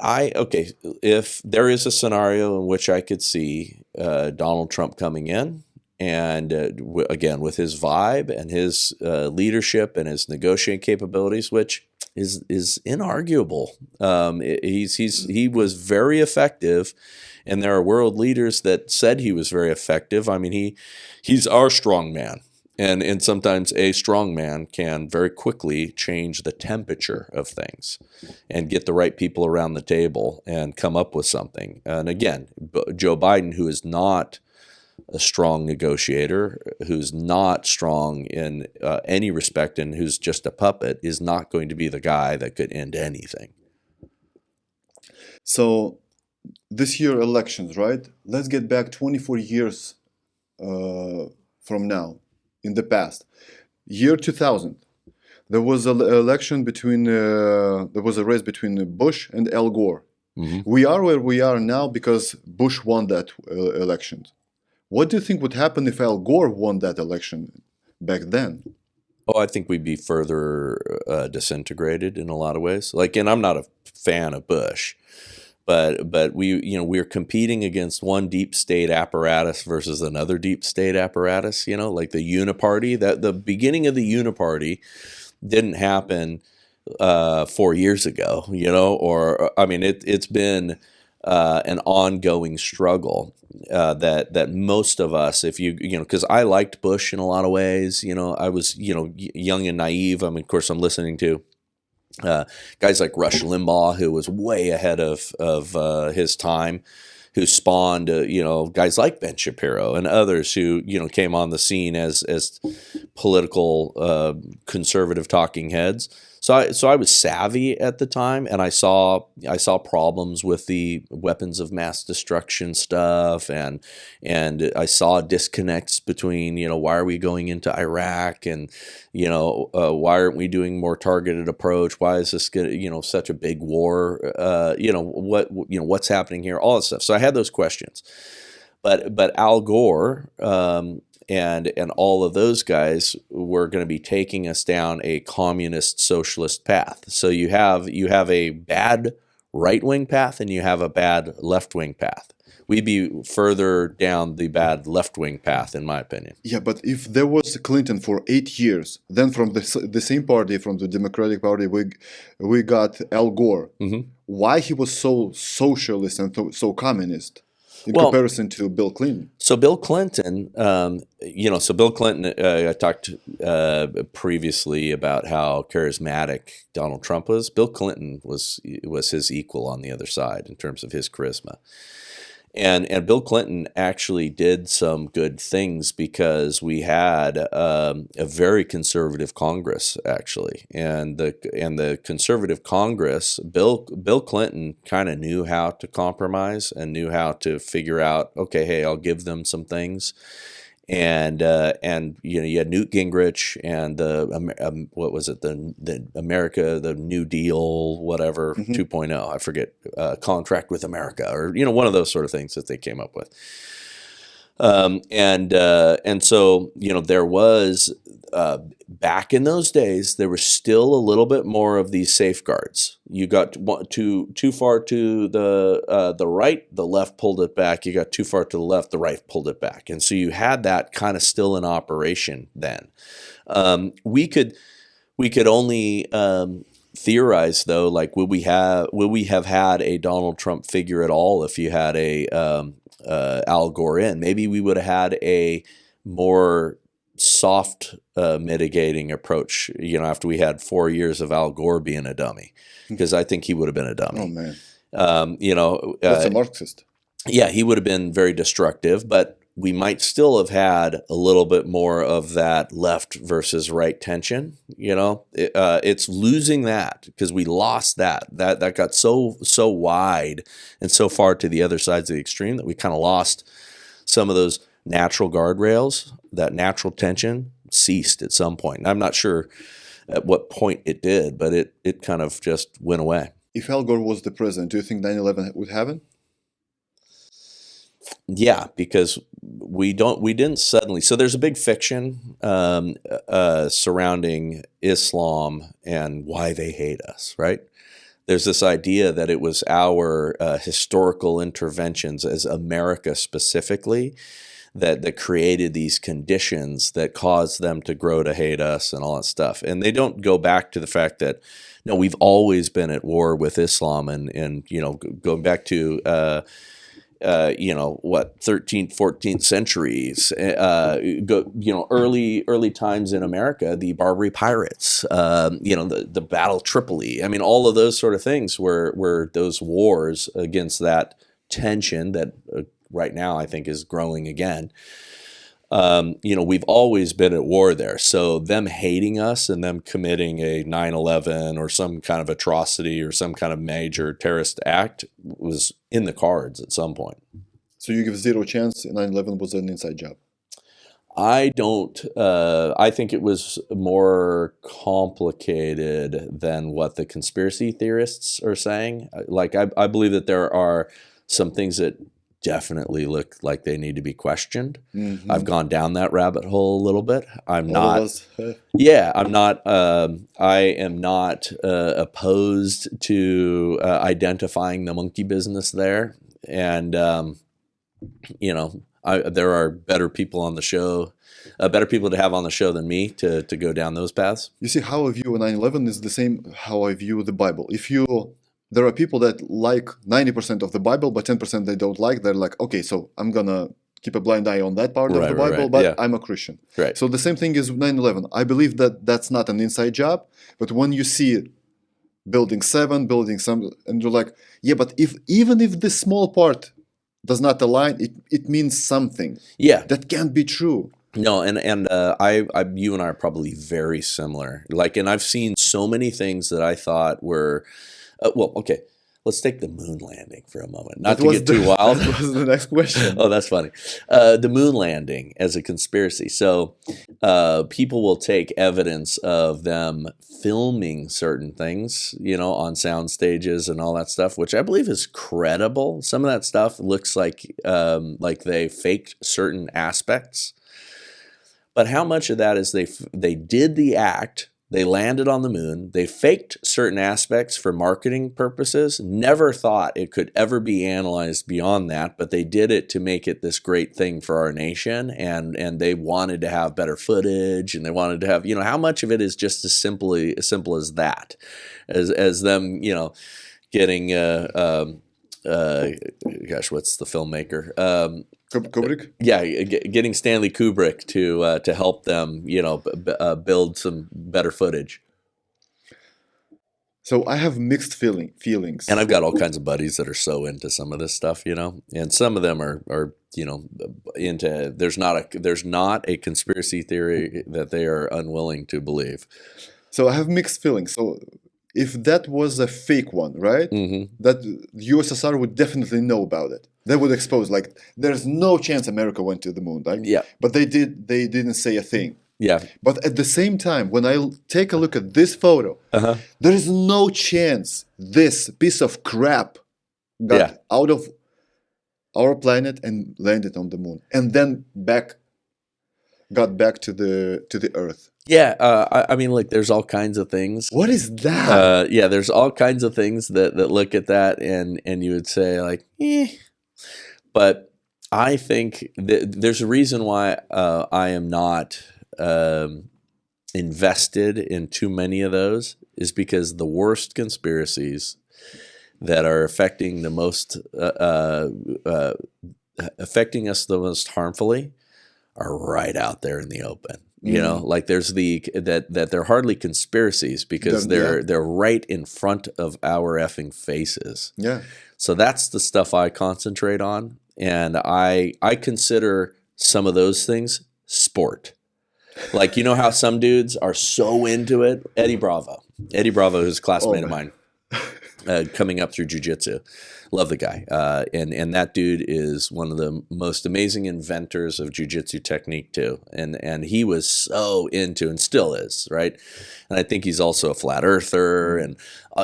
If there is a scenario in which I could see Donald Trump coming in, and again, with his vibe and his leadership and his negotiating capabilities, which is inarguable. He was very effective, and there are world leaders that said he was very effective. I mean, he's our strong man, and sometimes a strong man can very quickly change the temperature of things and get the right people around the table and come up with something. And again, Joe Biden, who is not a strong negotiator, who's not strong in any respect, and who's just a puppet, is not going to be the guy that could end anything. So this year elections, right? Let's get back 24 years from now, in the past. Year 2000, there was an election there was a race between Bush and Al Gore. Mm-hmm. We are where we are now because Bush won that election. What do you think would happen if Al Gore won that election back then? Oh, I think we'd be further disintegrated in a lot of ways. And I'm not a fan of Bush, but we're competing against one deep state apparatus versus another deep state apparatus. Like the Uniparty. That the beginning of the Uniparty didn't happen 4 years ago. It's been an ongoing struggle. That most of us, because I liked Bush in a lot of ways, I was, young and naive. Of course, I'm listening to guys like Rush Limbaugh, who was way ahead of his time, who spawned, guys like Ben Shapiro and others who, came on the scene as political conservative talking heads. So I was savvy at the time, and I saw problems with the weapons of mass destruction stuff, and I saw disconnects between why are we going into Iraq, and why aren't we doing more targeted approach? Why is this such a big war? What's happening here? All that stuff. So I had those questions, but Al Gore. And all of those guys were going to be taking us down a communist socialist path. So you have a bad right-wing path and you have a bad left-wing path. We'd be further down the bad left-wing path, in my opinion. Yeah, but if there was Clinton for 8 years, then from the same party, from the Democratic Party, we got Al Gore. Mm-hmm. Why he was so socialist and so communist? In comparison to Bill Clinton. So Bill Clinton, I talked previously about how charismatic Donald Trump was. Bill Clinton was his equal on the other side in terms of his charisma. And Bill Clinton actually did some good things because we had a very conservative Congress, actually, and the conservative Congress, Bill Clinton kind of knew how to compromise and knew how to figure out, okay, hey, I'll give them some things. And you had Newt Gingrich and the New Deal, whatever, mm-hmm. 2.0, I forget, Contract with America, or one of those sort of things that they came up with. And so there was back in those days, there was still a little bit more of these safeguards. You got too far to the right, the left pulled it back. You got too far to the left, the right pulled it back. And so you had that kind of still in operation then. We could We could only theorize, though, like would we have had a Donald Trump figure at all if you had a Al Gore in? Maybe we would have had a more soft mitigating approach, after we had 4 years of Al Gore being a dummy, because I think he would have been a dummy. Oh man, that's a Marxist. Yeah, he would have been very destructive, but we might still have had a little bit more of that left versus right tension. It's losing that because we lost that got so wide and so far to the other sides of the extreme that we kind of lost some of those natural guardrails. That natural tension ceased at some point. And I'm not sure at what point it did, but it kind of just went away. If Al Gore was the president, do you think 9/11 would happen? Yeah, because we didn't suddenly. So there's a big fiction surrounding Islam and why they hate us, right? There's this idea that it was our historical interventions as America specifically that created these conditions that caused them to grow to hate us and all that stuff. And they don't go back to the fact that, no, we've always been at war with Islam and going back to 13th, 14th centuries, early times in America, the Barbary pirates, the Battle of Tripoli. I mean, all of those sort of things were those wars against that tension that right now I think is growing again. We've always been at war there. So them hating us and them committing a 9/11 or some kind of atrocity or some kind of major terrorist act was in the cards at some point. So you give zero chance 9/11 was an inside job? I don't. I think it was more complicated than what the conspiracy theorists are saying. Like, I believe that there are some things that definitely look like they need to be questioned. Mm-hmm. I've gone down that rabbit hole a little bit. I'm not. I am not opposed to identifying the monkey business there, and there are better people on the show, better people to have on the show than me to go down those paths. You see, how I view 9/11 is the same how I view the Bible. There are people that like 90% of the Bible, but 10% they don't like. They're like, okay, so I'm going to keep a blind eye on that part of the Bible, but I'm a Christian. Right. So the same thing is 9/11. I believe that that's not an inside job, but when you see building 7, building some, and you're like, yeah, but even if this small part does not align, it means something. Yeah. That can't be true. No, and you and I are probably very similar. And I've seen so many things that I thought were, okay, let's take the moon landing for a moment. Not to get too wild. That was the next question. Oh, that's funny. The moon landing as a conspiracy. So people will take evidence of them filming certain things, on sound stages and all that stuff, which I believe is credible. Some of that stuff looks like they faked certain aspects. But how much of that is they did the act, they landed on the moon, they faked certain aspects for marketing purposes, never thought it could ever be analyzed beyond that, but they did it to make it this great thing for our nation, and they wanted to have better footage, and they wanted to have, how much of it is just as simple as that, as them, getting, what's the filmmaker? Kubrick? Yeah, getting Stanley Kubrick to help them, build some better footage. So I have mixed feelings. And I've got all kinds of buddies that are so into some of this stuff, and some of them are into. There's not a conspiracy theory that they are unwilling to believe. So I have mixed feelings. So if that was a fake one, right? Mm-hmm. That USSR would definitely know about it. They would expose, there's no chance America went to the moon, right? Yeah. But they didn't say a thing. Yeah. But at the same time, when I take a look at this photo, there is no chance this piece of crap got out of our planet and landed on the moon, and then got back to the Earth. Yeah, I mean, there's all kinds of things. What is that? There's all kinds of things that look at that, and you would say But I think there's a reason why I am not invested in too many of those is because the worst conspiracies that are affecting the most affecting us the most harmfully are right out there in the open. You know, like there's that they're hardly conspiracies because they're right in front of our effing faces. Yeah. So that's the stuff I concentrate on, and I consider some of those things sport. Like, you know how some dudes are so into it? Eddie Bravo, who's a classmate of mine, coming up through jiu-jitsu. Love the guy. And that dude is one of the most amazing inventors of jiu-jitsu technique too. And he was so into, and still is, right? And I think he's also a flat earther and,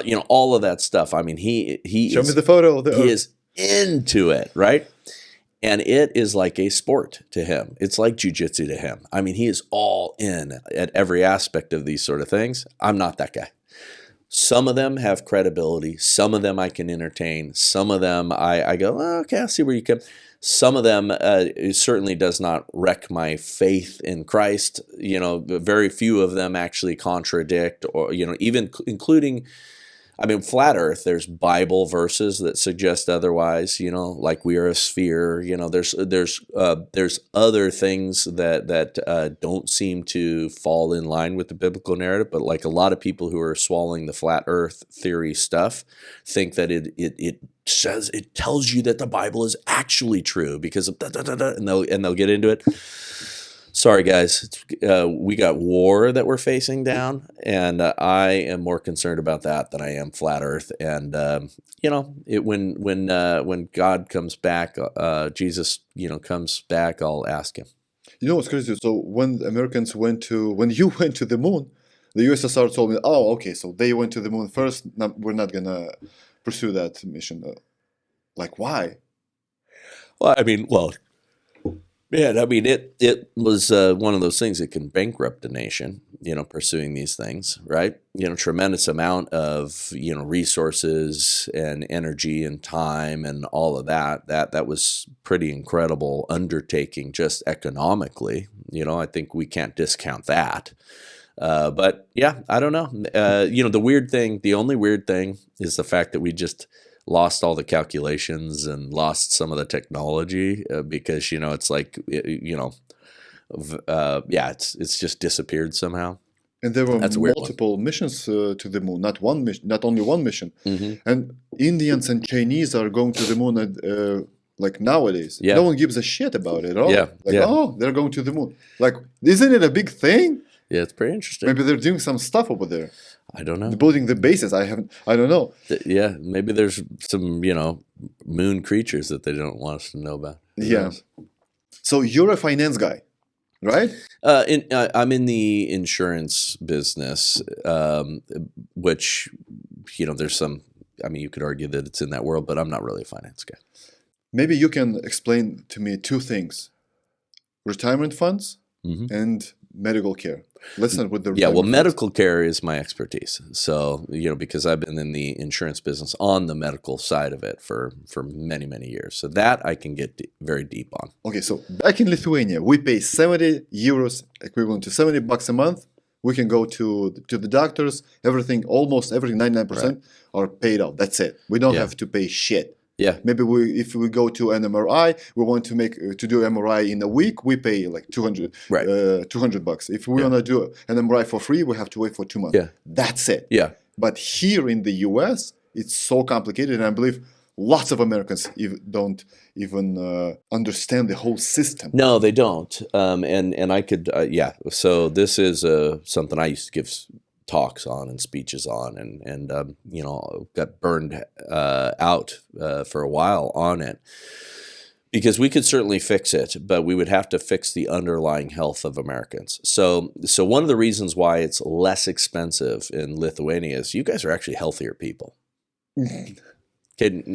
you know, all of that stuff. I mean, he Show me the photo. He is into it, right? And it is like a sport to him. It's like jiu-jitsu to him. I mean, he is all in at every aspect of these sort of things. I'm not that guy. Some of them have credibility. Some of them I can entertain. Some of them I go, oh, okay, I'll see where you come. Some of them it certainly does not wreck my faith in Christ. You know, very few of them actually contradict, or, you know, even including, I mean, flat Earth, there's Bible verses that suggest otherwise, you know, like we are a sphere. You know, there's other things that don't seem to fall in line with the biblical narrative, but like a lot of people who are swallowing the flat Earth theory stuff think that it says, it tells you that the Bible is actually true because of and they'll get into it. Sorry, guys. We got war that we're facing down, and I am more concerned about that than I am flat Earth. And you know, when God comes back, Jesus, you know, comes back, I'll ask him. You know what's crazy? So when you went to the moon, the USSR told me, oh, okay, so they went to the moon first. No, we're not gonna pursue that mission. Like, why? Well, I mean, yeah, I mean, it was one of those things that can bankrupt a nation, you know, pursuing these things, right? You know, tremendous amount of, you know, resources and energy and time and all of that. That was pretty incredible undertaking just economically. You know, I think we can't discount that. But yeah, I don't know. You know, the only weird thing is the fact that we just lost all the calculations and lost some of the technology because, you know, it's like, you know, yeah, it's just disappeared somehow. And there were multiple missions to the moon, not only one mission. Mm-hmm. And Indians and Chinese are going to the moon like nowadays. Yeah. No one gives a shit about it at all. Yeah. Like, yeah. oh, they're going to the moon. Like, isn't it a big thing? Yeah, it's pretty interesting. Maybe they're doing some stuff over there. I don't know. Building the bases. I don't know. Yeah, maybe there's some, you know, moon creatures that they don't want us to know about. Yeah. So you're a finance guy, right? I'm in the insurance business, which, you know, there's some, I mean, you could argue that it's in that world, but I'm not really a finance guy. Maybe you can explain to me two things: retirement funds and medical care. Let's start with the medical care is my expertise. So, you know, because I've been in the insurance business on the medical side of it for many, many years. So that I can get very deep on. Okay, so back in Lithuania, we pay 70 euros, equivalent to $70 a month. We can go to the doctors. Almost everything, 99% are paid out. That's it. We don't have to pay shit. Yeah. Maybe if we go to an MRI, we want to do MRI in a week, we pay like $200. If we want to do an MRI for free, we have to wait for 2 months. Yeah. That's it. Yeah. But here in the US, it's so complicated, and I believe lots of Americans don't even understand the whole system. No, they don't. And I could, So this is something I used to give talks on and speeches on, and you know, got burned out for a while on it, because we could certainly fix it, but we would have to fix the underlying health of Americans. So one of the reasons why it's less expensive in Lithuania is you guys are actually healthier people. Okay,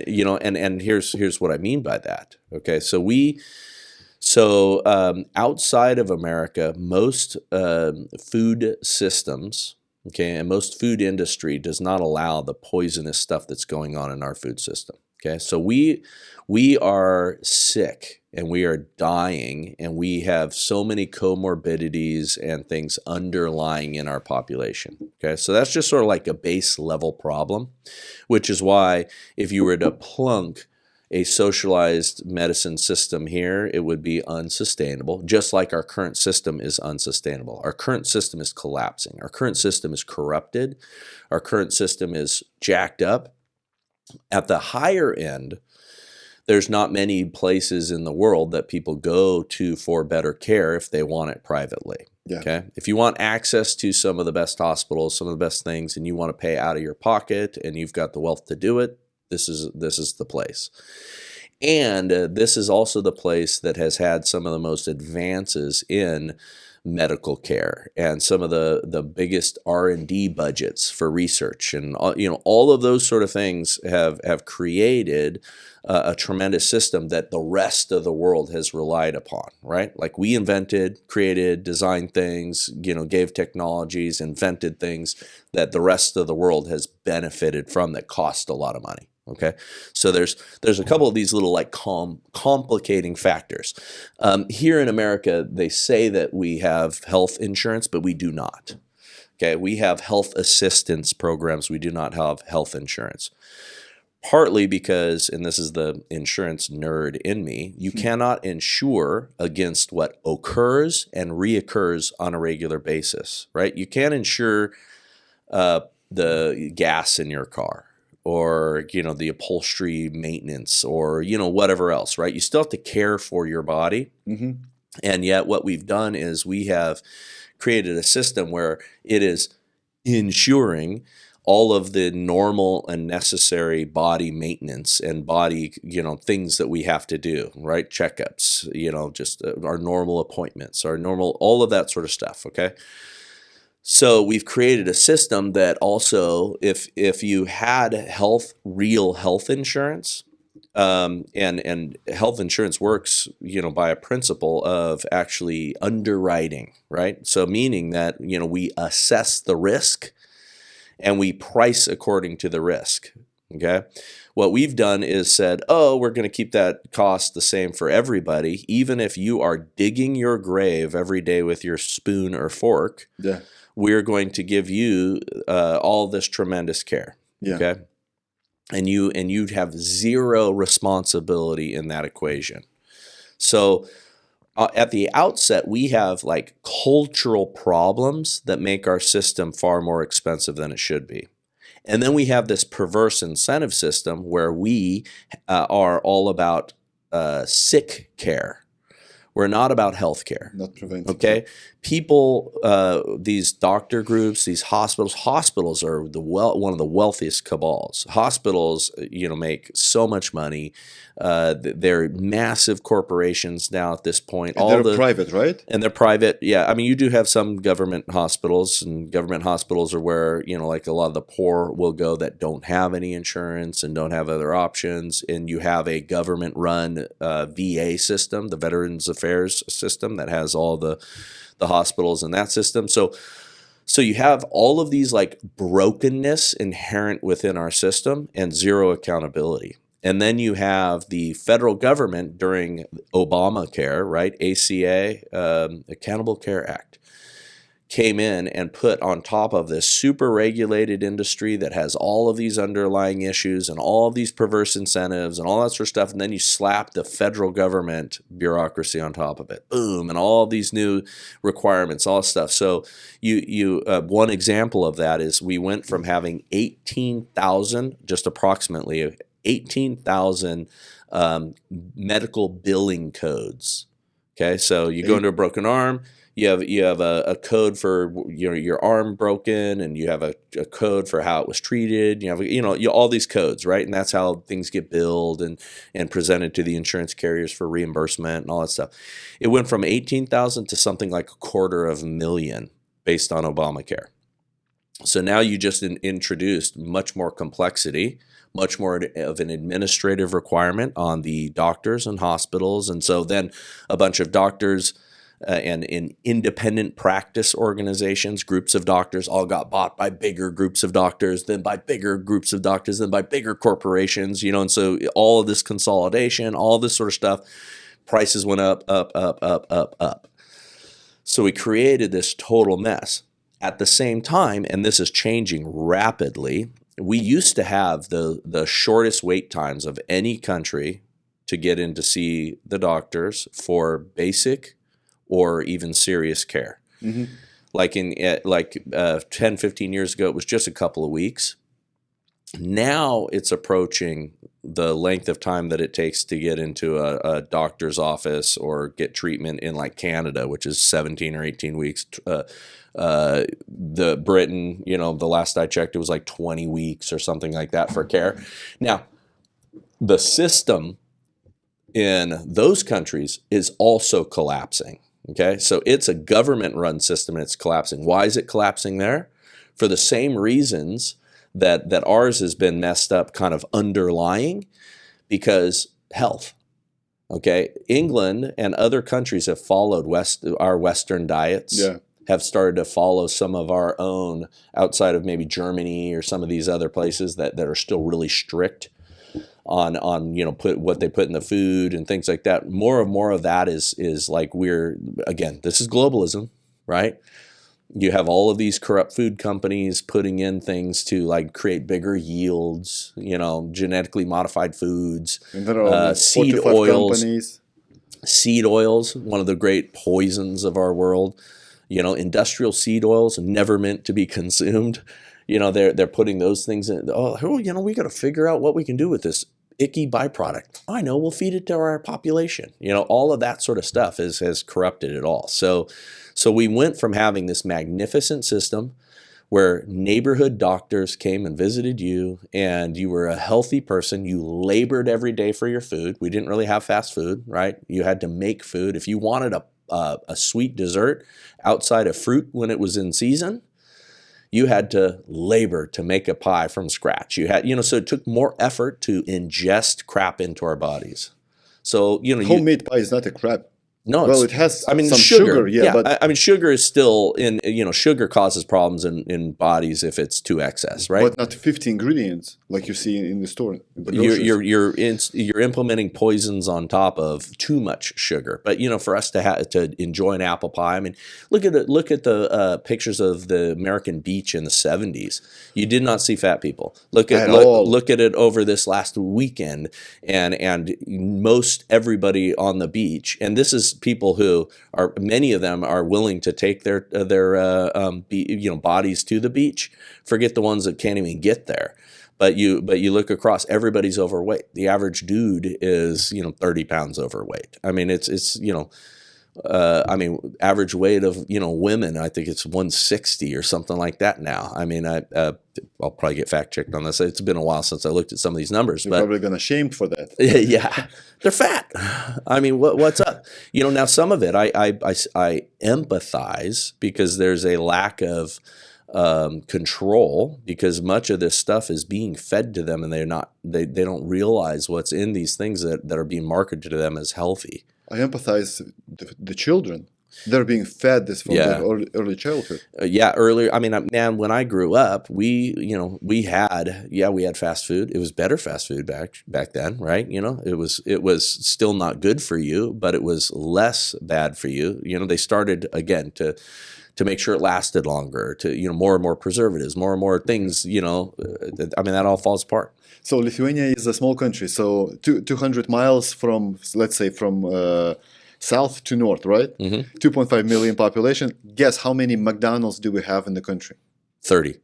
you know, and here's what I mean by that. Okay, so outside of America, most food systems, okay, and most food industry does not allow the poisonous stuff that's going on in our food system. Okay, so we are sick and we are dying, and we have so many comorbidities and things underlying in our population. Okay, so that's just sort of like a base level problem, which is why if you were to plunk a socialized medicine system here, it would be unsustainable, just like our current system is unsustainable. Our current system is collapsing. Our current system is corrupted. Our current system is jacked up. At the higher end, there's not many places in the world that people go to for better care if they want it privately. Yeah. Okay. If you want access to some of the best hospitals, some of the best things, and you want to pay out of your pocket and you've got the wealth to do it, this is the place. And this is also the place that has had some of the most advances in medical care and some of the biggest R&D budgets for research, and all of those sort of things have created a tremendous system that the rest of the world has relied upon, right? Like we invented, created, designed things, gave technologies, invented things that the rest of the world has benefited from that cost a lot of money. Okay, so there's a couple of these little like complicating factors. Here in America, they say that we have health insurance, but we do not. Okay, we have health assistance programs. We do not have health insurance. Partly because, and this is the insurance nerd in me, you cannot insure against what occurs and reoccurs on a regular basis, right? You can't insure the gas in your car, or the upholstery maintenance, or whatever else, right? You still have to care for your body. Mm-hmm. And yet what we've done is we have created a system where it is ensuring all of the normal and necessary body maintenance and body things that we have to do, right? Checkups, just our normal appointments, our normal, all of that sort of stuff. Okay. So we've created a system that also, if you had real health insurance, and health insurance works, by a principle of actually underwriting, right? So meaning that, we assess the risk and we price according to the risk. Okay. What we've done is said, we're going to keep that cost the same for everybody, even if you are digging your grave every day with your spoon or fork. Yeah. We're going to give you all this tremendous care. Yeah. Okay. And you'd have zero responsibility in that equation. So at the outset, we have like cultural problems that make our system far more expensive than it should be. And then we have this perverse incentive system where we are all about sick care. We're not about healthcare. Not preventive. Okay, people, these doctor groups, these hospitals are one of the wealthiest cabals. Hospitals, make so much money. They're massive corporations now at this point. And they're private, right? And they're private. Yeah, I mean, you do have some government hospitals, and government hospitals are where like a lot of the poor will go that don't have any insurance and don't have other options. And you have a government-run VA system, the Veterans Affairs system, that has all the hospitals in that system. So you have all of these like brokenness inherent within our system and zero accountability. And then you have the federal government during Obamacare, right? ACA, Accountable Care Act, came in and put on top of this super regulated industry that has all of these underlying issues and all of these perverse incentives and all that sort of stuff. And then you slap the federal government bureaucracy on top of it. Boom. And all of these new requirements, all this stuff. So you one example of that is we went from having 18,000, just approximately 18,000 medical billing codes. Okay. So you go into a broken arm. You have a code for your arm broken, and you have a code for how it was treated. You have all these codes, right? And that's how things get billed and presented to the insurance carriers for reimbursement and all that stuff. It went from 18,000 to something like 250,000 based on Obamacare. So now you just introduced much more complexity, much more of an administrative requirement on the doctors and hospitals, and so then a bunch of doctors and in independent practice organizations, groups of doctors all got bought by bigger groups of doctors, then by bigger groups of doctors, then by bigger corporations, and so all of this consolidation, all this sort of stuff, prices went up, up, up, up, up, up. So we created this total mess. At the same time, and this is changing rapidly, we used to have the shortest wait times of any country to get in to see the doctors for basic or even serious care. Mm-hmm. Like 10, 15 years ago, it was just a couple of weeks. Now it's approaching the length of time that it takes to get into a doctor's office or get treatment in like Canada, which is 17 or 18 weeks. The Britain, the last I checked, it was like 20 weeks or something like that for care. Now, the system in those countries is also collapsing. Okay, so it's a government-run system and it's collapsing. Why is it collapsing there? For the same reasons that ours has been messed up, kind of underlying, because health. Okay, England and other countries have followed our Western diets. Yeah. Have started to follow some of our own outside of maybe Germany or some of these other places that are still really strict on put what they put in the food and things like that. More of that is like this is globalism, right? You have all of these corrupt food companies putting in things to like create bigger yields, genetically modified foods, seed oils. Companies. Seed oils, one of the great poisons of our world. Industrial seed oils never meant to be consumed. They're putting those things in. We got to figure out what we can do with this icky byproduct. I know, we'll feed it to our population. All of that sort of stuff has corrupted it all. So we went from having this magnificent system where neighborhood doctors came and visited you, and you were a healthy person. You labored every day for your food. We didn't really have fast food, right? You had to make food. If you wanted a sweet dessert outside of fruit when it was in season, you had to labor to make a pie from scratch. You had, so it took more effort to ingest crap into our bodies. So, homemade pie is not a crap. No, well, it has some sugar. Yeah, but sugar is still sugar causes problems in bodies if it's too excess, right? But not 50 ingredients like you see in the store. You're implementing poisons on top of too much sugar. But for us to enjoy an apple pie, look at the pictures of the American beach in the 70s. You did not see fat people. Look at it over this last weekend, and most everybody on the beach, and this is people who are, many of them are willing to take their bodies to the beach. Forget the ones that can't even get there. But you look across, everybody's overweight. The average dude is 30 pounds overweight. Average weight of women, I think it's 160 or something like that now. I'll probably get fact checked on this. It's been a while since I looked at some of these numbers. You're probably gonna shame for that. Yeah, they're fat. What's up? Now some of it I empathize, because there's a lack of control, because much of this stuff is being fed to them, and they don't realize what's in these things that are being marketed to them as healthy. I empathize the children. They're being fed this from their early childhood. Earlier. When I grew up, we had fast food. It was better fast food back then, right? It was still not good for you, but it was less bad for you. They started again to make sure it lasted longer, to more and more preservatives, more and more things. That all falls apart. So Lithuania is a small country. So 200 miles from, let's say, from south to north, right? Mm-hmm. 2.5 million population. Guess how many McDonald's do we have in the country? 30.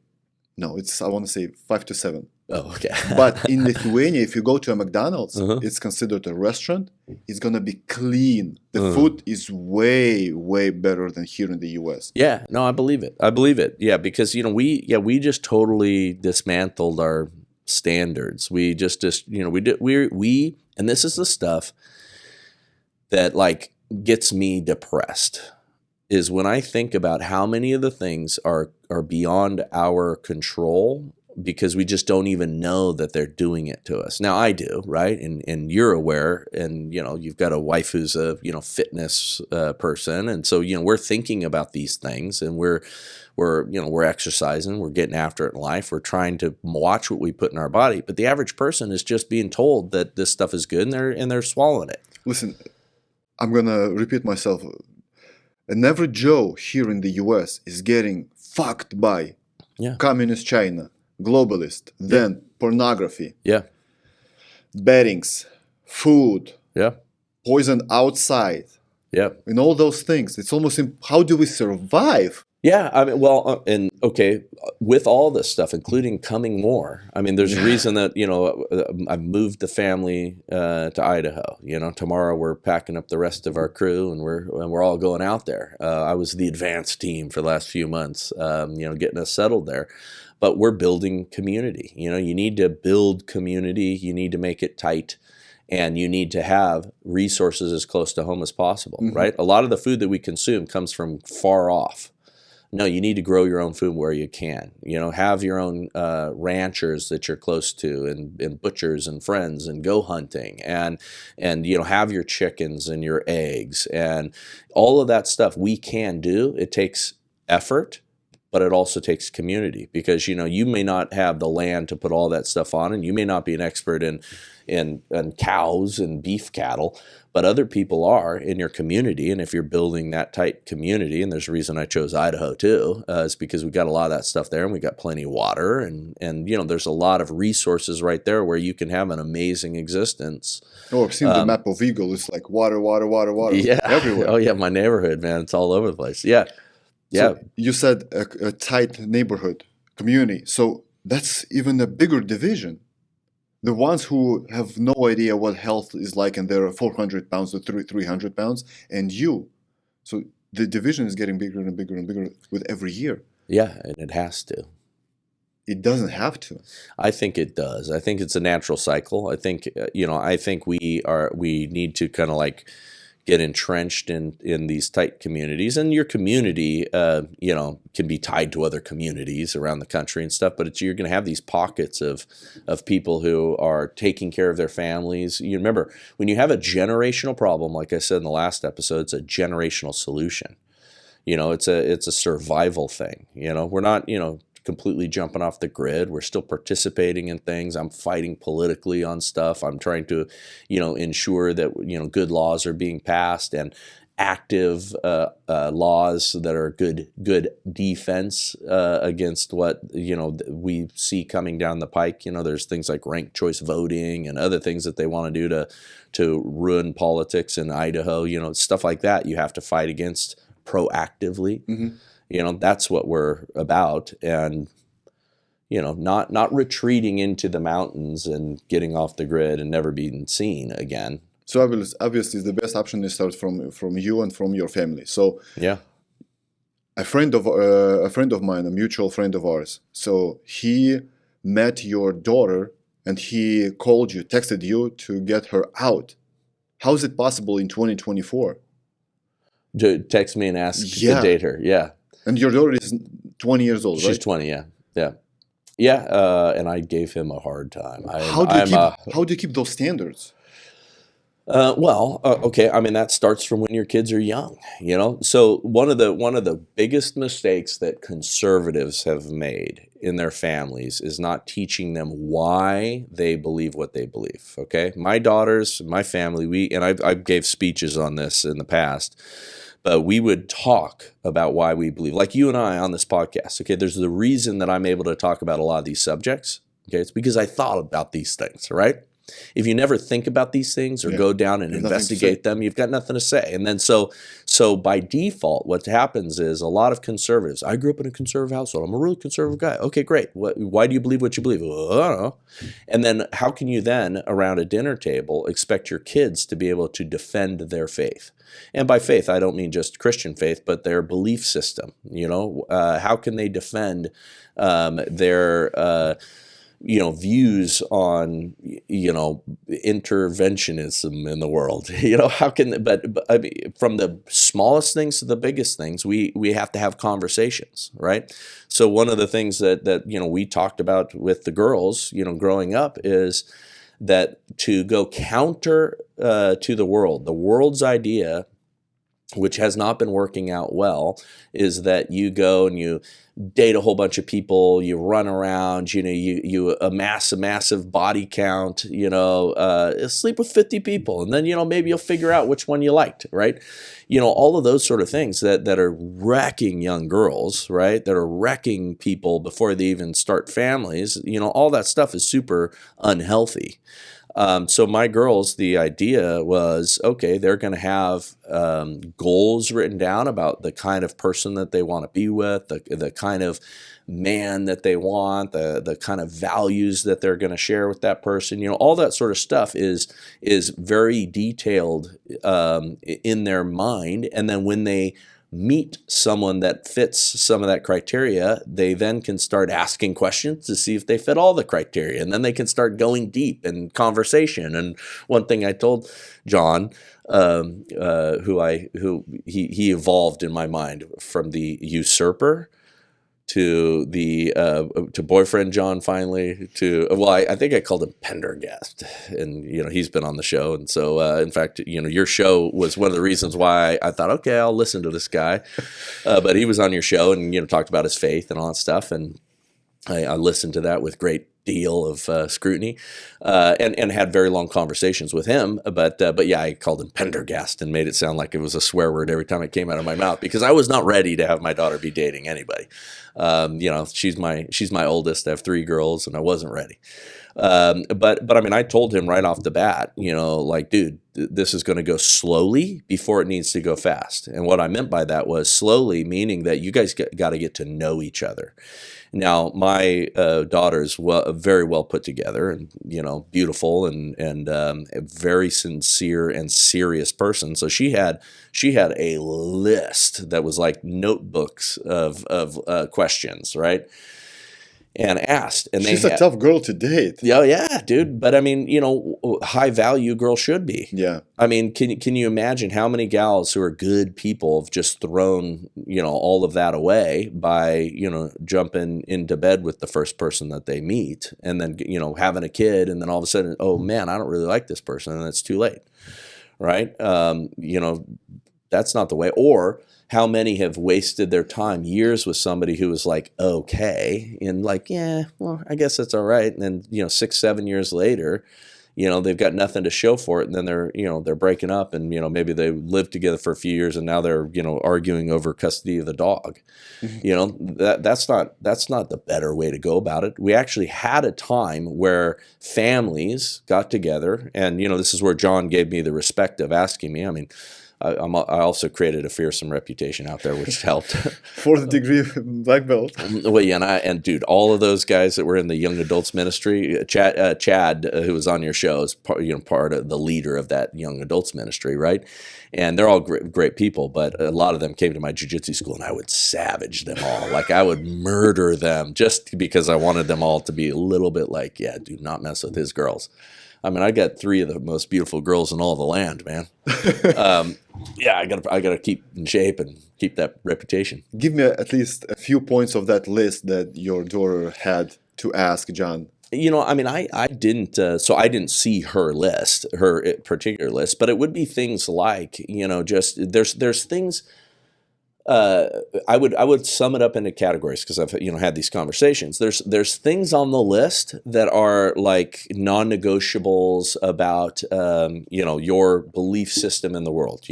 No, I want to say 5 to 7. Oh, okay. But in Lithuania, if you go to a McDonald's, it's considered a restaurant. It's going to be clean. The food is way, way better than here in the U.S. Yeah, no, I believe it. Yeah, because, we just totally dismantled our standards. We just and this is the stuff that gets me depressed, is when I think about how many of the things are beyond our control because we just don't even know that they're doing it to us. Now I do, right? And you're aware, and you've got a wife who's a fitness person, and so we're thinking about these things, and we're exercising, we're getting after it in life, we're trying to watch what we put in our body. But the average person is just being told that this stuff is good, and they're swallowing it. Listen, I'm gonna repeat myself. An average Joe here in the U.S. is getting fucked by communist China, globalist, then pornography, bettings, food, poison outside, and all those things. It's almost how do we survive? Yeah, I mean, well, and okay, with all this stuff, including coming more, I mean, there's a reason that, I've moved the family to Idaho. Tomorrow we're packing up the rest of our crew, and we're all going out there. I was the advanced team for the last few months, getting us settled there. But we're building community. You need to build community. You need to make it tight. And you need to have resources as close to home as possible, right? A lot of the food that we consume comes from far off. No, you need to grow your own food where you can. Have your own ranchers that you're close to, and butchers and friends, and go hunting, and have your chickens and your eggs, and all of that stuff we can do. It takes effort, but it also takes community, because you may not have the land to put all that stuff on, and you may not be an expert in cows and beef cattle, but other people are in your community. And if you're building that tight community, and there's a reason I chose Idaho too, is because we got a lot of that stuff there, and we got plenty of water, and there's a lot of resources right there where you can have an amazing existence. Oh, I've seen the map of Eagle. It's like water, water, water, water, everywhere. Oh yeah, my neighborhood, man, it's all over the place. Yeah. So you said a tight neighborhood, community. So that's even a bigger division. The ones who have no idea what health is like, and they're 400 pounds to 300 pounds, and you. So the division is getting bigger and bigger and bigger with every year. Yeah, and it has to. It doesn't have to. I think it does. I think it's a natural cycle. I think we need to kind of like get entrenched in these tight communities, and your community can be tied to other communities around the country and stuff, but you're going to have these pockets of people who are taking care of their families. You remember, when you have a generational problem, like I said in the last episode, it's a generational solution. It's a survival thing. We're not completely jumping off the grid. We're still participating in things. I'm fighting politically on stuff. I'm trying to, ensure that, good laws are being passed, and active laws that are good defense against what, we see coming down the pike. There's things like ranked choice voting and other things that they want to do to ruin politics in Idaho. Stuff like that you have to fight against proactively. That's what we're about, and not retreating into the mountains and getting off the grid and never being seen again. So obviously the best option is start from you and from your family. So a friend of mine, a mutual friend of ours. So he met your daughter, and he called you, texted you to get her out. How is it possible in 2024? To text me and ask to date her? Yeah. And your daughter is 20 years old, right? She's 20, yeah. And I gave him a hard time. How do you keep those standards? Okay. I mean, that starts from when your kids are young. So one of the biggest mistakes that conservatives have made in their families is not teaching them why they believe what they believe. Okay, my daughters, my family, I gave speeches on this in the past. But we would talk about why we believe, like you and I on this podcast. Okay, there's the reason that I'm able to talk about a lot of these subjects. Okay, it's because I thought about these things, right? If you never think about these things or go down and investigate them, you've got nothing to say. And then so by default, what happens is a lot of conservatives, I grew up in a conservative household. I'm a really conservative guy. Okay, great. Why do you believe what you believe? Well, I don't know. And then how can you then, around a dinner table, expect your kids to be able to defend their faith? And by faith, I don't mean just Christian faith, but their belief system. How can they defend their views on, interventionism in the world. But I mean, from the smallest things to the biggest things, we have to have conversations, right? So one of the things that we talked about with the girls, growing up, is that to go counter to the world's idea, which has not been working out well, is that you go and you date a whole bunch of people, you run around, you amass a massive body count, sleep with 50 people, and then, maybe you'll figure out which one you liked, right? All of those sort of things that are wrecking young girls, right? That are wrecking people before they even start families, all that stuff is super unhealthy. So my girls, the idea was, okay, they're going to have goals written down about the kind of person that they want to be with, the kind of man that they want, the kind of values that they're going to share with that person. All that sort of stuff is very detailed in their mind. And then when they meet someone that fits some of that criteria, they then can start asking questions to see if they fit all the criteria, and then they can start going deep in conversation. And one thing I told John, who he evolved in my mind from the usurper to the to boyfriend John, finally to, I think I called him Pendergast, and he's been on the show, and so in fact your show was one of the reasons why I thought, okay, I'll listen to this guy, but he was on your show and talked about his faith and all that stuff, and I listened to that with great deal of scrutiny, and had very long conversations with him. But yeah, I called him Pendergast and made it sound like it was a swear word every time it came out of my mouth, because I was not ready to have my daughter be dating anybody. She's my oldest. I have 3 girls, and I wasn't ready. But I mean, I told him right off the bat, dude, this is going to go slowly before it needs to go fast. And what I meant by that was slowly, meaning that you guys got to get to know each other. Now, my daughter's very well put together, and beautiful, and a very sincere and serious person. So she had a list that was like notebooks of questions, right? And asked, and she's a tough girl to date. Yeah, dude. But I mean, high value girl should be. Yeah. I mean, can you imagine how many gals who are good people have just thrown, all of that away by, jumping into bed with the first person that they meet, and then, having a kid, and then all of a sudden, oh man, I don't really like this person, and it's too late, right? That's not the way. Or how many have wasted their time, years, with somebody who was like, okay, and like, yeah, well, I guess that's all right. And then, 6, 7 years later, they've got nothing to show for it. And then they're breaking up, and, maybe they lived together for a few years, and now they're, arguing over custody of the dog. Mm-hmm. That's not the better way to go about it. We actually had a time where families got together, and, this is where John gave me the respect of asking me. I mean, I also created a fearSome reputation out there, which helped. 4th degree black belt. Well, yeah, and dude, all of those guys that were in the young adults ministry, Chad, who was on your show, is part of the leader of that young adults ministry, right? And they're all great people, but a lot of them came to my jiu-jitsu school, and I would savage them all. Like, I would murder them just because I wanted them all to be a little bit like, yeah, do not mess with his girls. I mean, I got 3 of the most beautiful girls in all the land, man. Yeah, I gotta keep in shape and keep that reputation. Give me at least a few points of that list that your daughter had to ask John. I mean, I didn't. So I didn't see her particular list, but it would be things like, just there's things. I would sum it up into categories, because I've had these conversations. There's things on the list that are like non-negotiables about your belief system in the world.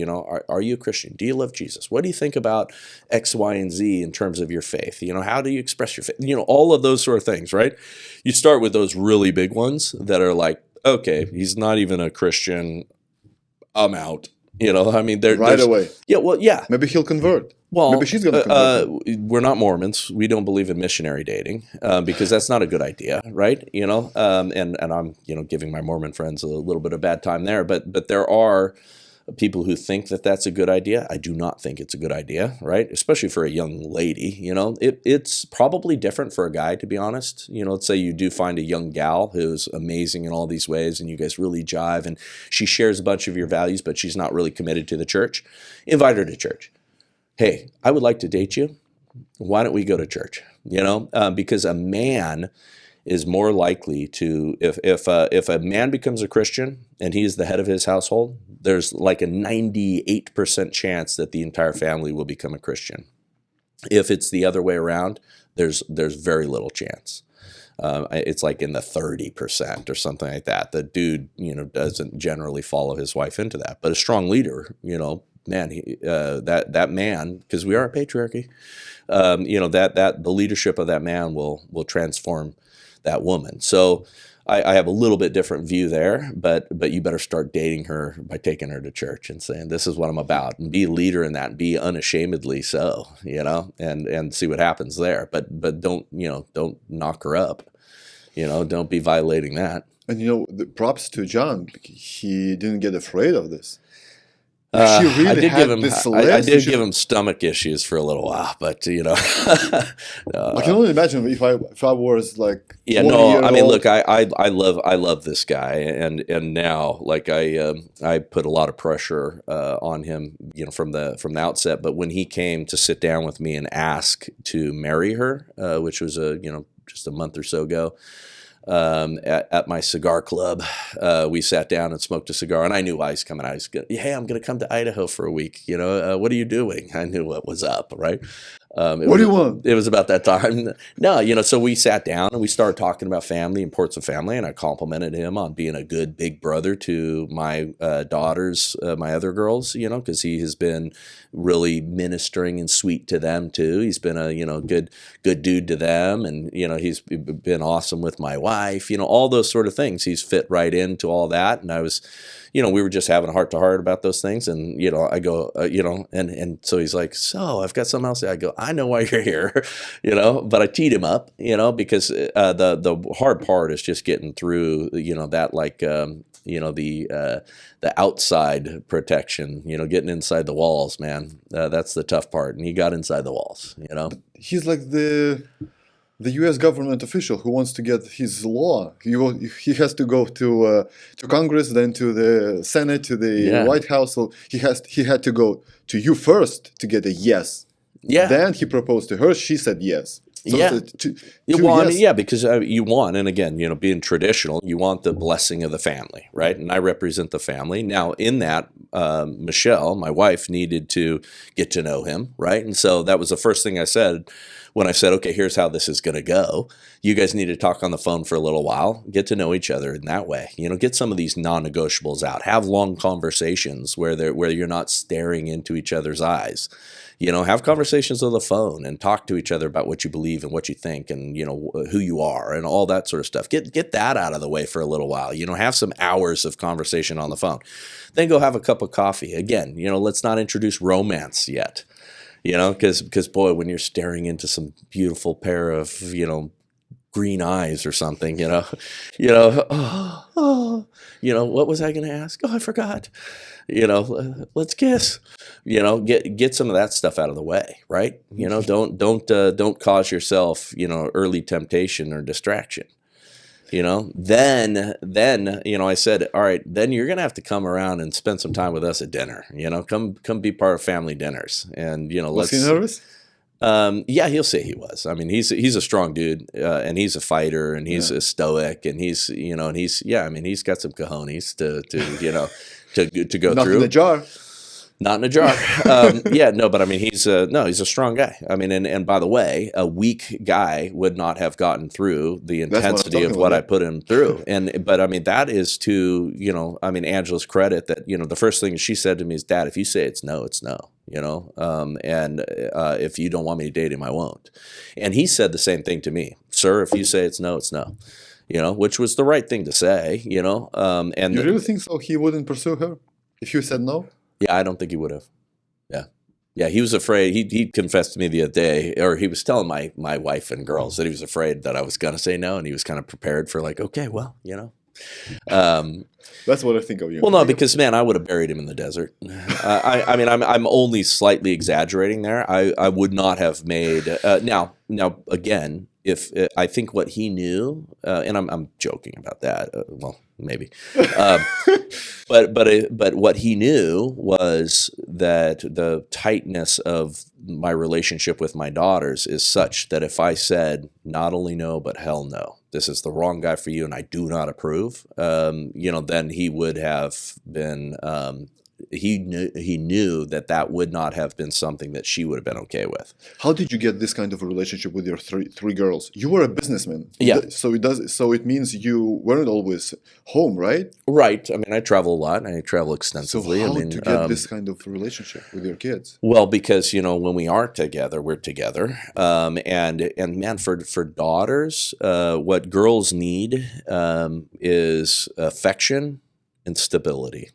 Are you a Christian? Do you love Jesus? What do you think about X, Y, and Z in terms of your faith? How do you express your faith? All of those sort of things, right? You start with those really big ones that are like, okay, he's not even a Christian, I'm out. I mean, right away. Yeah, well, yeah. Maybe he'll convert. Well, maybe she's going to convert. We're not Mormons. We don't believe in missionary dating, because that's not a good idea, right? And I'm giving my Mormon friends a little bit of bad time there, but there are people who think that that's a good idea. I do not think it's a good idea, right? Especially for a young lady, it's probably different for a guy, to be honest. Let's say you do find a young gal who's amazing in all these ways and you guys really jive and she shares a bunch of your values, but she's not really committed to the church. Invite her to church. Hey, I would like to date you. Why don't we go to church? Because a man is more likely to, if a man becomes a Christian and he's the head of his household, there's like a 98% chance that the entire family will become a Christian. If it's the other way around, there's very little chance. It's like in the 30% or something like that. The dude, doesn't generally follow his wife into that. But a strong leader, man, that man, because we are a patriarchy, that the leadership of that man will transform that woman. So I have a little bit different view there, but you better start dating her by taking her to church and saying, this is what I'm about, and be a leader in that, and be unashamedly so, and see what happens there. But don't knock her up, don't be violating that. And the props to John, he didn't get afraid of this. She really I did give him stomach issues for a little while, but I can only imagine if I was like look, I love this guy, and now like I put a lot of pressure on him, from the outset. But when he came to sit down with me and ask to marry her, which was just a month or so ago. At my cigar club, we sat down and smoked a cigar, and I knew why he's coming out. Hey, I'm going to come to Idaho for a week. What are you doing? I knew what was up, right? What do you want? It was about that time. No, so we sat down and we started talking about family, importance of family, and I complimented him on being a good big brother to my daughters, my other girls, because he has been really ministering and sweet to them too. He's been a good dude to them, and he's been awesome with my wife. All those sort of things. He's fit right into all that, and I was. We were just having a heart-to-heart about those things, and I go, and so he's like, so I've got something else. I go, I know why you're here, but I teed him up, because the hard part is just getting through, that like, the outside protection, getting inside the walls, man. That's the tough part, and he got inside the walls, He's like the U.S. government official who wants to get his law. He has to go to Congress, then to the Senate, to the White House. So he had to go to you first to get a yes. Yeah. Then he proposed to her. She said yes. So because you want, and again, being traditional, you want the blessing of the family, right? And I represent the family. Now, in that, Michelle, my wife, needed to get to know him, right? And so that was the first thing I said when I said, okay, here's how this is going to go. You guys need to talk on the phone for a little while, get to know each other in that way. Get some of these non-negotiables out. Have long conversations where you're not staring into each other's eyes. Have conversations on the phone and talk to each other about what you believe and what you think and, who you are and all that sort of stuff. Get that out of the way for a little while. Have some hours of conversation on the phone. Then go have a cup of coffee. Again, let's not introduce romance yet. Because boy, when you're staring into some beautiful pair of, green eyes or something, what was I going to ask? Oh, I forgot. Let's kiss. Get some of that stuff out of the way, right? Don't cause yourself, early temptation or distraction. Then I said, all right, then you're going to have to come around and spend some time with us at dinner, come be part of family dinners. And, Was he nervous? Yeah, he'll say he was. I mean, he's a strong dude, and he's a fighter, and he's a stoic, and he's got some cojones to go Not through. in a jar. Not in a jar. But I mean, he's a strong guy. I mean, and by the way, a weak guy would not have gotten through the intensity of what I put him through. But I mean, that is to, Angela's credit that, the first thing she said to me is, Dad, if you say it's no, it's no, and if you don't want me to date him, I won't. And he said the same thing to me. Sir, if you say it's no, it's no. Which was the right thing to say, and you really think so? He wouldn't pursue her if you said no? Yeah, I don't think he would have. Yeah, he was afraid. He confessed to me the other day, or he was telling my wife and girls that he was afraid that I was going to say no, and he was kind of prepared for like, okay, well, That's what I think of you. Well, no, because man, I would have buried him in the desert. I mean, I'm only slightly exaggerating there. I would not have made now again. If I think what he knew, and I'm joking about that. Well, maybe, but what he knew was that the tightness of my relationship with my daughters is such that if I said not only no but hell no, this is the wrong guy for you, and I do not approve, then he would have been. He knew that would not have been something that she would have been okay with. How did you get this kind of a relationship with your three girls? You were a businessman. Yeah. So it means you weren't always home, right? Right. I mean, I travel a lot. I travel extensively. So how I mean, to get this kind of relationship with your kids? Well, because when we aren't together, we're together. And man, for daughters, what girls need is affection and stability.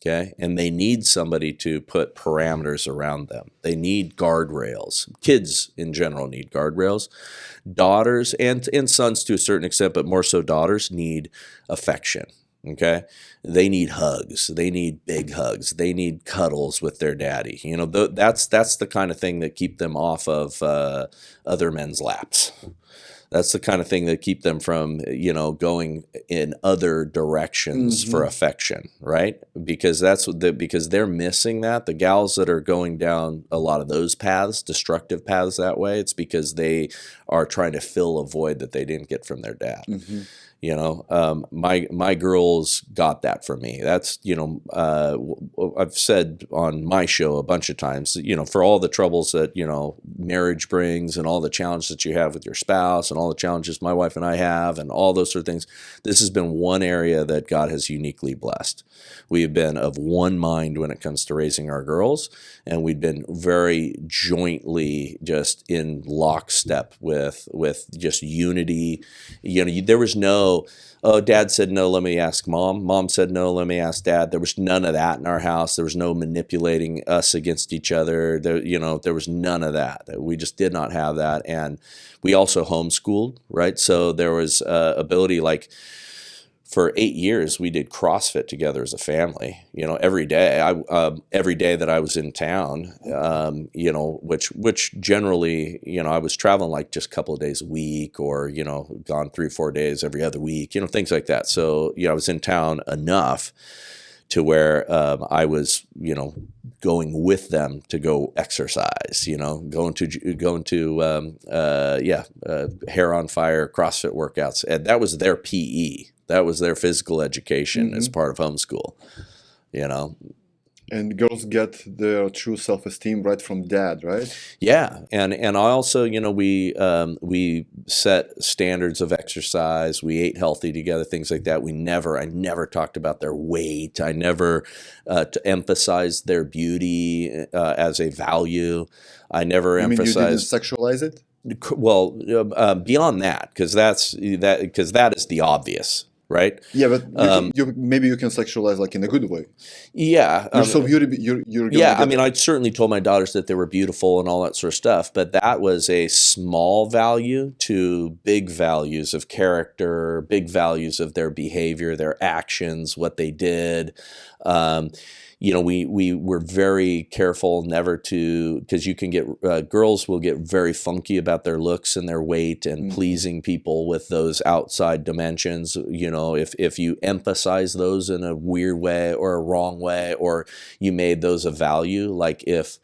Okay. And they need somebody to put parameters around them. They need guardrails. Kids in general need guardrails. Daughters and sons to a certain extent, but more so daughters need affection. Okay. They need hugs. They need big hugs. They need cuddles with their daddy. That's the kind of thing that keep them off of other men's laps. That's the kind of thing that keep them from, going in other directions for affection, right? Because because they're missing that. The gals that are going down a lot of those paths, destructive paths that way, it's because they are trying to fill a void that they didn't get from their dad. My girls got that from me. That's, I've said on my show a bunch of times, for all the troubles that, marriage brings and all the challenges that you have with your spouse and all the challenges my wife and I have and all those sort of things, this has been one area that God has uniquely blessed. We have been of one mind when it comes to raising our girls, and we've been very jointly just in lockstep with just unity. There was no, oh, dad said no, let me ask mom. Mom said no, let me ask dad. There was none of that in our house. There was no manipulating us against each other. There was none of that. We just did not have that. And we also homeschooled, right? So there was ability, like, for 8 years, we did CrossFit together as a family. Every day. Every day that I was in town, which generally, I was traveling like just a couple of days a week, or gone 3 or 4 days every other week. Things like that. So I was in town enough to where I was, going with them to go exercise. Going to hair on fire CrossFit workouts, and that was their PE. That was their physical education as part of homeschool, And girls get their true self-esteem right from dad, right? Yeah, and I also, we set standards of exercise. We ate healthy together, things like that. I never talked about their weight. I never emphasized their beauty as a value. I never emphasized. You didn't sexualize it? Well, beyond that, because that is the obvious. Right? Yeah, but maybe you can sexualize like in a good way. Yeah. You're so beautiful. You're yeah, I mean, I certainly told my daughters that they were beautiful and all that sort of stuff, but that was a small value to big values of character, big values of their behavior, their actions, what they did. We were very careful never to, because you can get, girls will get very funky about their looks and their weight and pleasing people with those outside dimensions. If you emphasize those in a weird way or a wrong way, or you made those a value, like if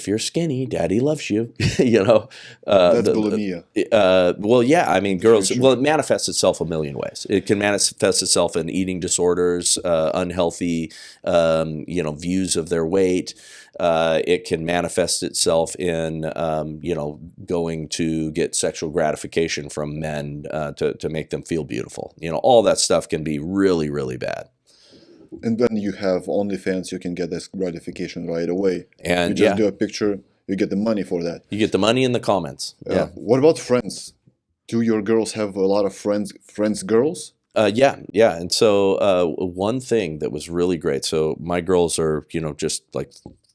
you're skinny, daddy loves you, That's bulimia. Well, yeah, I mean, girls, well, it manifests itself a million ways. It can manifest itself in eating disorders, unhealthy, views of their weight. It can manifest itself in, going to get sexual gratification from men to make them feel beautiful. All that stuff can be really, really bad. And when you have OnlyFans, you can get this gratification right away. And you just do a picture, you get the money for that. You get the money in the comments. Yeah. What about friends? Do your girls have a lot of friends girls? Yeah. And so one thing that was really great. So my girls are, just like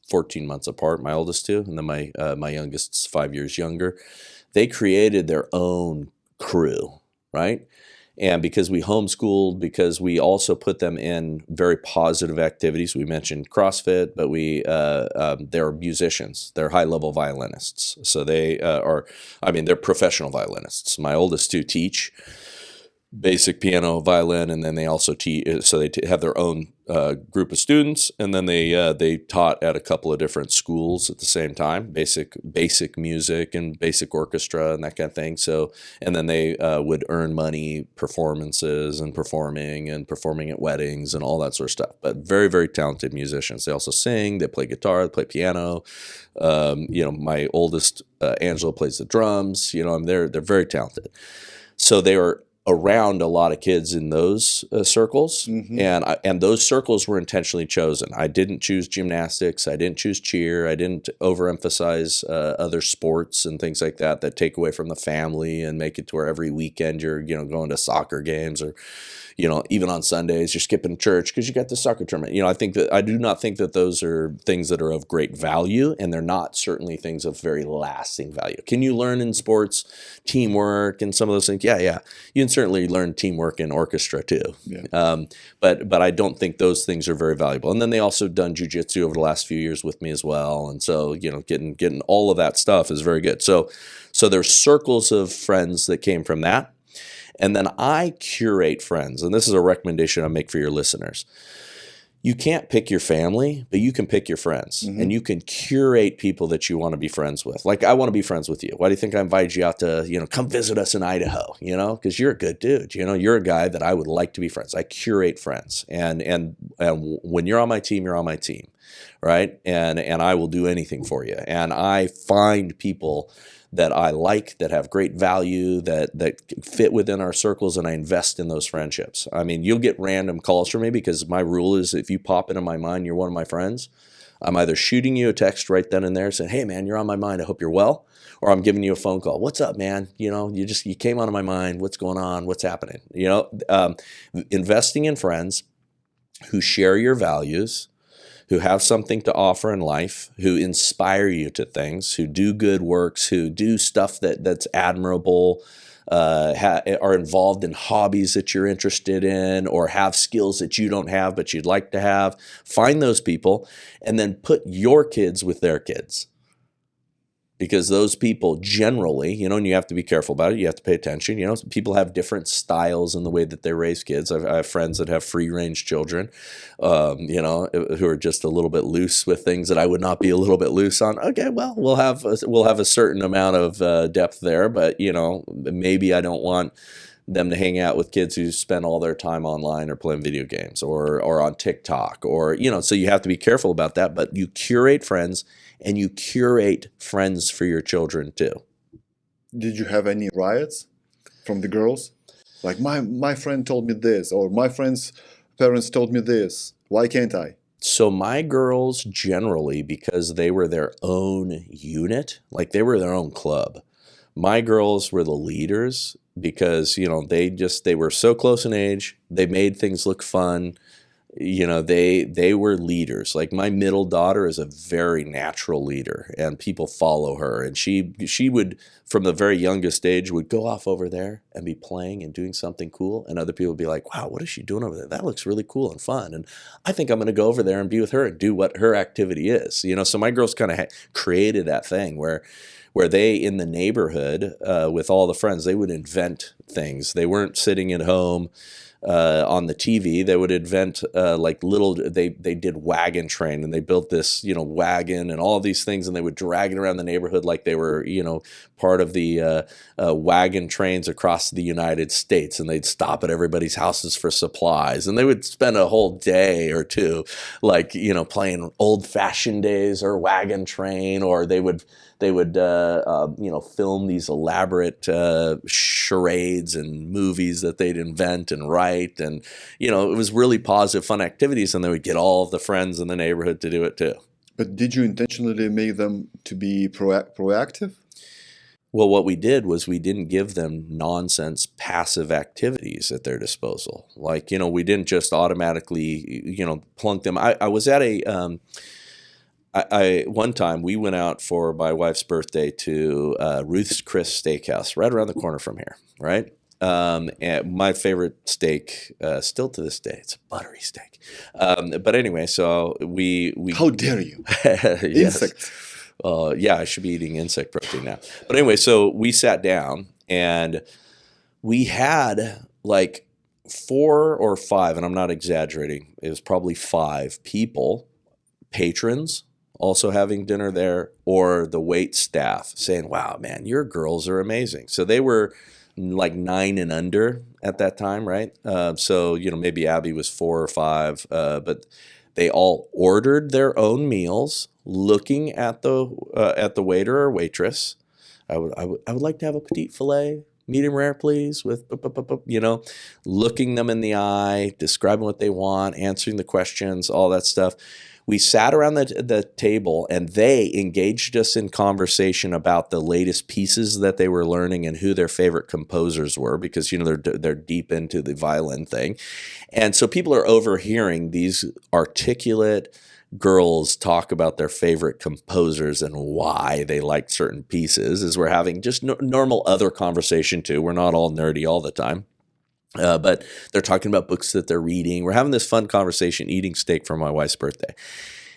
14 months apart, my oldest two, and then my youngest's 5 years younger. They created their own crew, right? And because we homeschooled, because we also put them in very positive activities. We mentioned CrossFit, but they're musicians. They're high-level violinists. So they're professional violinists. My oldest two teach basic piano, violin, and then they also teach. So they have their own group of students, and then they taught at a couple of different schools at the same time, basic music and basic orchestra and that kind of thing. So, and then they would earn money, performances and performing at weddings and all that sort of stuff. But very, very talented musicians. They also sing. They play guitar. They play piano. My oldest Angela plays the drums. They're very talented. So they are around a lot of kids in those circles, and those circles were intentionally chosen. I didn't choose gymnastics. I didn't choose cheer. I didn't overemphasize other sports and things like that take away from the family and make it to where every weekend you're going to soccer games, or even on Sundays you're skipping church because you got the soccer tournament. I do not think that those are things that are of great value, and they're not certainly things of very lasting value. Can you learn in sports teamwork and some of those things? Yeah. You can certainly learn teamwork in orchestra too. Yeah. But I don't think those things are very valuable. And then they also done jujitsu over the last few years with me as well. And so, getting all of that stuff is very good. So there's circles of friends that came from that. And then I curate friends, and this is a recommendation I make for your listeners. You can't pick your family, but you can pick your friends, and you can curate people that you want to be friends with. Like, I want to be friends with you. Why do you think I invited you out to, come visit us in Idaho? Because you're a good dude. You're a guy that I would like to be friends. I curate friends, and when you're on my team, you're on my team, right? And I will do anything for you. And I find people that I like, that have great value, that fit within our circles, and I invest in those friendships. I mean, you'll get random calls from me because my rule is if you pop into my mind, you're one of my friends, I'm either shooting you a text right then and there saying, hey man, you're on my mind, I hope you're well, or I'm giving you a phone call. What's up, man? You came onto my mind. What's going on? What's happening? Investing in friends who share your values, who have something to offer in life, who inspire you to things, who do good works, who do stuff that's admirable, are involved in hobbies that you're interested in, or have skills that you don't have but you'd like to have. Find those people and then put your kids with their kids. Because those people generally, and you have to be careful about it, you have to pay attention. People have different styles in the way that they raise kids. I have friends that have free-range children, who are just a little bit loose with things that I would not be a little bit loose on. Okay, well, we'll have a certain amount of depth there, but maybe I don't want them to hang out with kids who spend all their time online or playing video games or on TikTok, or so you have to be careful about that. But you curate friends, and you curate friends for your children too. Did you have any riots from the girls? Like, my friend told me this, or my friend's parents told me this. Why can't I? So my girls generally, because they were their own unit, like they were their own club. My girls were the leaders because, they were so close in age. They made things look fun. They were leaders. Like, my middle daughter is a very natural leader, and people follow her. And she would, from the very youngest age, would go off over there and be playing and doing something cool. And other people would be like, wow, what is she doing over there? That looks really cool and fun. And I think I'm going to go over there and be with her and do what her activity is. So my girls kind of created that thing where they, in the neighborhood, with all the friends, they would invent things. They weren't sitting at home on the TV. They would invent they did wagon train, and they built this, wagon and all of these things, and they would drag it around the neighborhood like they were, part of the wagon trains across the United States, and they'd stop at everybody's houses for supplies, and they would spend a whole day or two, playing old fashioned days or wagon train, or they would film these elaborate charades and movies that they'd invent and write. And, it was really positive, fun activities. And they would get all of the friends in the neighborhood to do it too. But did you intentionally make them to be proactive? Well, what we did was we didn't give them nonsense, passive activities at their disposal. Like, we didn't just automatically, plunk them. I was at one time we went out for my wife's birthday to Ruth's Chris Steakhouse right around the corner from here, right? And my favorite steak, still to this day, it's a buttery steak. But anyway, so we How dare you? yes. Insects. Yeah, I should be eating insect protein now. But anyway, so we sat down and we had like 4 or 5, and I'm not exaggerating, it was probably 5 people, patrons, also having dinner there, or the wait staff saying, wow, man, your girls are amazing. So they were like 9 and under at that time, right? So, maybe Abby was 4 or 5, but they all ordered their own meals, looking at the waiter or waitress. I would like to have a petite filet, medium rare, please, with, looking them in the eye, describing what they want, answering the questions, all that stuff. We sat around the table and they engaged us in conversation about the latest pieces that they were learning and who their favorite composers were, because they're deep into the violin thing. And so people are overhearing these articulate girls talk about their favorite composers and why they liked certain pieces, as we're having just normal other conversation too. We're not all nerdy all the time. But they're talking about books that they're reading. We're having this fun conversation, eating steak for my wife's birthday.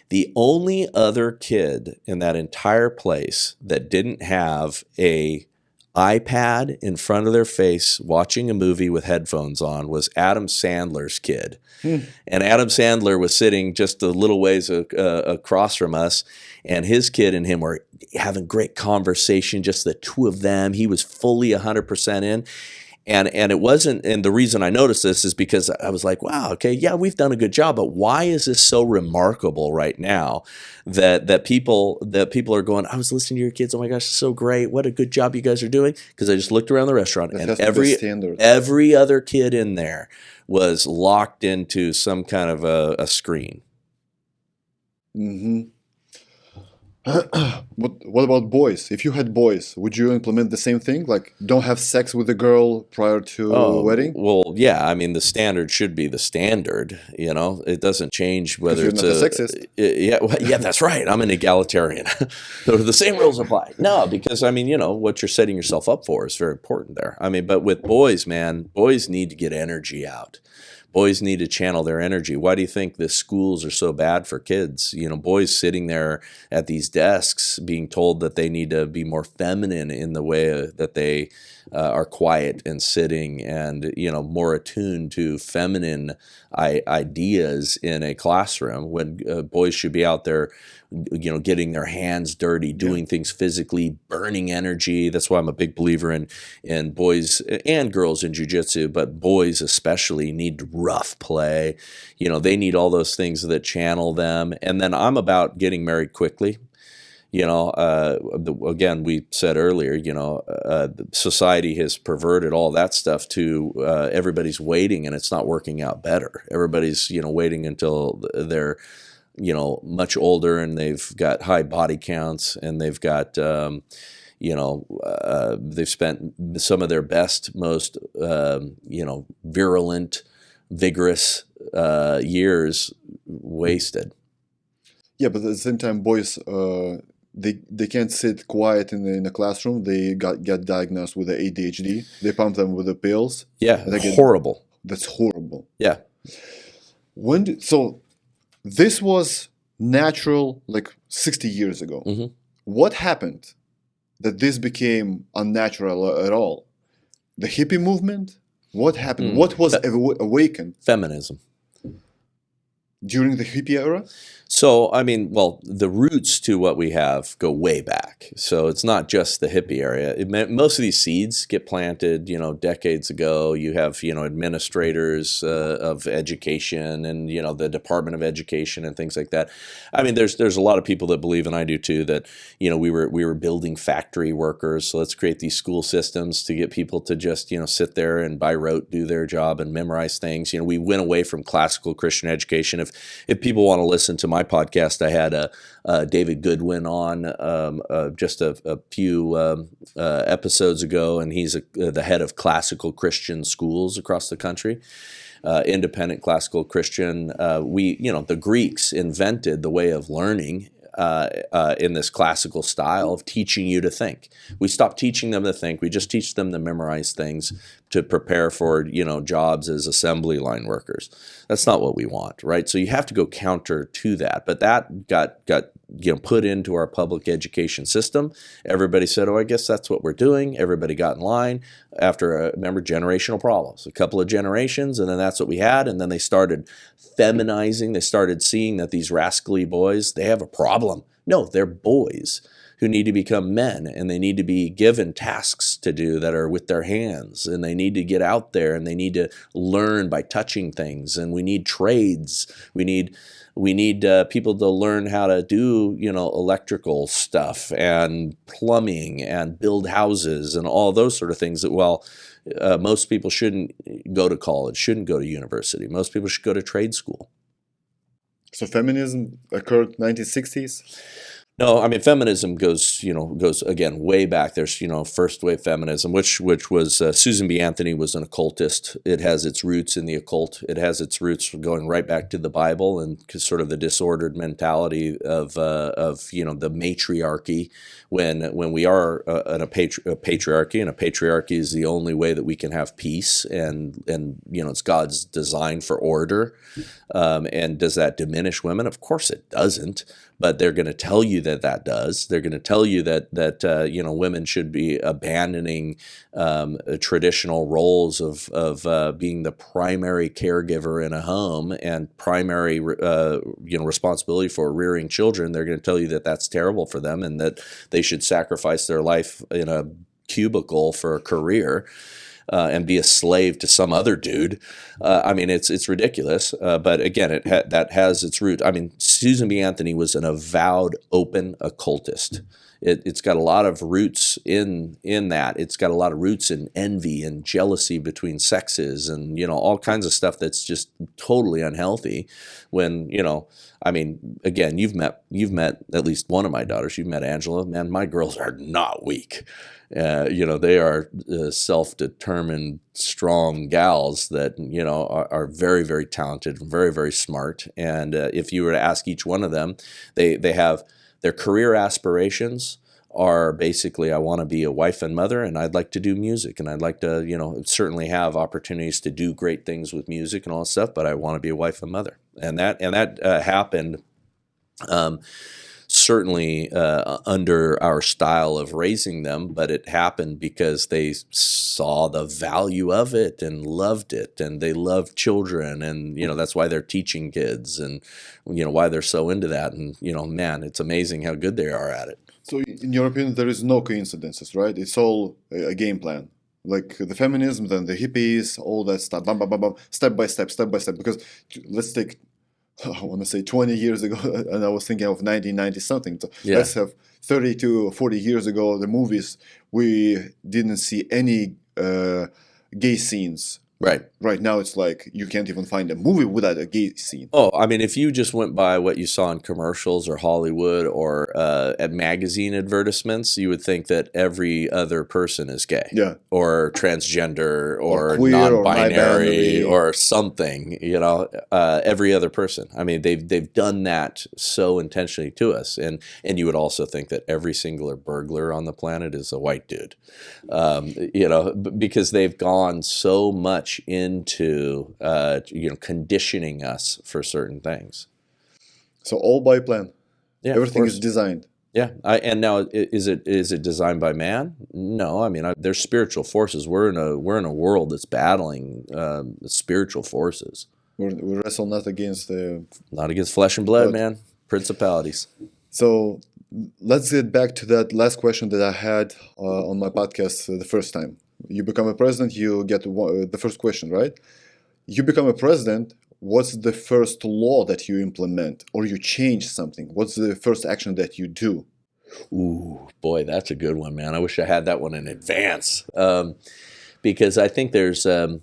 The only other kid in that entire place that didn't have a iPad in front of their face watching a movie with headphones on was Adam Sandler's kid. And Adam Sandler was sitting just a little ways across from us, and his kid and him were having great conversation, just the two of them. He was fully 100% in. And it wasn't, and the reason I noticed this is because I was like, wow, okay, yeah, we've done a good job, but why is this so remarkable right now that people are going, I was listening to your kids, oh my gosh, it's so great, what a good job you guys are doing? Because I just looked around the restaurant and every other kid in there was locked into some kind of a screen. Mm-hmm. What about boys? If you had boys, would you implement the same thing? Like, don't have sex with a girl prior to wedding? Well, yeah. I mean, the standard should be the standard. It doesn't change whether it's not a sexist. Yeah, that's right. I'm an egalitarian. So the same rules apply. No, because I mean, what you're setting yourself up for is very important there. I mean, but with boys, man, boys need to get energy out. Boys need to channel their energy. Why do you think the schools are so bad for kids? Boys sitting there at these desks being told that they need to be more feminine in the way that they are quiet and sitting, and more attuned to feminine ideas in a classroom, when boys should be out there getting their hands dirty, doing things physically, burning energy. That's why I'm a big believer in boys and girls in jiu-jitsu, but boys especially need rough play. They need all those things that channel them. And then I'm about getting married quickly. Again, we said earlier, society has perverted all that stuff to everybody's waiting, and it's not working out better. Everybody's, waiting until they're much older and they've got high body counts, and they've got, they've spent some of their best, most, virulent, vigorous years wasted. Yeah, but at the same time, boys, they can't sit quiet in a classroom. They get diagnosed with the ADHD. They pump them with the pills. Yeah, horrible. That's horrible. Yeah. So this was natural like 60 years ago. Mm-hmm. What happened that this became unnatural at all? The hippie movement? What happened? What was awakened? Feminism. During the hippie era? So, I mean, well, the roots to what we have go way back. So it's not just the hippie area. Most of these seeds get planted, decades ago. You have, administrators of education and, the Department of Education and things like that. I mean, there's a lot of people that believe, and I do too, that, we were building factory workers. So let's create these school systems to get people to just, sit there and by rote do their job and memorize things. We went away from classical Christian education. If people want to listen to my podcast, I had David Goodwin on just a few episodes ago, and he's the head of classical Christian schools across the country. Independent classical Christian. The Greeks invented the way of learning in this classical style of teaching you to think. We stop teaching them to think. We just teach them to memorize things to prepare for, jobs as assembly line workers. That's not what we want, right? So you have to go counter to that. But that got put into our public education system. Everybody said, oh, I guess that's what we're doing. Everybody got in line after, remember, generational problems. A couple of generations, and then that's what we had. And then they started feminizing. They started seeing that these rascally boys, they have a problem. No, they're boys who need to become men, and they need to be given tasks to do that are with their hands, and they need to get out there, and they need to learn by touching things, and we need trades. We need people to learn how to do, electrical stuff and plumbing and build houses and all those sort of things that, most people shouldn't go to college, shouldn't go to university. Most people should go to trade school. So feminism occurred 1960s? No, I mean, feminism goes again way back. There's first wave feminism, which was Susan B. Anthony was an occultist. It has its roots in the occult. It has its roots going right back to the Bible and sort of the disordered mentality of the matriarchy. When we are in a patriarchy, and a patriarchy is the only way that we can have peace, and it's God's design for order. And does that diminish women? Of course it doesn't. But they're going to tell you that does. They're going to tell you that women should be abandoning traditional roles of being the primary caregiver in a home and primary responsibility for rearing children. They're going to tell you that that's terrible for them and that they should sacrifice their life in a cubicle for a career. And be a slave to some other dude. I mean, it's ridiculous. But again, that has its root. I mean, Susan B. Anthony was an avowed open occultist. It's got a lot of roots in that. It's got a lot of roots in envy and jealousy between sexes, and all kinds of stuff that's just totally unhealthy. When I mean, again, you've met at least one of my daughters. You've met Angela. Man, my girls are not weak. They are self-determined, strong gals that, are very, very talented, very, very smart. And if you were to ask each one of them, they have their career aspirations are basically, I want to be a wife and mother, and I'd like to do music, and I'd like to, certainly have opportunities to do great things with music and all that stuff, but I want to be a wife and mother. And that happened certainly under our style of raising them, but it happened because they saw the value of it and loved it, and they love children, and that's why they're teaching kids, and why they're so into that, and man, it's amazing how good they are at it. So in your opinion, there is no coincidences, right? It's all a game plan. Like the feminism, then the hippies, all that stuff, bam, bam, bam, bam, step by step. Because let's take, I want to say 20 years ago, and I was thinking of 1990 something. So Yeah. Let's have 30 to 40 years ago, the movies, we didn't see any gay scenes. Right. Right now, it's like you can't even find a movie without a gay scene. Oh, I mean, if you just went by what you saw in commercials or Hollywood or at magazine advertisements, you would think that every other person is gay. Yeah. Or transgender or queer or non-binary non-binary. or something, every other person. I mean, they've done that so intentionally to us. And you would also think that every singular burglar on the planet is a white dude, because they've gone so much into conditioning us for certain things. So all by plan. Yeah, Everything is designed. Yeah, and now is it designed by man? No, I mean there's spiritual forces. We're in a world that's battling spiritual forces. We wrestle not against flesh and blood, But- man. Principalities. So let's get back to that last question that I had on my podcast the first time. You become a president, you get the first question, right? You become a president, what's the first law that you implement or you change something? What's the first action that you do? Ooh, boy, that's a good one, man. I wish I had that one in advance. Because I think there's, I'd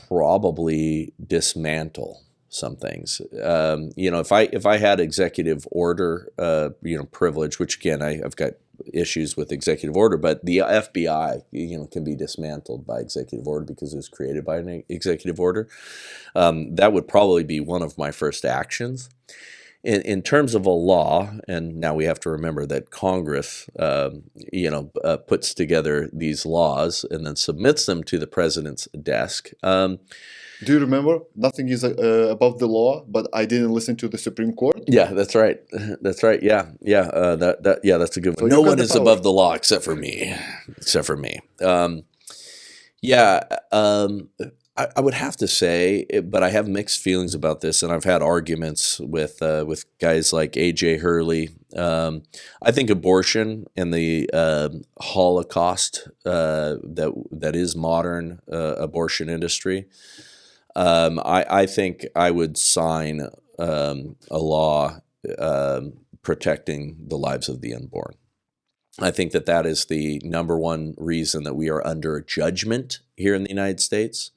probably dismantle some things. If I had executive order, privilege, which again I've got issues with executive order, but the FBI, can be dismantled by executive order because it was created by an executive order. That would probably be one of my first actions. In terms of a law, and now we have to remember that Congress, puts together these laws and then submits them to the president's desk. Do you remember? Nothing is above the law, but I didn't listen to the Supreme Court. Yeah, that's right. That's right. Yeah. That's a good one. So No you got one the is power. above the law except for me. I would have to say, but I have mixed feelings about this, and I've had arguments with guys like A.J. Hurley. I think abortion and the Holocaust that is modern abortion industry. I think I would sign a law protecting the lives of the unborn. I think that is the number one reason that we are under judgment here in the United States.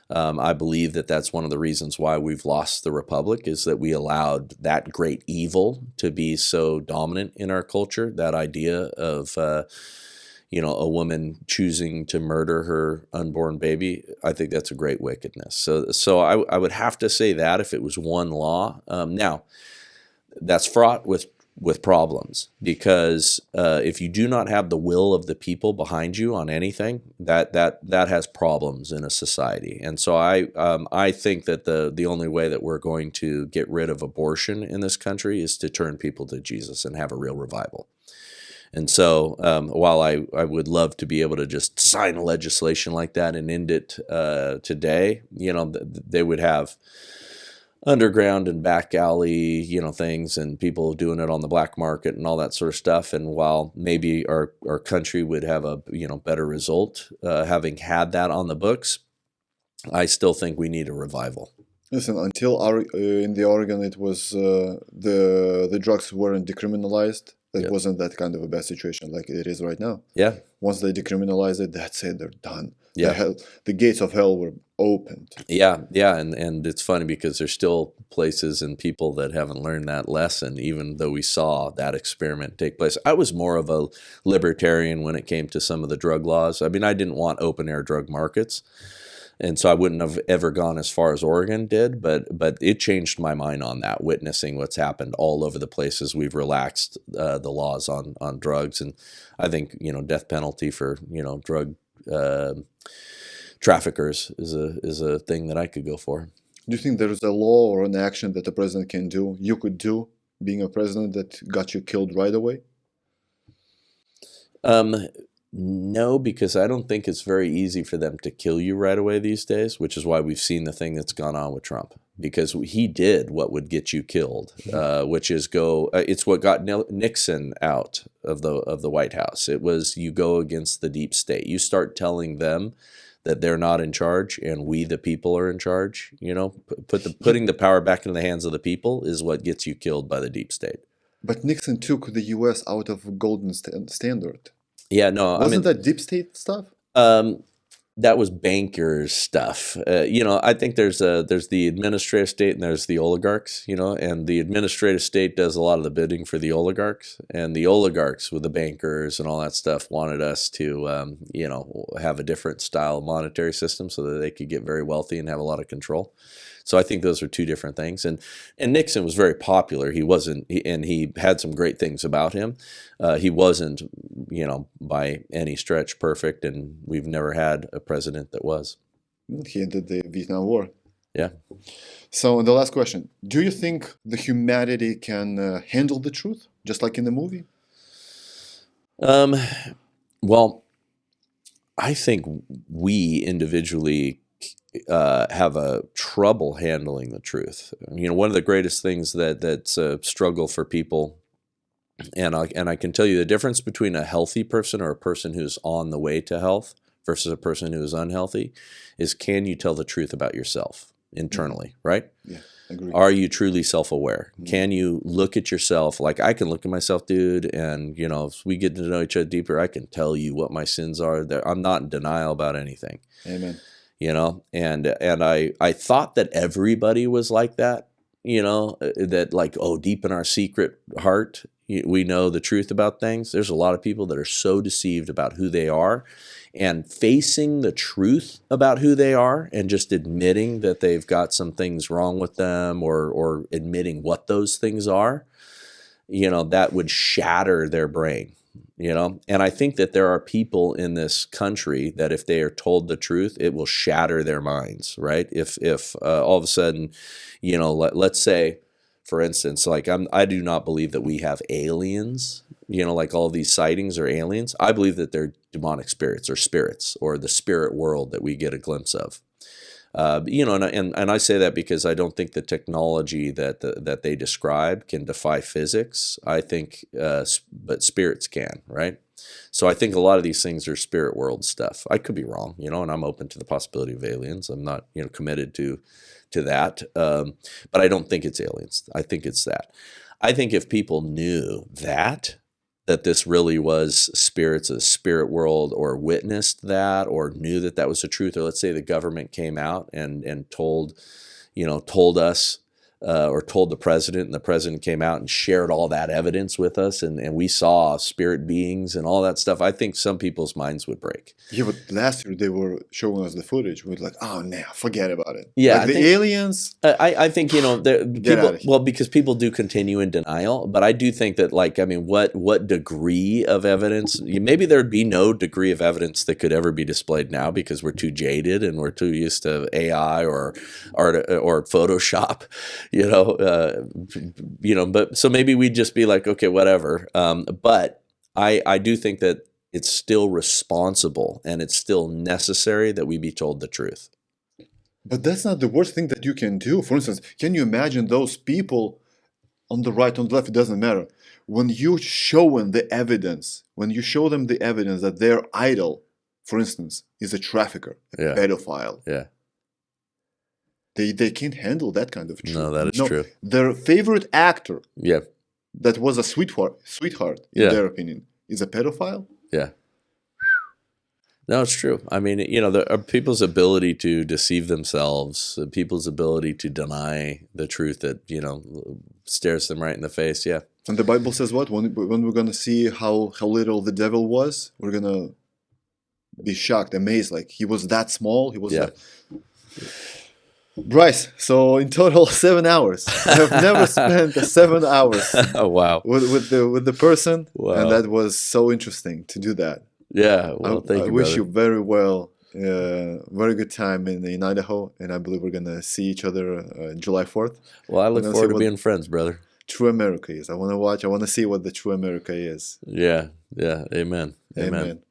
I believe that that's one of the reasons why we've lost the republic, is that we allowed that great evil to be so dominant in our culture. That idea of a woman choosing to murder her unborn baby, I think that's a great wickedness. So I would have to say that if it was one law. Now, that's fraught with problems, because if you do not have the will of the people behind you on anything, that has problems in a society. And so I think that the only way that we're going to get rid of abortion in this country is to turn people to Jesus and have a real revival. And so while I would love to be able to just sign legislation like that and end it today, they would have underground and back alley, things, and people doing it on the black market and all that sort of stuff. And while maybe our country would have a better result having had that on the books, I still think we need a revival. Listen, until in the Oregon, it was the drugs weren't decriminalized. It wasn't that kind of a bad situation like it is right now. Yeah. Once they decriminalize it, that's it. They're done. Yeah. The gates of hell were opened. Yeah. And it's funny because there's still places and people that haven't learned that lesson, even though we saw that experiment take place. I was more of a libertarian when it came to some of the drug laws. I mean, I didn't want open air drug markets. And so I wouldn't have ever gone as far as Oregon did, but it changed my mind on that, witnessing what's happened all over the places we've relaxed the laws on drugs. And I think, death penalty for, drug traffickers is a thing that I could go for. Do you think there is a law or an action that the president can do, you could do, being a president, that got you killed right away? No, because I don't think it's very easy for them to kill you right away these days, which is why we've seen the thing that's gone on with Trump, because he did what would get you killed, which is it's what got Nixon out of the White House. It was, you go against the deep state. You start telling them that they're not in charge and we the people are in charge. Putting the power back into the hands of the people is what gets you killed by the deep state. But Nixon took the U.S. out of golden standard. Yeah, no, Wasn't that deep state stuff? That was bankers stuff. I think there's the administrative state and there's the oligarchs, and the administrative state does a lot of the bidding for the oligarchs, and the oligarchs with the bankers and all that stuff wanted us to, have a different style of monetary system so that they could get very wealthy and have a lot of control. So I think those are two different things. And Nixon was very popular. And he had some great things about him. He wasn't, by any stretch perfect, and we've never had a president that was. He ended the Vietnam War. Yeah. So the last question, do you think the humanity can handle the truth, just like in the movie? Well, I think we individually have a trouble handling the truth. One of the greatest things that's a struggle for people, and I can tell you the difference between a healthy person or a person who's on the way to health versus a person who is unhealthy is, can you tell the truth about yourself internally, right? Yeah, agree. Are you truly self-aware? Mm-hmm. Can you look at yourself? Like, I can look at myself, dude, and if we get to know each other deeper, I can tell you what my sins are. I'm not in denial about anything. Amen. And I thought that everybody was like that, that like, deep in our secret heart, we know the truth about things. There's a lot of people that are so deceived about who they are, and facing the truth about who they are and just admitting that they've got some things wrong with them, or admitting what those things are, that would shatter their brain. And I think that there are people in this country that if they are told the truth, it will shatter their minds, right? If all of a sudden, let's say, for instance, like I do not believe that we have aliens, like all these sightings are aliens. I believe that they're demonic spirits or the spirit world that we get a glimpse of. And I say that because I don't think the technology that they describe can defy physics. I think, but spirits can, right? So I think a lot of these things are spirit world stuff. I could be wrong, and I'm open to the possibility of aliens. I'm not, committed to that, but I don't think it's aliens. I think it's that. I think if people knew that this really was spirits, a spirit world, or witnessed that, or knew that was the truth, or let's say the government came out and told us, or told the president, and the president came out and shared all that evidence with us, and we saw spirit beings and all that stuff, I think some people's minds would break. Yeah, but last year they were showing us the footage. We were like, oh, no, forget about it. Yeah, like aliens. I think, because people do continue in denial, but I do think that, what degree of evidence, maybe there'd be no degree of evidence that could ever be displayed now because we're too jaded and we're too used to AI or Photoshop. But so maybe we'd just be like, okay, whatever. But I do think that it's still responsible and it's still necessary that we be told the truth. But that's not the worst thing that you can do. For instance, can you imagine those people on the right, on the left, it doesn't matter. When you show them the evidence, that their idol, for instance, is a trafficker, a pedophile. Yeah. They can't handle that kind of truth. No, that is true. Their favorite actor, yeah, that was a sweetheart in their opinion, is a pedophile. Yeah. No, it's true. I mean, people's ability to deceive themselves, people's ability to deny the truth that stares them right in the face. Yeah. And the Bible says what? When we're gonna see how little the devil was, we're gonna be shocked, amazed. Like he was that small. He was. Yeah. Bryce, so in total 7 hours. I have never spent 7 hours oh, wow. with the person, wow. And that was so interesting to do that. Yeah, well, thank you, I wish brother. you very well, very good time in Idaho, and I believe we're going to see each other July 4th. Well, I look forward to being friends, brother. True America is. I want to see what the true America is. Yeah, amen. Amen.